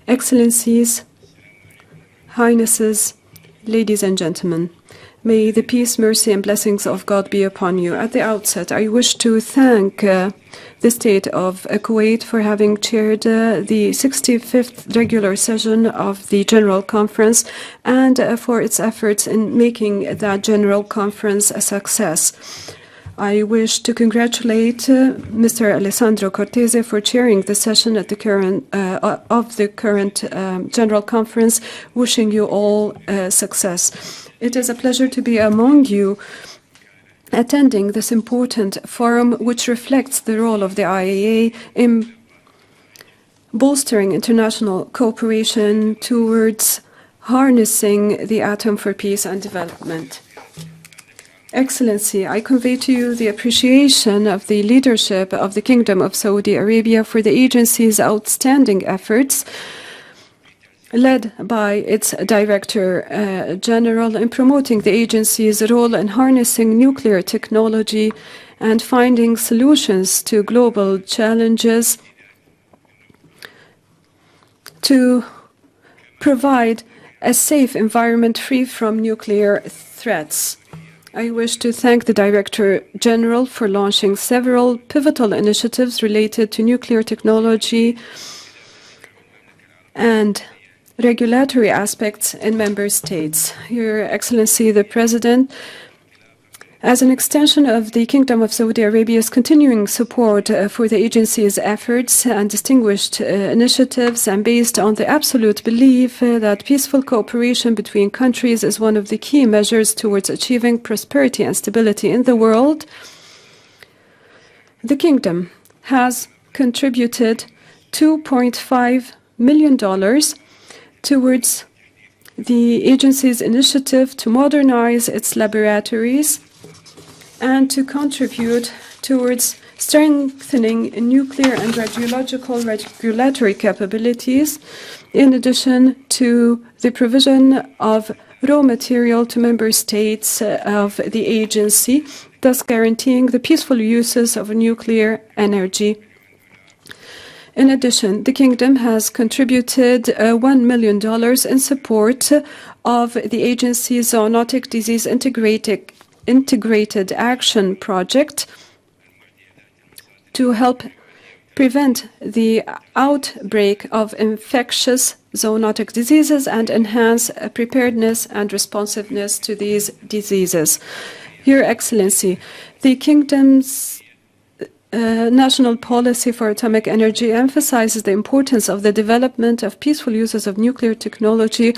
Excellencies, Highnesses, ladies and gentlemen, may the peace, mercy, and blessings of God be upon you. At the outset, I wish to thank the State of Kuwait for having chaired the 65th regular session of the General Conference and for its efforts in making that General Conference a success. I wish to congratulate Mr. Alessandro Cortese for chairing the session at the current General Conference, wishing you all success. It is a pleasure to be among you attending this important forum, which reflects the role of the IAEA in bolstering international cooperation towards harnessing the atom for peace and development. Excellency, I convey to you the appreciation of the leadership of the Kingdom of Saudi Arabia for the agency's outstanding efforts, led by its Director General, in promoting the agency's role in harnessing nuclear technology and finding solutions to global challenges to provide a safe environment free from nuclear threats. I wish to thank the Director General for launching several pivotal initiatives related to nuclear technology and regulatory aspects in member states. Your Excellency, the President, as an extension of the Kingdom of Saudi Arabia's continuing support for the agency's efforts and distinguished initiatives, and based on the absolute belief that peaceful cooperation between countries is one of the key measures towards achieving prosperity and stability in the world, the Kingdom has contributed $2.5 million towards the agency's initiative to modernize its laboratories and to contribute towards strengthening nuclear and radiological regulatory capabilities, in addition to the provision of raw material to member states of the agency, thus guaranteeing the peaceful uses of nuclear energy. In addition, the Kingdom has contributed $1 million in support of the agency's zoonotic disease integrated action project to help prevent the outbreak of infectious zoonotic diseases and enhance preparedness and responsiveness to these diseases. Your Excellency, the Kingdom's national policy for atomic energy emphasizes the importance of the development of peaceful uses of nuclear technology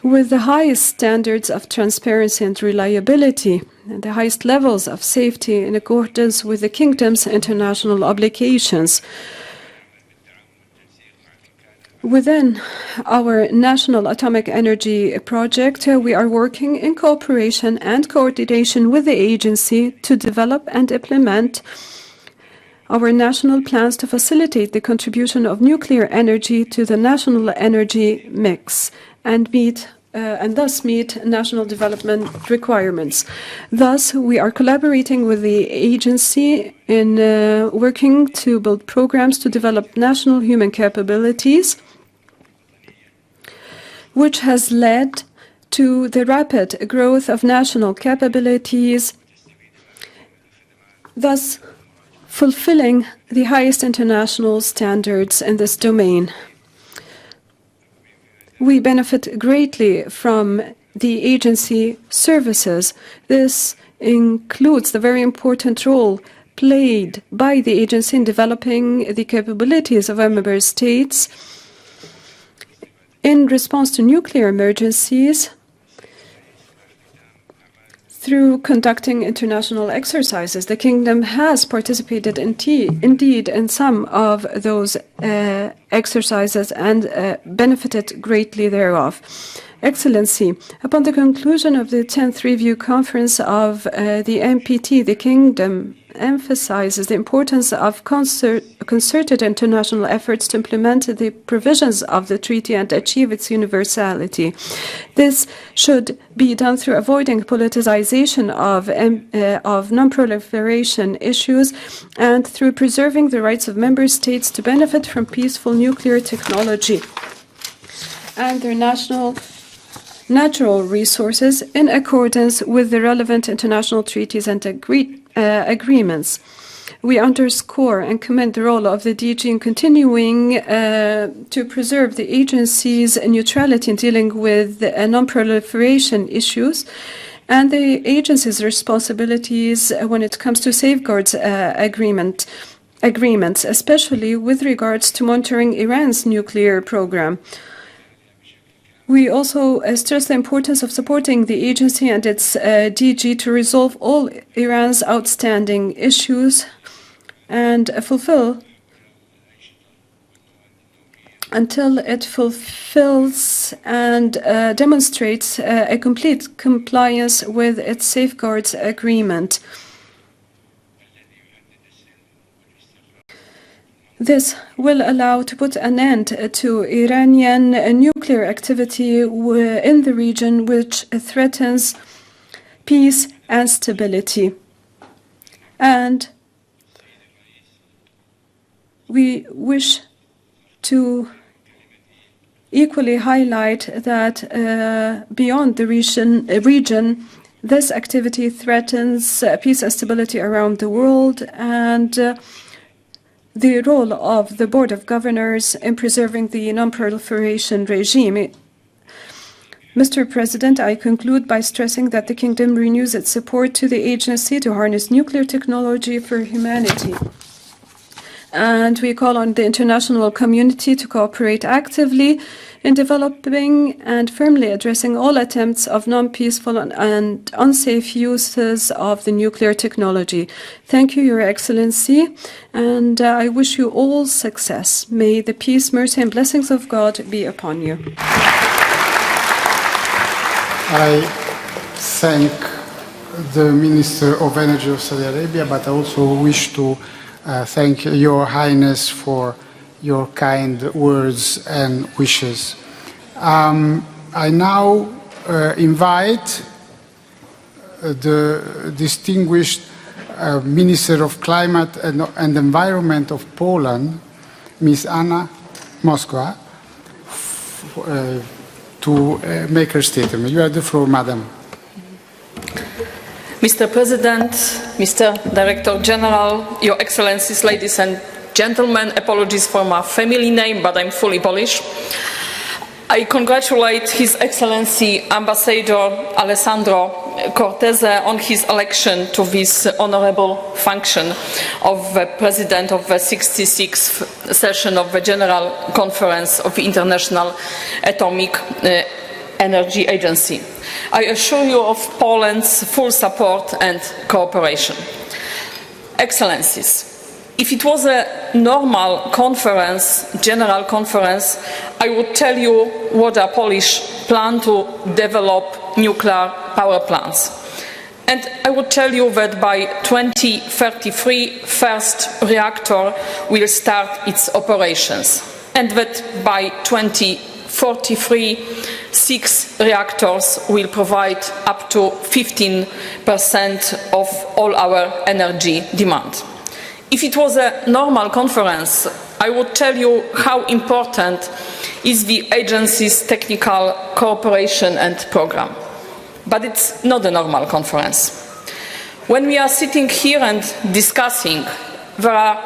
with the highest standards of transparency and reliability and the highest levels of safety in accordance with the Kingdom's international obligations. Within our national atomic energy project, we are working in cooperation and coordination with the agency to develop and implement our national plans to facilitate the contribution of nuclear energy to the national energy mix and thus meet national development requirements. Thus, we are collaborating with the agency in working to build programs to develop national human capabilities, which has led to the rapid growth of national capabilities, thus fulfilling the highest international standards in this domain. We benefit greatly from the agency services. This includes the very important role played by the agency in developing the capabilities of our member states in response to nuclear emergencies through conducting international exercises. The Kingdom has participated indeed in some of those exercises and benefited greatly thereof. Excellency, upon the conclusion of the 10th Review Conference of the NPT, the Kingdom emphasizes the importance of concerted international efforts to implement the provisions of the treaty and achieve its universality. This should be done through avoiding politicization of non-proliferation issues and through preserving the rights of member states to benefit from peaceful nuclear technology and their natural resources in accordance with the relevant international treaties and agreements. We underscore and commend the role of the DG in continuing to preserve the agency's neutrality in dealing with non-proliferation issues and the agency's responsibilities when it comes to safeguards agreements, especially with regards to monitoring Iran's nuclear program. We also stress the importance of supporting the agency and its DG to resolve all Iran's outstanding issues and fulfill until it fulfills and demonstrates a complete compliance with its safeguards agreement. This will allow to put an end to Iranian nuclear activity in the region, which threatens peace and stability. And we wish to equally highlight that beyond the region, this activity threatens peace and stability around the world and the role of the Board of Governors in preserving the non-proliferation regime. Mr. President, I conclude by stressing that the Kingdom renews its support to the agency to harness nuclear technology for humanity. and we call on the international community to cooperate actively in developing and firmly addressing all attempts of non-peaceful and unsafe uses of the nuclear technology. Thank you, Your Excellency, and I wish you all success. May the peace, mercy, and blessings of God be upon you. I thank the Minister of Energy of Saudi Arabia, but I also wish to thank Your Highness for your kind words and wishes. I now invite the distinguished Minister of Climate and Environment of Poland, Ms. Anna Moskwa, to make her statement. You have the floor, Madam. Mr. President, Mr. Director General, Your Excellencies, ladies and gentlemen, apologies for my family name, but I'm fully Polish. I congratulate His Excellency Ambassador Alessandro Cortese on his election to this honorable function of the President of the 66th session of the General Conference of the International Atomic Energy Agency. I assure you of Poland's full support and cooperation. Excellencies, if it was a normal conference, general conference, I would tell you what a Polish plan to develop nuclear power plants. And I would tell you that by 2033, first reactor will start its operations, and that by 2043, 6 reactors will provide up to 15% of all our energy demand. If it was a normal conference, I would tell you how important is the agency's technical cooperation and program. But it's not a normal conference. When we are sitting here and discussing, there are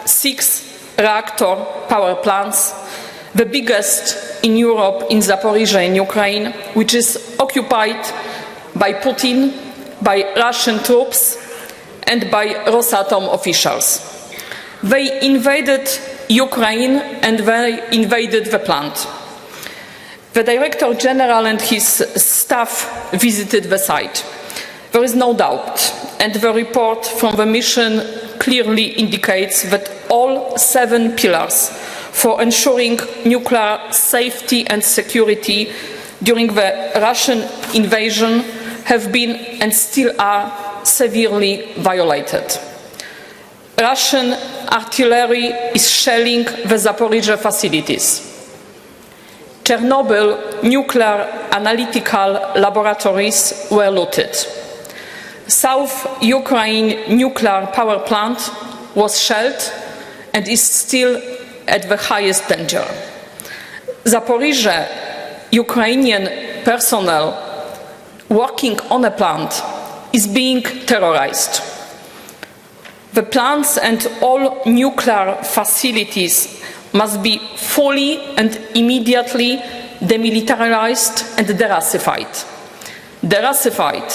6 reactor power plants, the biggest in Europe, in Zaporozhye in Ukraine, which is occupied by Putin, by Russian troops, and by Rosatom officials. They invaded Ukraine and they invaded the plant. The Director General and his staff visited the site. There is no doubt, and the report from the mission clearly indicates that all 7 pillars for ensuring nuclear safety and security during the Russian invasion have been and still are severely violated. Russian artillery is shelling the Zaporozhye facilities. Chernobyl nuclear analytical laboratories were looted. South Ukraine nuclear power plant was shelled and is still at the highest danger. Zaporozhye Ukrainian personnel working on a plant is being terrorized. The plants and all nuclear facilities must be fully and immediately demilitarized and derussified. Derussified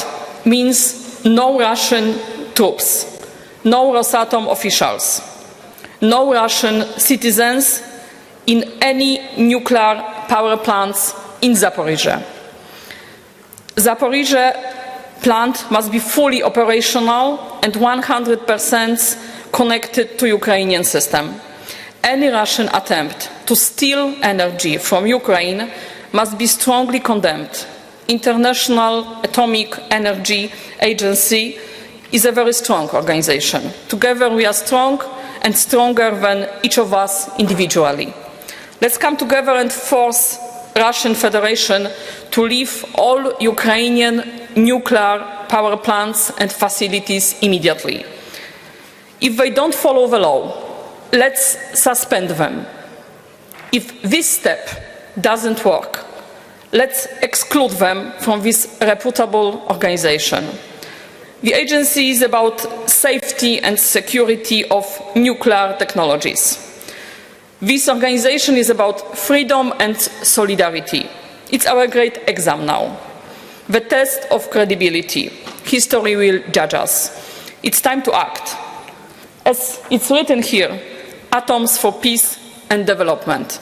means no Russian troops, no Rosatom officials, no Russian citizens in any nuclear power plants in Zaporozhye. Zaporozhye plant must be fully operational and 100% connected to Ukrainian system. Any Russian attempt to steal energy from Ukraine must be strongly condemned. International Atomic Energy Agency is a very strong organization. Together we are strong and stronger than each of us individually. Let's come together and force Russian Federation to leave all Ukrainian nuclear power plants and facilities immediately. If they don't follow the law, let's suspend them. If this step doesn't work, let's exclude them from this reputable organization. The agency is about safety and security of nuclear technologies. This organization is about freedom and solidarity. It's our great exam now. The test of credibility. History will judge us. It's time to act. As it's written here, atoms for peace and development.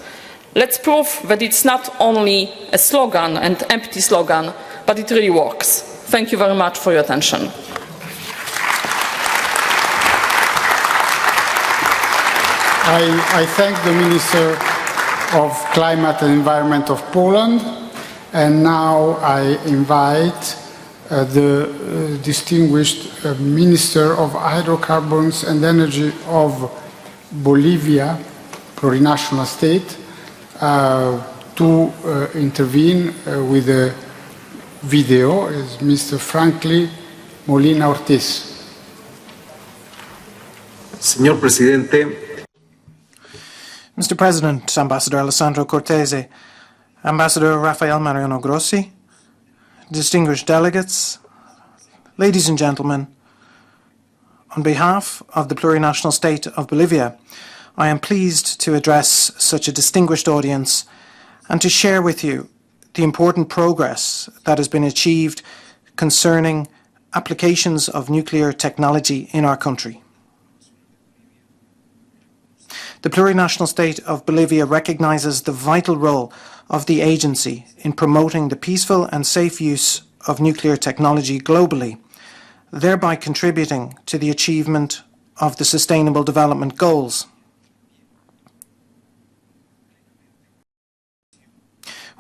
Let's prove that it's not only a slogan and empty slogan, but it really works. Thank you very much for your attention. I thank the Minister of Climate and Environment of Poland, and now I invite the distinguished Minister of Hydrocarbons and Energy of Bolivia, plurinational state, to intervene with a video is Mr. Franklin Molina Ortiz. Señor Presidente, Mr. President, Ambassador Alessandro Cortese, Ambassador Rafael Mariano Grossi, distinguished delegates, ladies and gentlemen, on behalf of the plurinational state of Bolivia, I am pleased to address such a distinguished audience and to share with you the important progress that has been achieved concerning applications of nuclear technology in our country. The plurinational state of Bolivia recognizes the vital role of the agency in promoting the peaceful and safe use of nuclear technology globally, thereby contributing to the achievement of the Sustainable Development Goals.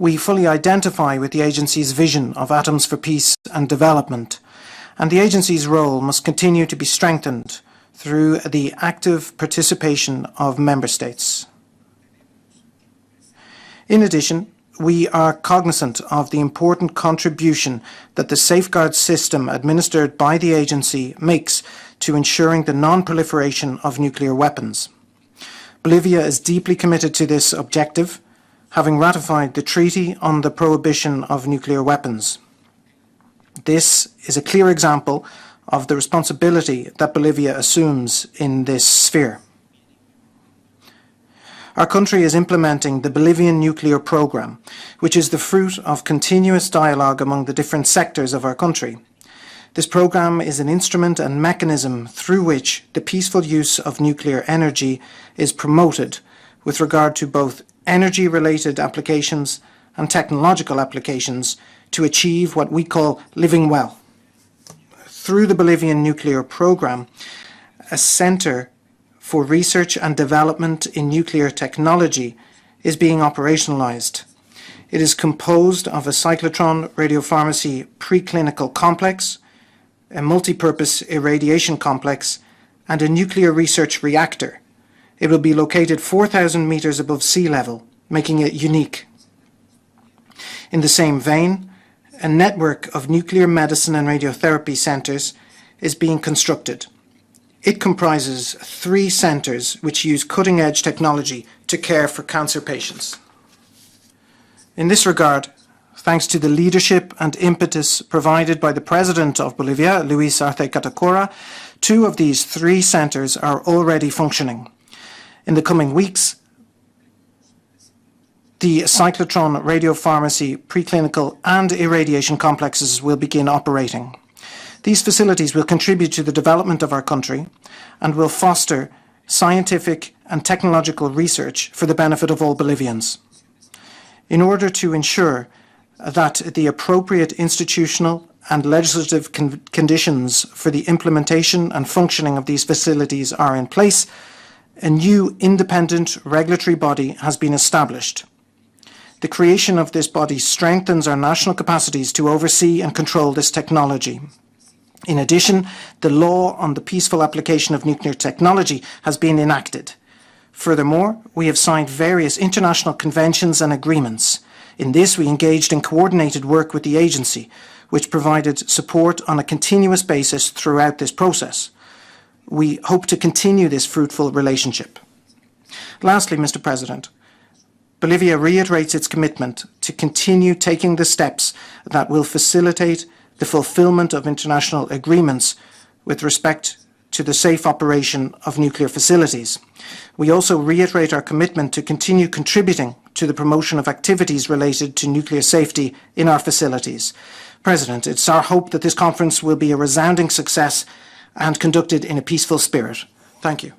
We fully identify with the agency's vision of atoms for peace and development, and the agency's role must continue to be strengthened through the active participation of member states. In addition, we are cognizant of the important contribution that the safeguard system administered by the agency makes to ensuring the non-proliferation of nuclear weapons. Bolivia is deeply committed to this objective, having ratified the Treaty on the Prohibition of Nuclear Weapons. This is a clear example of the responsibility that Bolivia assumes in this sphere. Our country is implementing the Bolivian nuclear program, which is the fruit of continuous dialogue among the different sectors of our country. This program is an instrument and mechanism through which the peaceful use of nuclear energy is promoted with regard to both energy-related applications and technological applications to achieve what we call living well. Through the Bolivian nuclear program, a center for research and development in nuclear technology is being operationalized. It is composed of a cyclotron radiopharmacy preclinical complex, a multipurpose irradiation complex, and a nuclear research reactor. It will be located 4,000 meters above sea level, making it unique. In the same vein, a network of nuclear medicine and radiotherapy centers is being constructed. It comprises 3 centers which use cutting-edge technology to care for cancer patients. In this regard, thanks to the leadership and impetus provided by the President of Bolivia, Luis Arce Catacora, 2 of these 3 centers are already functioning. In the coming weeks, the cyclotron radiopharmacy preclinical and irradiation complexes will begin operating. These facilities will contribute to the development of our country and will foster scientific and technological research for the benefit of all Bolivians. In order to ensure that the appropriate institutional and legislative conditions for the implementation and functioning of these facilities are in place, a new independent regulatory body has been established. The creation of this body strengthens our national capacities to oversee and control this technology. In addition, the law on the peaceful application of nuclear technology has been enacted. Furthermore, we have signed various international conventions and agreements. In this, we engaged in coordinated work with the agency, which provided support on a continuous basis throughout this process. We hope to continue this fruitful relationship. Lastly, Mr. President, Bolivia reiterates its commitment to continue taking the steps that will facilitate the fulfillment of international agreements with respect to the safe operation of nuclear facilities. We also reiterate our commitment to continue contributing to the promotion of activities related to nuclear safety in our facilities. President, it's our hope that this conference will be a resounding success and conducted in a peaceful spirit. Thank you.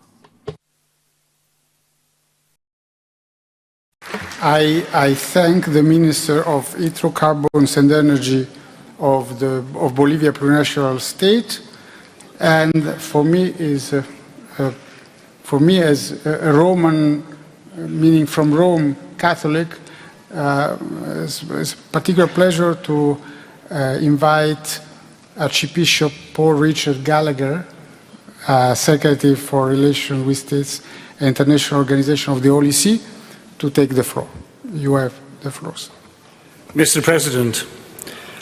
I thank the Minister of Hydrocarbons and Energy of Bolivia Plurinational State, and for me as a Roman, meaning from Rome, Catholic, it's a particular pleasure to invite Archbishop Paul Richard Gallagher, Secretary for Relations with States and International Organization of the Holy See, to take the floor. You have the floor, sir. Mr. President,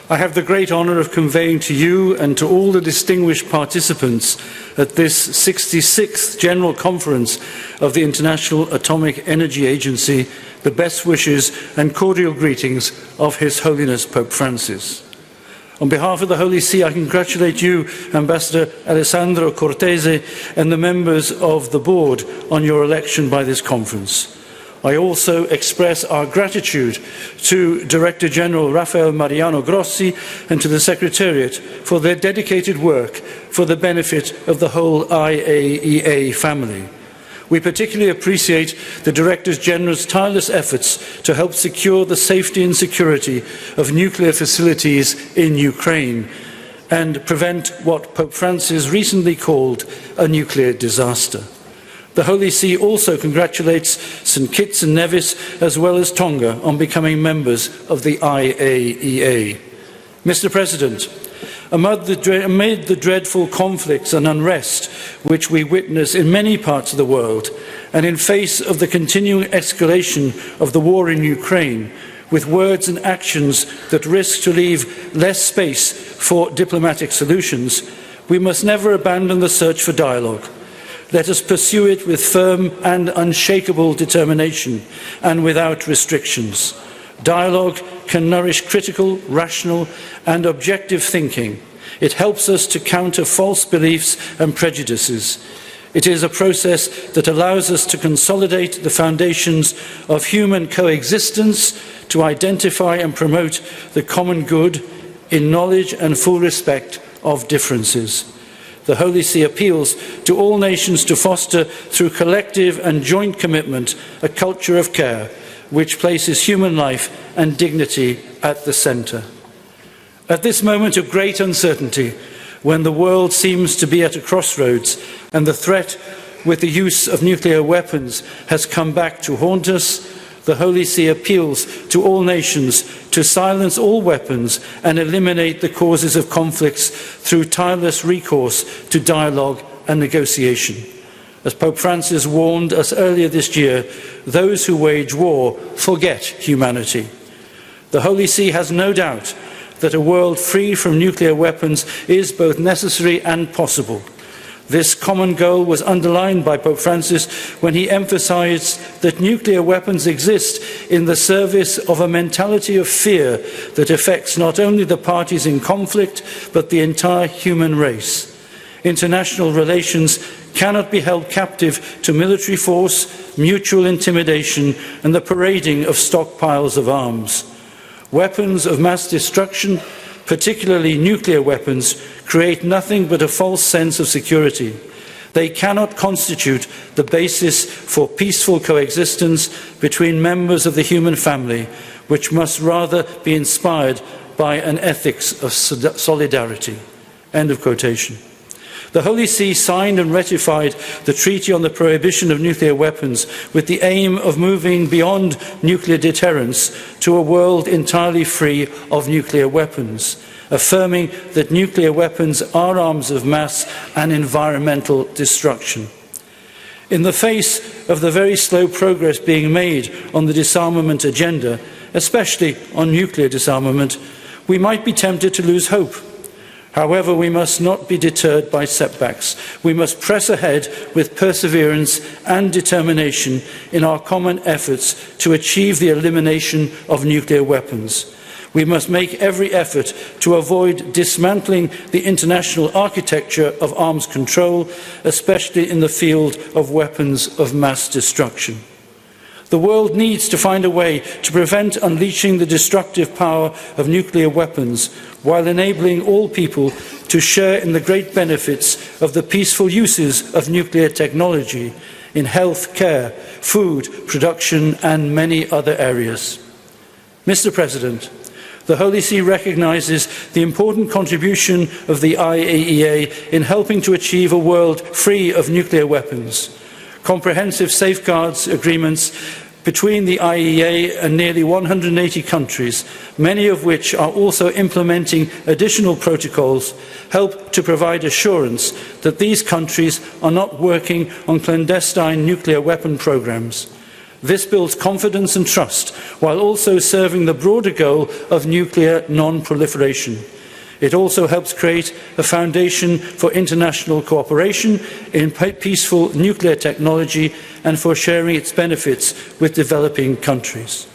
I have the great honour of conveying to you and to all the distinguished participants at this 66th General Conference of the International Atomic Energy Agency the best wishes and cordial greetings of His Holiness Pope Francis. On behalf of the Holy See, I congratulate you, Ambassador Alessandro Cortese, and the members of the board on your election by this conference. I also express our gratitude to Director General Rafael Grossi and to the Secretariat for their dedicated work for the benefit of the whole IAEA family. We particularly appreciate the Director General's tireless efforts to help secure the safety and security of nuclear facilities in Ukraine and prevent what Pope Francis recently called a nuclear disaster. The Holy See also congratulates St. Kitts and Nevis as well as Tonga on becoming members of the IAEA. Mr. President, amid the dreadful conflicts and unrest which we witness in many parts of the world, and in face of the continuing escalation of the war in Ukraine, with words and actions that risk to leave less space for diplomatic solutions, we must never abandon the search for dialogue. Let us pursue it with firm and unshakable determination and without restrictions. Dialogue can nourish critical, rational and objective thinking. It helps us to counter false beliefs and prejudices. It is a process that allows us to consolidate the foundations of human coexistence, to identify and promote the common good in knowledge and full respect of differences. The Holy See appeals to all nations to foster, through collective and joint commitment, a culture of care which places human life and dignity at the centre. At this moment of great uncertainty, when the world seems to be at a crossroads and the threat with the use of nuclear weapons has come back to haunt us, the Holy See appeals to all nations to silence all weapons and eliminate the causes of conflicts through tireless recourse to dialogue and negotiation. As Pope Francis warned us earlier this year, those who wage war forget humanity. The Holy See has no doubt that a world free from nuclear weapons is both necessary and possible. This common goal was underlined by Pope Francis when he emphasized that nuclear weapons exist in the service of a mentality of fear that affects not only the parties in conflict, but the entire human race. International relations cannot be held captive to military force, mutual intimidation, and the parading of stockpiles of arms. Weapons of mass destruction, particularly nuclear weapons, create nothing but a false sense of security. They cannot constitute the basis for peaceful coexistence between members of the human family, which must rather be inspired by an ethics of solidarity. End of quotation. The Holy See signed and ratified the Treaty on the Prohibition of Nuclear Weapons with the aim of moving beyond nuclear deterrence to a world entirely free of nuclear weapons, affirming that nuclear weapons are arms of mass and environmental destruction. In the face of the very slow progress being made on the disarmament agenda, especially on nuclear disarmament, we might be tempted to lose hope. However, we must not be deterred by setbacks. We must press ahead with perseverance and determination in our common efforts to achieve the elimination of nuclear weapons. We must make every effort to avoid dismantling the international architecture of arms control, especially in the field of weapons of mass destruction. The world needs to find a way to prevent unleashing the destructive power of nuclear weapons while enabling all people to share in the great benefits of the peaceful uses of nuclear technology, in health care, food, production, and many other areas. Mr. President, the Holy See recognises the important contribution of the IAEA in helping to achieve a world free of nuclear weapons. Comprehensive safeguards agreements between the IAEA and nearly 180 countries, many of which are also implementing additional protocols, help to provide assurance that these countries are not working on clandestine nuclear weapon programs. This builds confidence and trust, while also serving the broader goal of nuclear non-proliferation. It also helps create a foundation for international cooperation in peaceful nuclear technology and for sharing its benefits with developing countries.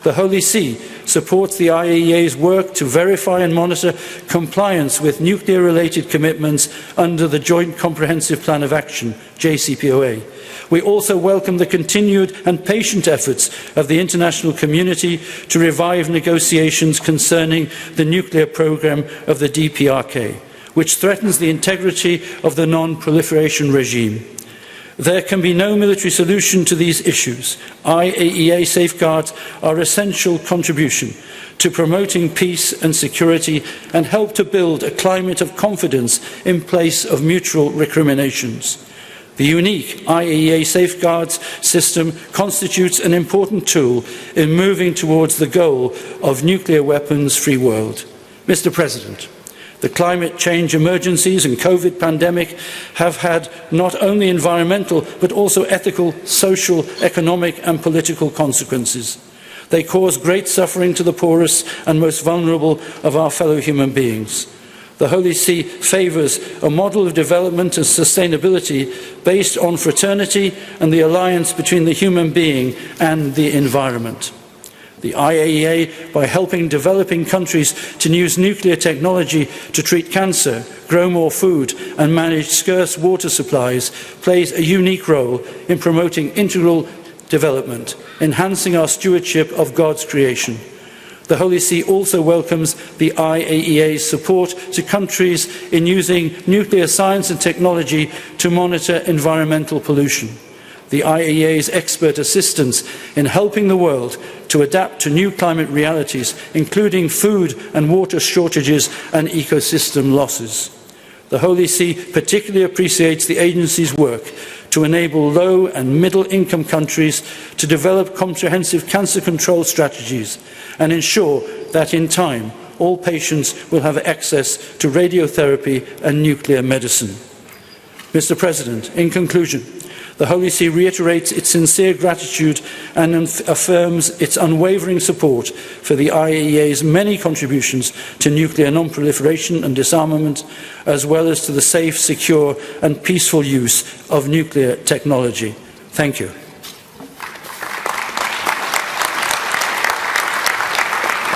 The Holy See supports the IAEA's work to verify and monitor compliance with nuclear-related commitments under the Joint Comprehensive Plan of Action, JCPOA. We also welcome the continued and patient efforts of the international community to revive negotiations concerning the nuclear programme of the DPRK, which threatens the integrity of the non-proliferation regime. There can be no military solution to these issues. IAEA safeguards are essential contribution to promoting peace and security and help to build a climate of confidence in place of mutual recriminations. The unique IAEA safeguards system constitutes an important tool in moving towards the goal of nuclear weapons-free world. Mr. President, the climate change emergencies and COVID pandemic have had not only environmental but also ethical, social, economic and political consequences. They cause great suffering to the poorest and most vulnerable of our fellow human beings. The Holy See favours a model of development and sustainability based on fraternity and the alliance between the human being and the environment. The IAEA, by helping developing countries to use nuclear technology to treat cancer, grow more food and manage scarce water supplies, plays a unique role in promoting integral development, enhancing our stewardship of God's creation. The Holy See also welcomes the IAEA's support to countries in using nuclear science and technology to monitor environmental pollution. The IAEA's expert assistance in helping the world to adapt to new climate realities, including food and water shortages and ecosystem losses. The Holy See particularly appreciates the agency's work to enable low and middle income countries to develop comprehensive cancer control strategies and ensure that in time all patients will have access to radiotherapy and nuclear medicine. Mr. President, in conclusion, the Holy See reiterates its sincere gratitude and affirms its unwavering support for the IAEA's many contributions to nuclear non-proliferation and disarmament, as well as to the safe, secure and peaceful use of nuclear technology. Thank you.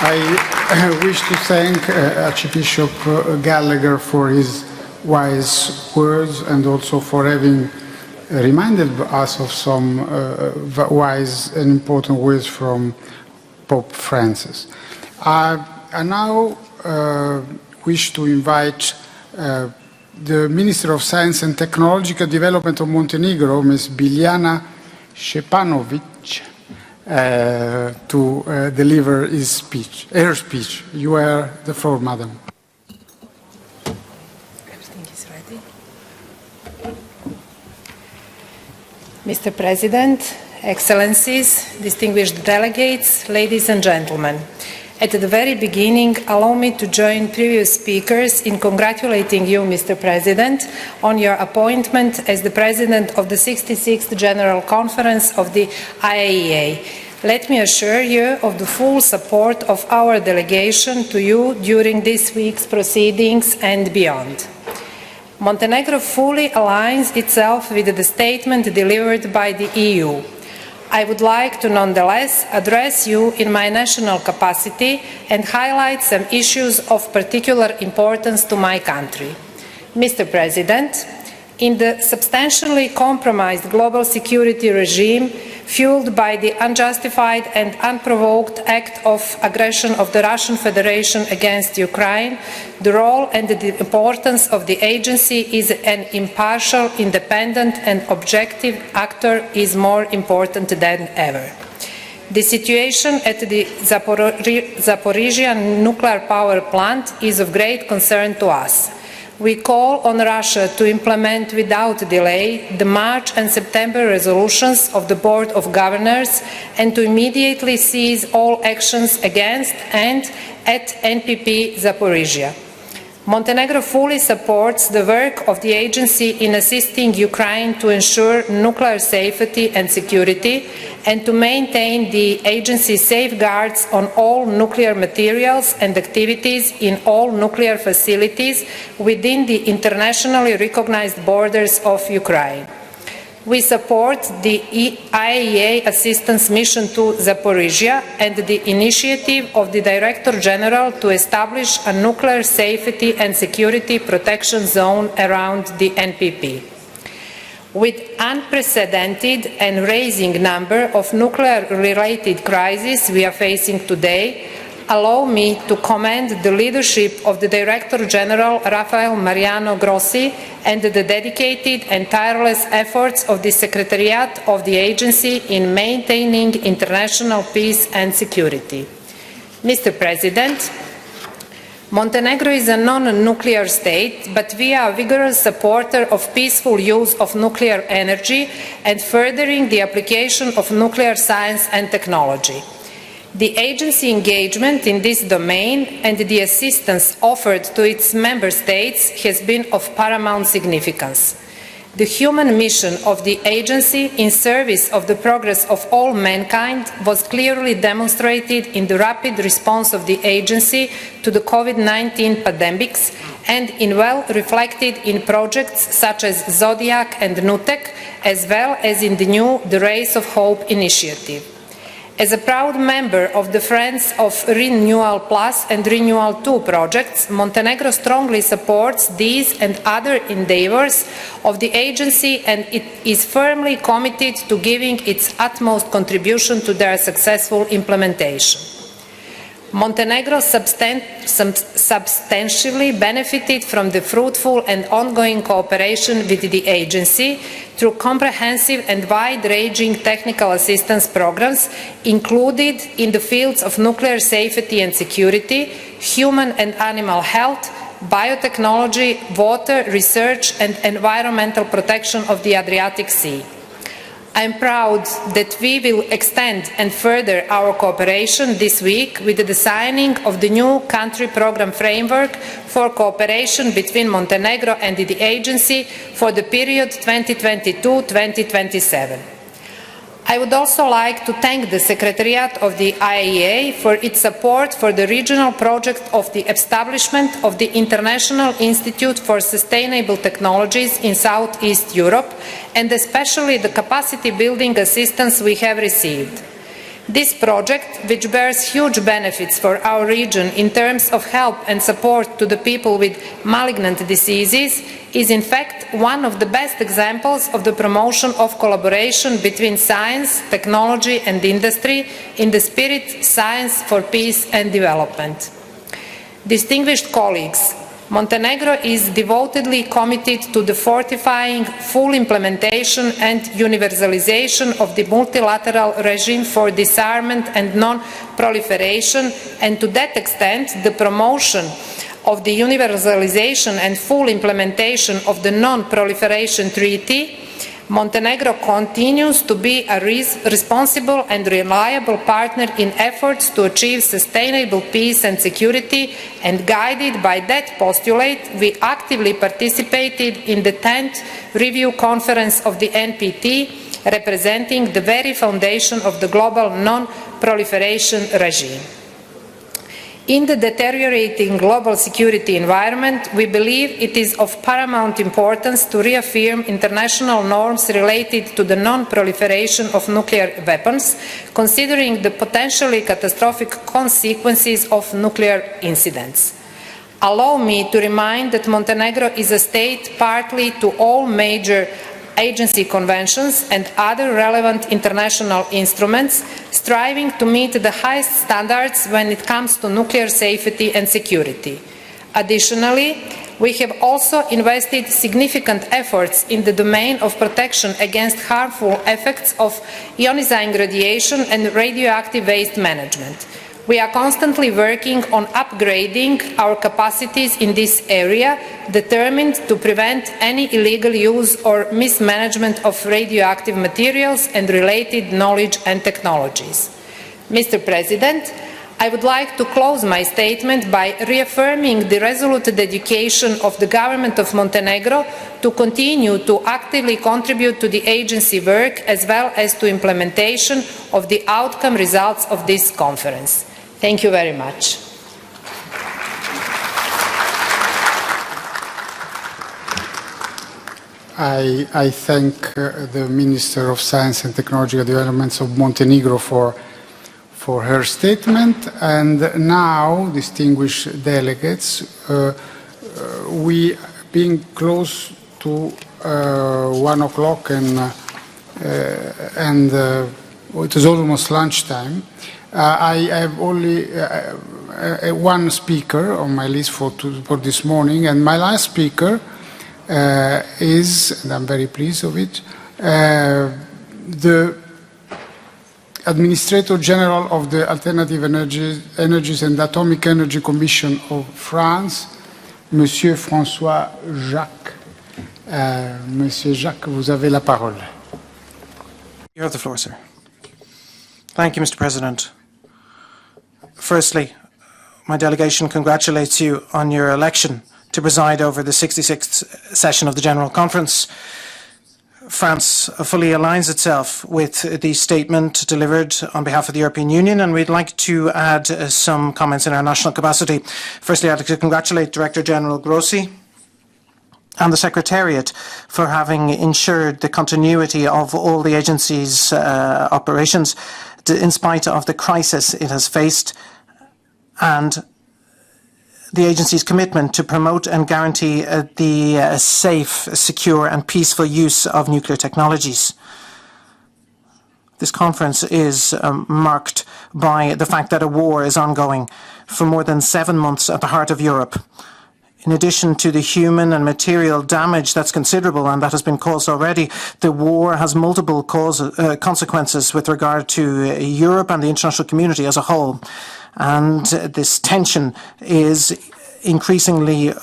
I wish to thank Archbishop Gallagher for his wise words and also for having reminded us of some wise and important words from Pope Francis. I now wish to invite the Minister of Science and Technological Development of Montenegro, Ms. Biljana Šepanović, to deliver her speech. You have the floor, Madam. Mr. President, Excellencies, distinguished delegates, ladies and gentlemen, at the very beginning, allow me to join previous speakers in congratulating you, Mr. President, on your appointment as the President of the 66th General Conference of the IAEA. Let me assure you of the full support of our delegation to you during this week's proceedings and beyond. Montenegro fully aligns itself with the statement delivered by the EU. I would like to nonetheless address you in my national capacity and highlight some issues of particular importance to my country. Mr. President, In the substantially compromised global security regime, fueled by the unjustified and unprovoked act of aggression of the Russian Federation against Ukraine, the role and the importance of the agency is an impartial, independent and objective actor is more important than ever. The situation at the Zaporozhye nuclear power plant is of great concern to us. We call on Russia to implement without delay the March and September resolutions of the Board of Governors and to immediately cease all actions against and at NPP Zaporozhye. Montenegro fully supports the work of the agency in assisting Ukraine to ensure nuclear safety and security and to maintain the agency's safeguards on all nuclear materials and activities in all nuclear facilities within the internationally recognized borders of Ukraine. We support the IAEA assistance mission to Zaporozhye and the initiative of the Director General to establish a nuclear safety and security protection zone around the NPP. With unprecedented and rising number of nuclear-related crises we are facing today, allow me to commend the leadership of the Director General Rafael Grossi and the dedicated and tireless efforts of the Secretariat of the agency in maintaining international peace and security. Mr. President, Montenegro is a non-nuclear state, but we are a vigorous supporter of peaceful use of nuclear energy and furthering the application of nuclear science and technology. The agency engagement in this domain and the assistance offered to its member states has been of paramount significance. The human mission of the agency in service of the progress of all mankind was clearly demonstrated in the rapid response of the agency to the COVID-19 pandemics and well reflected in projects such as Zodiac and NUTEC, as well as in the new The Race of Hope initiative. As a proud member of the Friends of Renewal Plus and Renewal 2 projects, Montenegro strongly supports these and other endeavours of the agency and it is firmly committed to giving its utmost contribution to their successful implementation. Montenegro substantially benefited from the fruitful and ongoing cooperation with the agency through comprehensive and wide-ranging technical assistance programs included in the fields of nuclear safety and security, human and animal health, biotechnology, water, research and environmental protection of the Adriatic Sea. I am proud that we will extend and further our cooperation this week with the signing of the new country program framework for cooperation between Montenegro and the agency for the period 2022-2027. I would also like to thank the Secretariat of the IAEA for its support for the regional project of the establishment of the International Institute for Sustainable Technologies in Southeast Europe and especially the capacity building assistance we have received. This project, which bears huge benefits for our region in terms of help and support to the people with malignant diseases, is in fact one of the best examples of the promotion of collaboration between science, technology and industry in the spirit Science for Peace and Development. Distinguished colleagues, Montenegro is devotedly committed to the fortifying full implementation and universalization of the multilateral regime for disarmament and non-proliferation, and to that extent the promotion of the universalization and full implementation of the Non-Proliferation Treaty. Montenegro continues to be a responsible and reliable partner in efforts to achieve sustainable peace and security, and guided by that postulate, we actively participated in the 10th Review Conference of the NPT, representing the very foundation of the global non-proliferation regime. In the deteriorating global security environment, we believe it is of paramount importance to reaffirm international norms related to the non-proliferation of nuclear weapons, considering the potentially catastrophic consequences of nuclear incidents. Allow me to remind that Montenegro is a state partly to all major agency conventions and other relevant international instruments, striving to meet the highest standards when it comes to nuclear safety and security. Additionally, we have also invested significant efforts in the domain of protection against harmful effects of ionizing radiation and radioactive waste management. We are constantly working on upgrading our capacities in this area, determined to prevent any illegal use or mismanagement of radioactive materials and related knowledge and technologies. Mr. President, I would like to close my statement by reaffirming the resolute dedication of the government of Montenegro to continue to actively contribute to the agency work as well as to implementation of the outcome results of this conference. Thank you very much. I thank the Minister of Science and Technological Developments of Montenegro for her statement. And now, distinguished delegates, we being close to 1 o'clock and it is almost lunchtime. I have only one speaker on my list for this morning, and my last speaker is, and I'm very pleased of it, the Administrator General of the Alternative Energies and Atomic Energy Commission of France, Monsieur François Jacques. Monsieur Jacques, vous avez la parole. You have the floor, sir. Thank you, Mr. President. Firstly, my delegation congratulates you on your election to preside over the 66th session of the General Conference. France fully aligns itself with the statement delivered on behalf of the European Union, and we'd like to add some comments in our national capacity. Firstly, I'd like to congratulate Director General Grossi and the Secretariat for having ensured the continuity of all the agency's operations in spite of the crisis it has faced, and the agency's commitment to promote and guarantee the safe, secure and peaceful use of nuclear technologies. This conference is marked by the fact that a war is ongoing for more than 7 months at the heart of Europe. In addition to the human and material damage that's considerable and that has been caused already, the war has multiple consequences with regard to Europe and the international community as a whole. And this tension is increasingly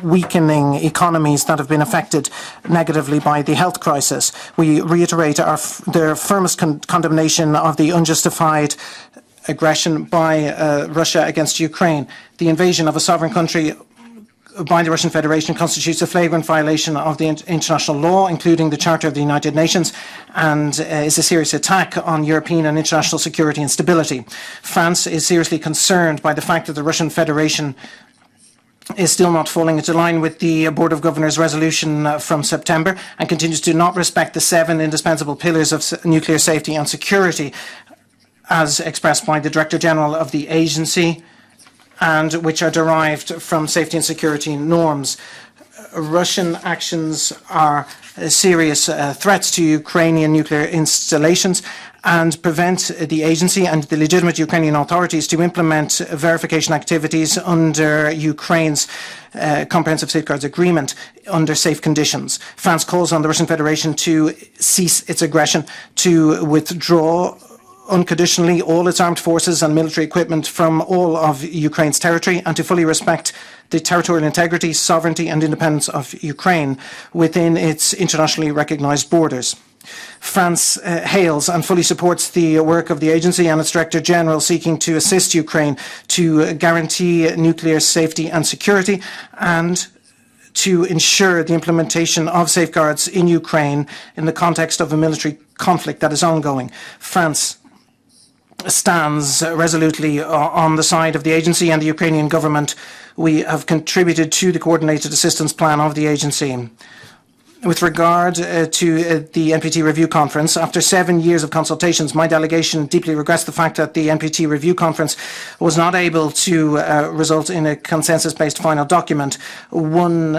weakening economies that have been affected negatively by the health crisis. We reiterate their firmest condemnation of the unjustified aggression by Russia against Ukraine. The invasion of a sovereign country by the Russian Federation constitutes a flagrant violation of the international law, including the Charter of the United Nations, and is a serious attack on European and international security and stability. France is seriously concerned by the fact that the Russian Federation is still not falling into line with the Board of Governors resolution from September and continues to not respect the 7 indispensable pillars of nuclear safety and security as expressed by the Director General of the agency, and which are derived from safety and security norms. Russian actions are serious threats to Ukrainian nuclear installations and prevent the agency and the legitimate Ukrainian authorities to implement verification activities under Ukraine's Comprehensive Safeguards Agreement under safe conditions. France calls on the Russian Federation to cease its aggression, to withdraw unconditionally all its armed forces and military equipment from all of Ukraine's territory, and to fully respect the territorial integrity, sovereignty and independence of Ukraine within its internationally recognized borders. France hails and fully supports the work of the agency and its Director General seeking to assist Ukraine to guarantee nuclear safety and security and to ensure the implementation of safeguards in Ukraine in the context of a military conflict that is ongoing. France stands resolutely on the side of the agency and the Ukrainian government. We have contributed to the coordinated assistance plan of the agency. With regard to the NPT Review Conference, after 7 years of consultations, my delegation deeply regrets the fact that the NPT Review Conference was not able to result in a consensus-based final document. One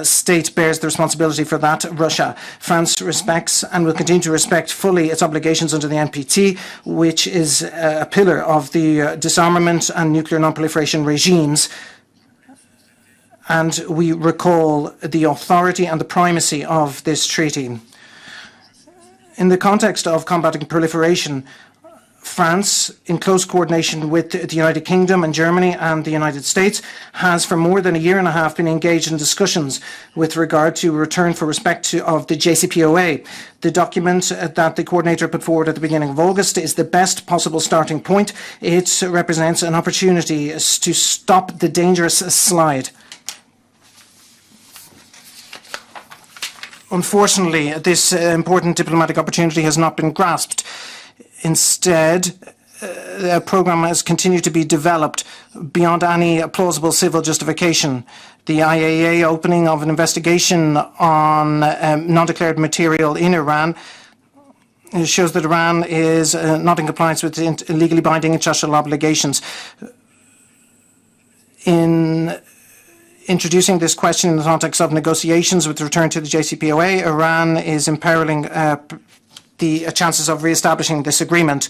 state bears the responsibility for that, Russia. France respects and will continue to respect fully its obligations under the NPT, which is a pillar of the disarmament and nuclear non-proliferation regimes. And we recall the authority and the primacy of this treaty. In the context of combating proliferation, France, in close coordination with the United Kingdom and Germany and the United States, has for more than a year and a half been engaged in discussions with regard to return for respect of the JCPOA. The document that the coordinator put forward at the beginning of August is the best possible starting point. It represents an opportunity to stop the dangerous slide. Unfortunately, this important diplomatic opportunity has not been grasped. Instead, a program has continued to be developed beyond any plausible civil justification. The IAEA opening of an investigation on non-declared material in Iran shows that Iran is not in compliance with legally binding international obligations. In introducing this question in the context of negotiations with return to the JCPOA, Iran is imperiling the chances of re-establishing this agreement.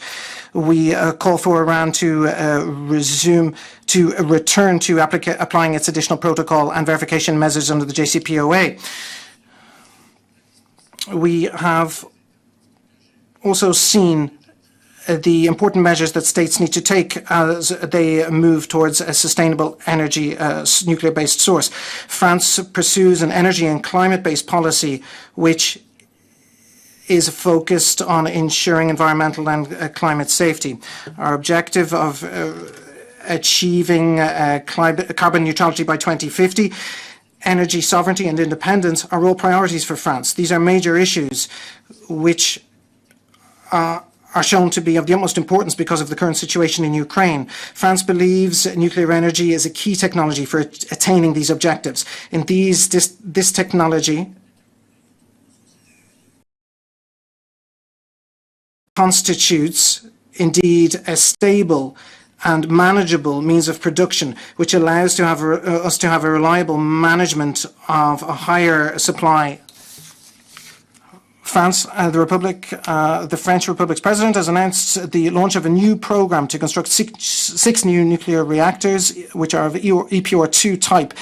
We call for Iran to return to applying its additional protocol and verification measures under the JCPOA. We have also seen the important measures that states need to take as they move towards a sustainable energy nuclear-based source. France pursues an energy and climate-based policy which is focused on ensuring environmental and climate safety. Our objective of achieving carbon neutrality by 2050, energy sovereignty and independence are all priorities for France. These are major issues which are shown to be of the utmost importance because of the current situation in Ukraine. France believes nuclear energy is a key technology for attaining these objectives. In this technology constitutes indeed a stable and manageable means of production, which allows us to have a reliable management of a higher supply. France, the French Republic's president has announced the launch of a new program to construct six new nuclear reactors, which are of EPR2 type.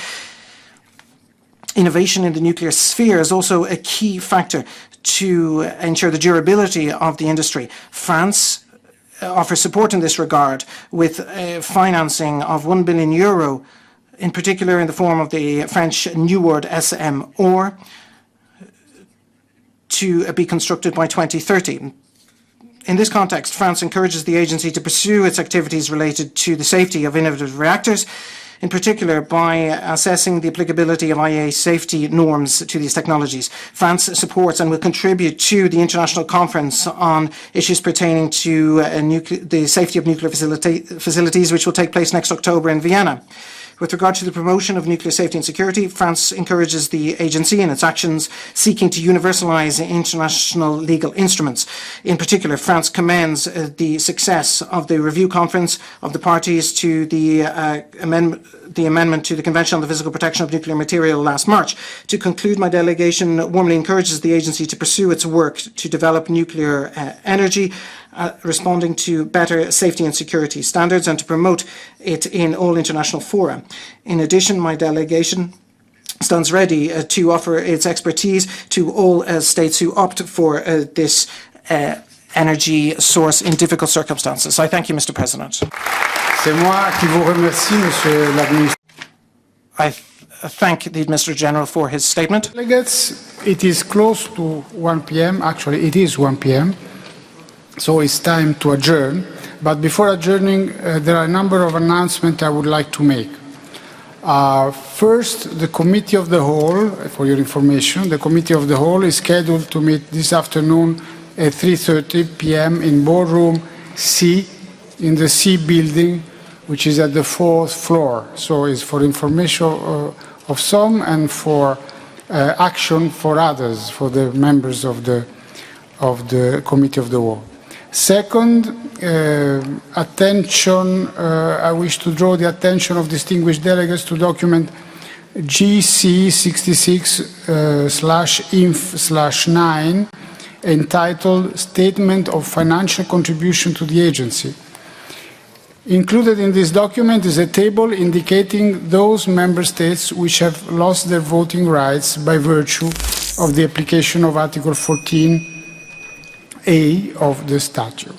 Innovation in the nuclear sphere is also a key factor to ensure the durability of the industry. France offers support in this regard with financing of €1 billion, in particular in the form of the French Neward SMR, to be constructed by 2030. In this context, France encourages the agency to pursue its activities related to the safety of innovative reactors, in particular by assessing the applicability of IAEA safety norms to these technologies. France supports and will contribute to the International Conference on issues pertaining to the safety of nuclear facilities, which will take place next October in Vienna. With regard to the promotion of nuclear safety and security, France encourages the agency in its actions seeking to universalize international legal instruments. In particular, France commends the success of the review conference of the parties to the amendment to the Convention on the Physical Protection of Nuclear Material last March. To conclude, my delegation warmly encourages the agency to pursue its work to develop nuclear energy, responding to better safety and security standards, and to promote it in all international fora. In addition, my delegation stands ready to offer its expertise to all states who opt for this energy source in difficult circumstances. I thank you, Mr. President. C'est moi qui vous remercie, Monsieur l'Administrateur. I thank the Administrator General for his statement. Delegates, it is close to 1 p.m. Actually, it is 1 p.m. So it's time to adjourn. But before adjourning, there are a number of announcements I would like to make. First, the Committee of the Whole, for your information, the Committee of the Whole is scheduled to meet this afternoon at 3:30 p.m. in Ballroom C in the C building, which is at the 4th floor. So it's for information of some and for action for others, for the members of the Committee of the Whole. Second, I wish to draw the attention of distinguished delegates to document GC 66/INF/9 entitled Statement of Financial Contribution to the Agency. Included in this document is a table indicating those member states which have lost their voting rights by virtue of the application of Article 14A of the statute.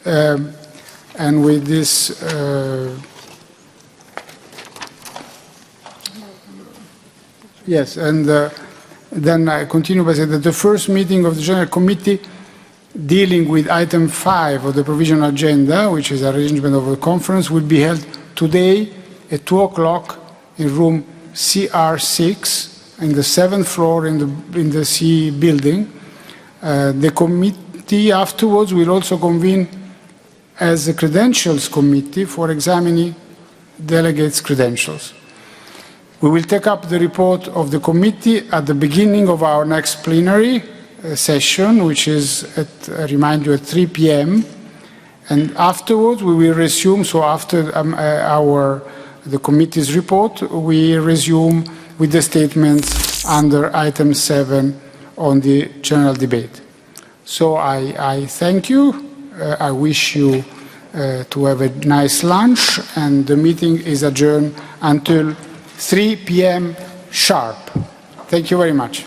And with this yes, and then I continue by saying that the first meeting of the General Committee dealing with item 5 of the provisional agenda, which is arrangement of the conference, will be held today at 2 o'clock in room CR6 in the 7th floor in the C building. The committee afterwards will also convene as a credentials committee for examining delegates' credentials. We will take up the report of the committee at the beginning of our next plenary session, which is, I remind you, at 3 p.m. And afterwards, we will resume, so after the committee's report, we resume with the statements under item 7 on the general debate. So I thank you. I wish you to have a nice lunch, and the meeting is adjourned until 3 p.m. sharp. Thank you very much.